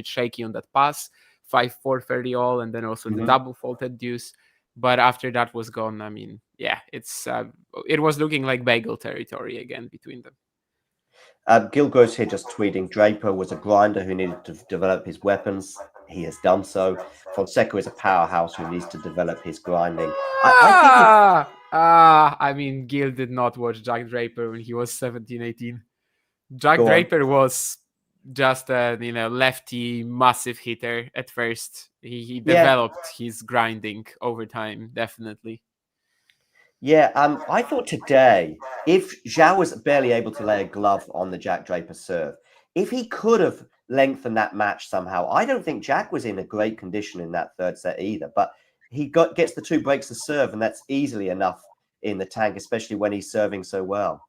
shaky on that pass, 5-4 fairly all, and then also the double faulted deuce. But after that was gone, I mean, yeah, it was looking like bagel territory again between them. Gil Gross here just tweeting, Draper was a grinder who needed to develop his weapons. He has done so. Fonseca is a powerhouse who needs to develop his grinding. I mean, Gil did not watch Jack Draper when he was 17, 18. Jack Draper was just a lefty massive hitter at first. He developed his grinding over time, definitely. Yeah, I thought today, if Joao was barely able to lay a glove on the Jack Draper serve, if he could have lengthened that match somehow, I don't think Jack was in a great condition in that third set either. But he gets the 2 breaks to serve, and that's easily enough in the tank, especially when he's serving so well.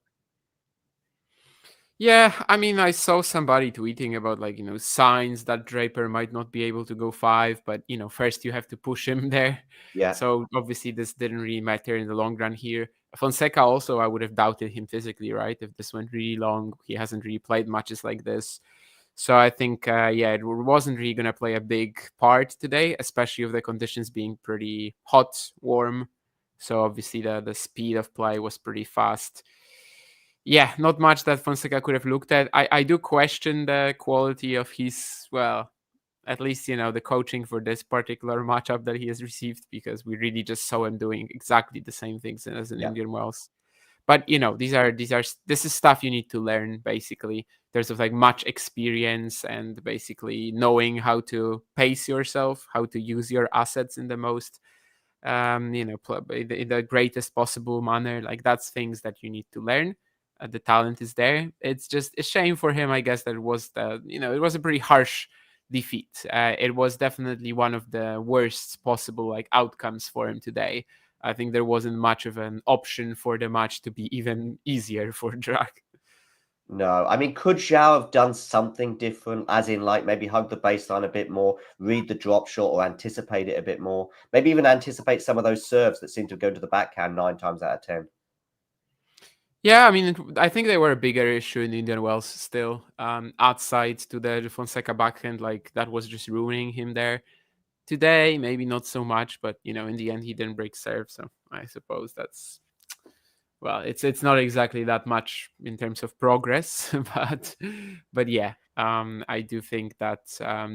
Yeah, I mean, I saw somebody tweeting about like, signs that Draper might not be able to go 5, but first you have to push him there. Yeah. So obviously this didn't really matter in the long run here. Fonseca also, I would have doubted him physically, right? If this went really long, he hasn't really played matches like this. So I think, it wasn't really going to play a big part today, especially with the conditions being pretty hot, warm. So obviously the speed of play was pretty fast. Yeah, not much that Fonseca could have looked at. I do question the quality of his, well, at least, the coaching for this particular matchup that he has received, because we really just saw him doing exactly the same things as in Indian Wells. But, this is stuff you need to learn, basically. There's like much experience and basically knowing how to pace yourself, how to use your assets in the most, in the greatest possible manner. Like, that's things that you need to learn. The talent is there. It's just a shame for him, I guess, that it was it was a pretty harsh defeat. It was definitely one of the worst possible like outcomes for him today. I think there wasn't much of an option for the match to be even easier for Jack. No, I mean, could Joao have done something different, as in like maybe hug the baseline a bit more, read the drop shot, or anticipate it a bit more? Maybe even anticipate some of those serves that seem to go to the backhand 9 times out of 10. Yeah, I mean, I think they were a bigger issue in Indian Wells still. Outside to the Fonseca backhand, like that was just ruining him there. Today, maybe not so much, but in the end, he didn't break serve, so I suppose that's, well, it's not exactly that much in terms of progress, but yeah, I do think that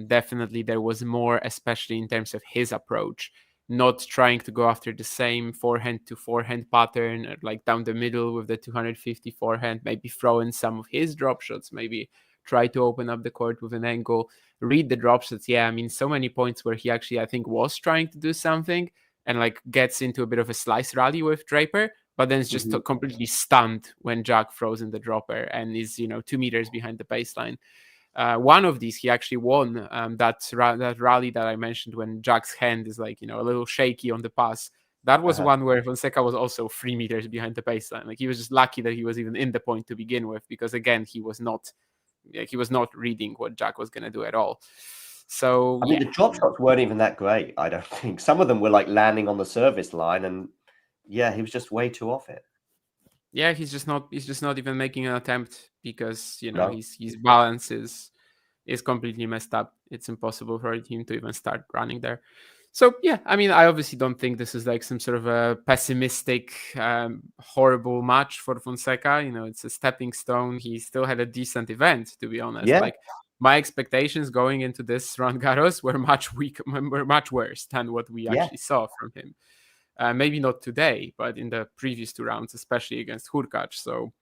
definitely there was more, especially in terms of his approach, not trying to go after the same forehand to forehand pattern, like down the middle with the 250 forehand, maybe throw in some of his drop shots, maybe try to open up the court with an angle, read the drop shots. Yeah, I mean, so many points where he actually, I think, was trying to do something and like gets into a bit of a slice rally with Draper, but then it's just completely stunned when Jack throws in the dropper and is 2 meters behind the baseline. One of these he actually won, that rally that I mentioned when Jack's hand is like a little shaky on the pass. That was one where Fonseca was also 3 meters behind the baseline. Like, he was just lucky that he was even in the point to begin with, because again, he was not reading what Jack was going to do at all. So I mean, the drop shots weren't even that great, I don't think. Some of them were like landing on the service line, and yeah, he was just way too off it. Yeah, he's just not even making an attempt, because No. his balance is completely messed up. It's impossible for him to even start running there. So yeah, I mean, I obviously don't think this is like some sort of a pessimistic, horrible match for Fonseca. It's a stepping stone. He still had a decent event, to be honest. Yeah. Like, my expectations going into this Roland Garros were much worse than what we actually saw from him. Maybe not today, but in the previous 2 rounds, especially against Hurkacz. So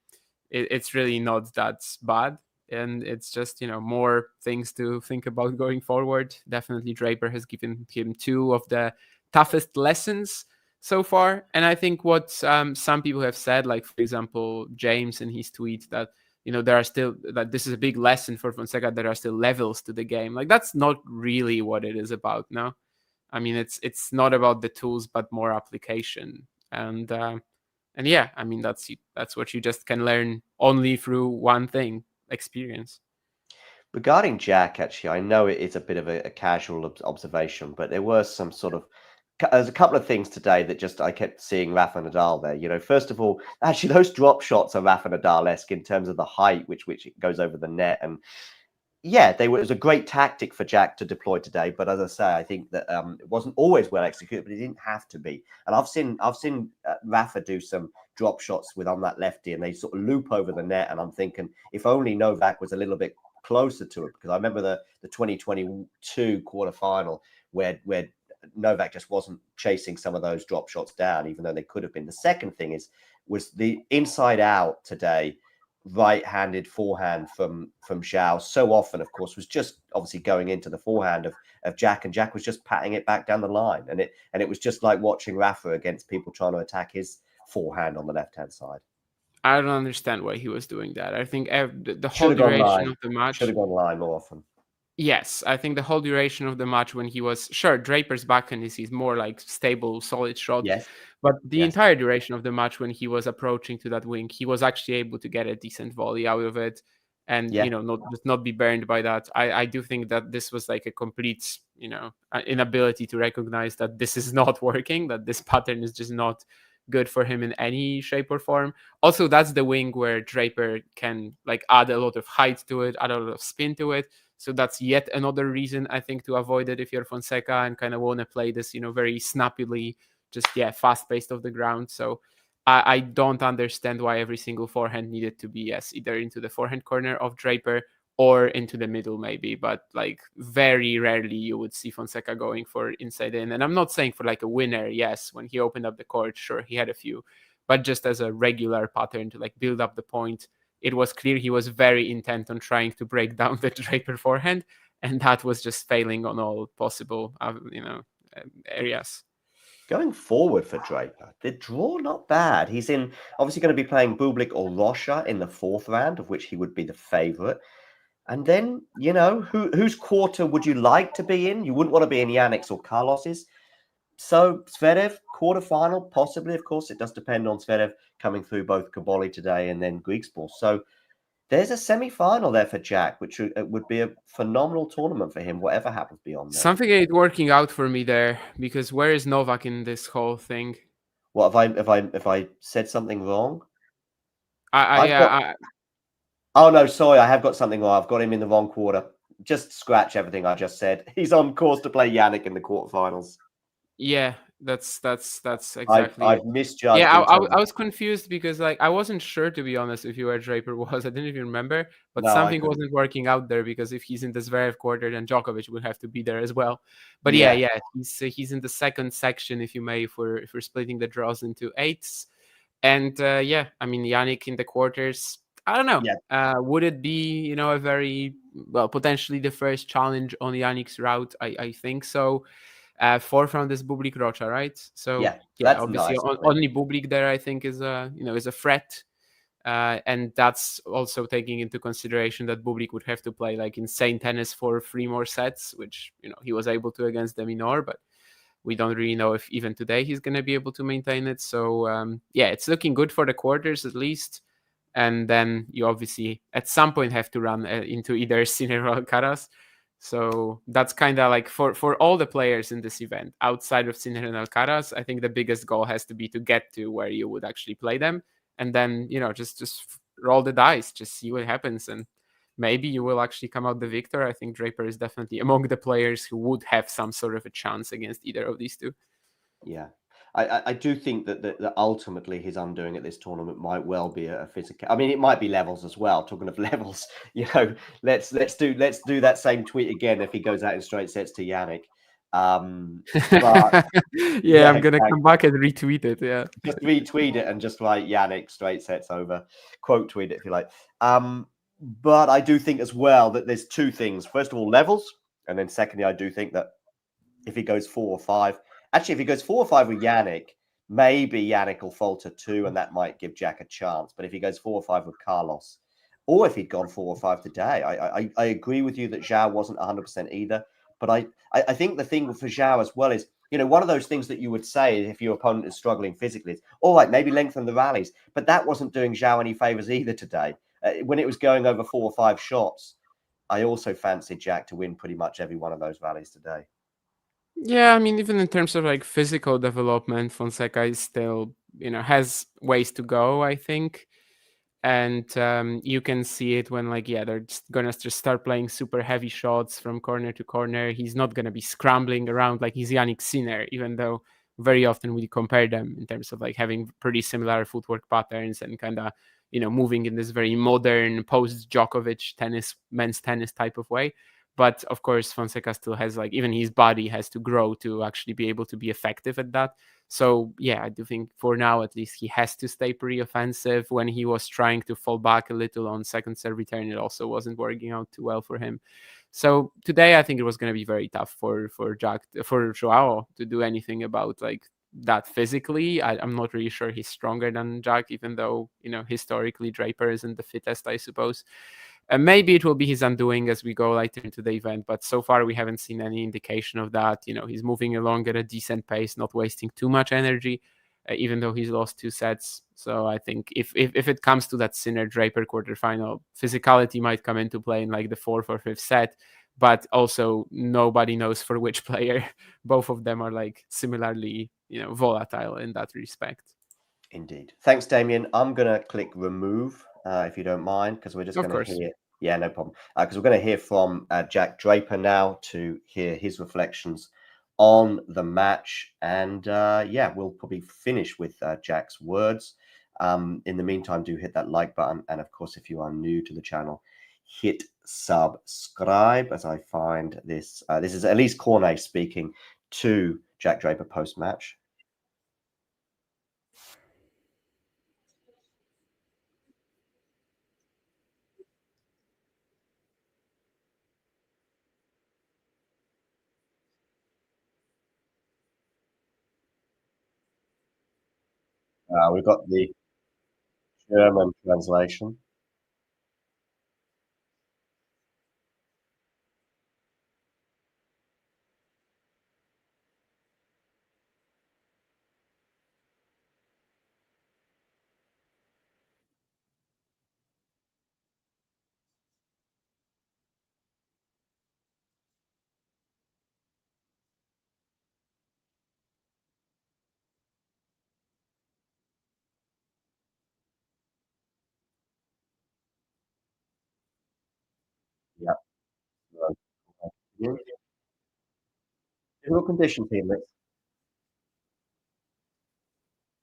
it's really not that bad. And it's just, more things to think about going forward. Definitely Draper has given him 2 of the toughest lessons so far. And I think what some people have said, like, for example, James in his tweet, that, there are still, that this is a big lesson for Fonseca, there are still levels to the game. Like, that's not really what it is about, no? I mean, it's not about the tools, but more application. And yeah, I mean, that's what you just can learn only through one thing, experience. Regarding Jack, actually, I know it is a bit of a casual observation, but there were some sort of, there's a couple of things today that just I kept seeing Rafa Nadal there. First of all, actually, those drop shots are Rafa Nadal-esque in terms of the height, which goes over the net. And yeah, it was a great tactic for Jack to deploy today. But as I say, I think that it wasn't always well executed, but it didn't have to be. And I've seen Rafa do some drop shots on that lefty, and they sort of loop over the net. And I'm thinking, if only Novak was a little bit closer to it, because I remember the 2022 quarterfinal where Novak just wasn't chasing some of those drop shots down, even though they could have been. The second thing was the inside out today, right-handed forehand from Joao so often, of course, was just obviously going into the forehand of Jack, and Jack was just patting it back down the line, and it was just like watching Rafa against people trying to attack his forehand on the left-hand side. I don't understand why he was doing that. I think the Should whole have gone duration line. of the match. Should have gone line more often. Yes, I think the whole duration of the match when he was sure Draper's backhand is his more like stable, solid shot. Yes. But the Yes. entire duration of the match when he was approaching to that wing, he was actually able to get a decent volley out of it, and Yeah. not be burned by that. I do think that this was like a complete inability to recognize that this is not working, that this pattern is just not good for him in any shape or form. Also, that's the wing where Draper can like add a lot of height to it, add a lot of spin to it. So that's yet another reason I think to avoid it if you're Fonseca and kind of want to play this, very snappily, just fast paced off the ground. So I don't understand why every single forehand needed to be either into the forehand corner of Draper or into the middle maybe, but like very rarely you would see Fonseca going for inside in. And I'm not saying for like a winner. Yes, when he opened up the court, sure, he had a few, but just as a regular pattern to like build up the point, it was clear he was very intent on trying to break down the Draper forehand, and that was just failing on all possible areas. Going forward for Draper, the draw not bad. He's obviously going to be playing Bublik or Rocha in the 4th round, of which he would be the favourite. And then, whose quarter would you like to be in? You wouldn't want to be in Yannick's or Carlos's. So Zverev, quarterfinal, possibly, of course. It does depend on Zverev coming through both Kaboli today and then Griekspoor. So there's a semi-final there for Jack, which would be a phenomenal tournament for him, whatever happens beyond that. Something ain't working out for me there, because where is Novak in this whole thing? What if I said something wrong? Oh no, sorry, I have got something wrong. I've got him in the wrong quarter. Just scratch everything I just said. He's on course to play Yannick in the quarterfinals. Yeah, that's exactly. I've misjudged. Yeah, I was confused because like I wasn't sure, to be honest, if you were Draper was. I didn't even remember, but No, something wasn't working out there, because if he's in the Zverev quarter, then Djokovic would have to be there as well. But Yeah. he's in the second section, if you may, if we're splitting the draws into 8s, and I mean Yannick in the quarters. I don't know. Yeah. Would it be a very potentially the first challenge on Yannick's route? I think so. 4th round is Bublik Rocha, right? So that's obviously nice, only Bublik there I think is a threat, and that's also taking into consideration that Bublik would have to play like insane tennis for 3 more sets, which he was able to against De Minaur, but we don't really know if even today he's going to be able to maintain it. So it's looking good for the quarters at least. And then you obviously at some point have to run into either Sinner or Alcaraz. So that's kind of like for all the players in this event outside of Sinner and Alcaraz, I think the biggest goal has to be to get to where you would actually play them, and then just roll the dice, just see what happens, and maybe you will actually come out the victor. I think Draper is definitely among the players who would have some sort of a chance against either of these two. Yeah. I do think that ultimately his undoing at this tournament might well be a physical. I mean, it might be levels as well. Talking of levels, let's do that same tweet again if he goes out in straight sets to Yannick. But, I'm gonna come back and retweet it. Yeah, just retweet it and just write Yannick straight sets over. Quote tweet it if you like. But I do think as well that there's 2 things. First of all, levels, and then secondly, I do think that if he goes 4 or 5. Actually, if he goes 4 or 5 with Yannick, maybe Yannick will falter too, and that might give Jack a chance. But if he goes 4 or 5 with Carlos, or if he'd gone 4 or 5 today, I agree with you that Joao wasn't 100% either. But I think the thing for Joao as well is, one of those things that you would say if your opponent is struggling physically is, all right, maybe lengthen the rallies. But that wasn't doing Joao any favours either today. When it was going over 4 or 5 shots, I also fancied Jack to win pretty much every one of those rallies today. Yeah, I mean, even in terms of like physical development, Fonseca is still, has ways to go, I think. And you can see it when they're just gonna just start playing super heavy shots from corner to corner. He's not gonna be scrambling around like he's Yannick Sinner, even though very often we compare them in terms of like having pretty similar footwork patterns and kind of, moving in this very modern post Djokovic men's tennis type of way. But of course, Fonseca still has even his body has to grow to actually be able to be effective at that. So I do think for now, at least, he has to stay pretty offensive. When he was trying to fall back a little on second serve return, it also wasn't working out too well for him. So today, I think it was going to be very tough for Joao to do anything about that physically. I'm not really sure he's stronger than Jack, even though, historically Draper isn't the fittest, I suppose. And maybe it will be his undoing as we go later into the event, but so far we haven't seen any indication of that. He's moving along at a decent pace, not wasting too much energy, even though he's lost 2 sets. So I think if it comes to that Sinner Draper quarterfinal, physicality might come into play in like the 4th or 5th set, but also nobody knows for which player. Both of them are like similarly, volatile in that respect. Indeed. Thanks, Damien. I'm going to click remove, if you don't mind, because we're just going to hear... Yeah, no problem. Because we're going to hear from Jack Draper now to hear his reflections on the match. And yeah, we'll probably finish with Jack's words. In the meantime, do hit that like button. And of course, if you are new to the channel, hit subscribe as I find this. This is Elise Cornet speaking to Jack Draper post-match. We've got the German translation. Yeah. Difficult conditions here, Liz.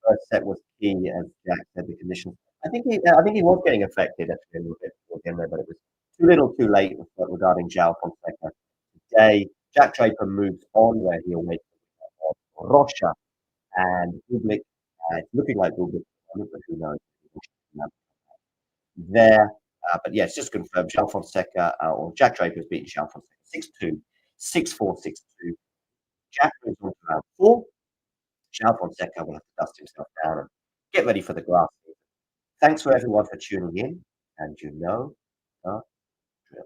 First set was key, as Jack said, the conditions. I think he was getting affected actually a little bit towards the end there, but it was too little too late regarding Joao Fonseca. Today, Jack Draper moves on where he awaits Rocha and Bublik. It's looking like Bublik, but who knows? There. But yeah, it's just confirmed. Joao Fonseca or Jack Draper has beaten Joao Fonseca 6-2, 6-4, 6-2. Jack moves on to round 4. Joao Fonseca will have to dust himself down and get ready for the grass season. Thanks for everyone for tuning in, and you know the drill.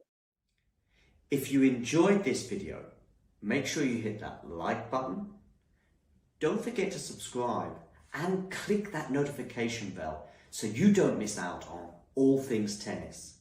If you enjoyed this video, make sure you hit that like button. Don't forget to subscribe and click that notification bell so you don't miss out on all things tennis.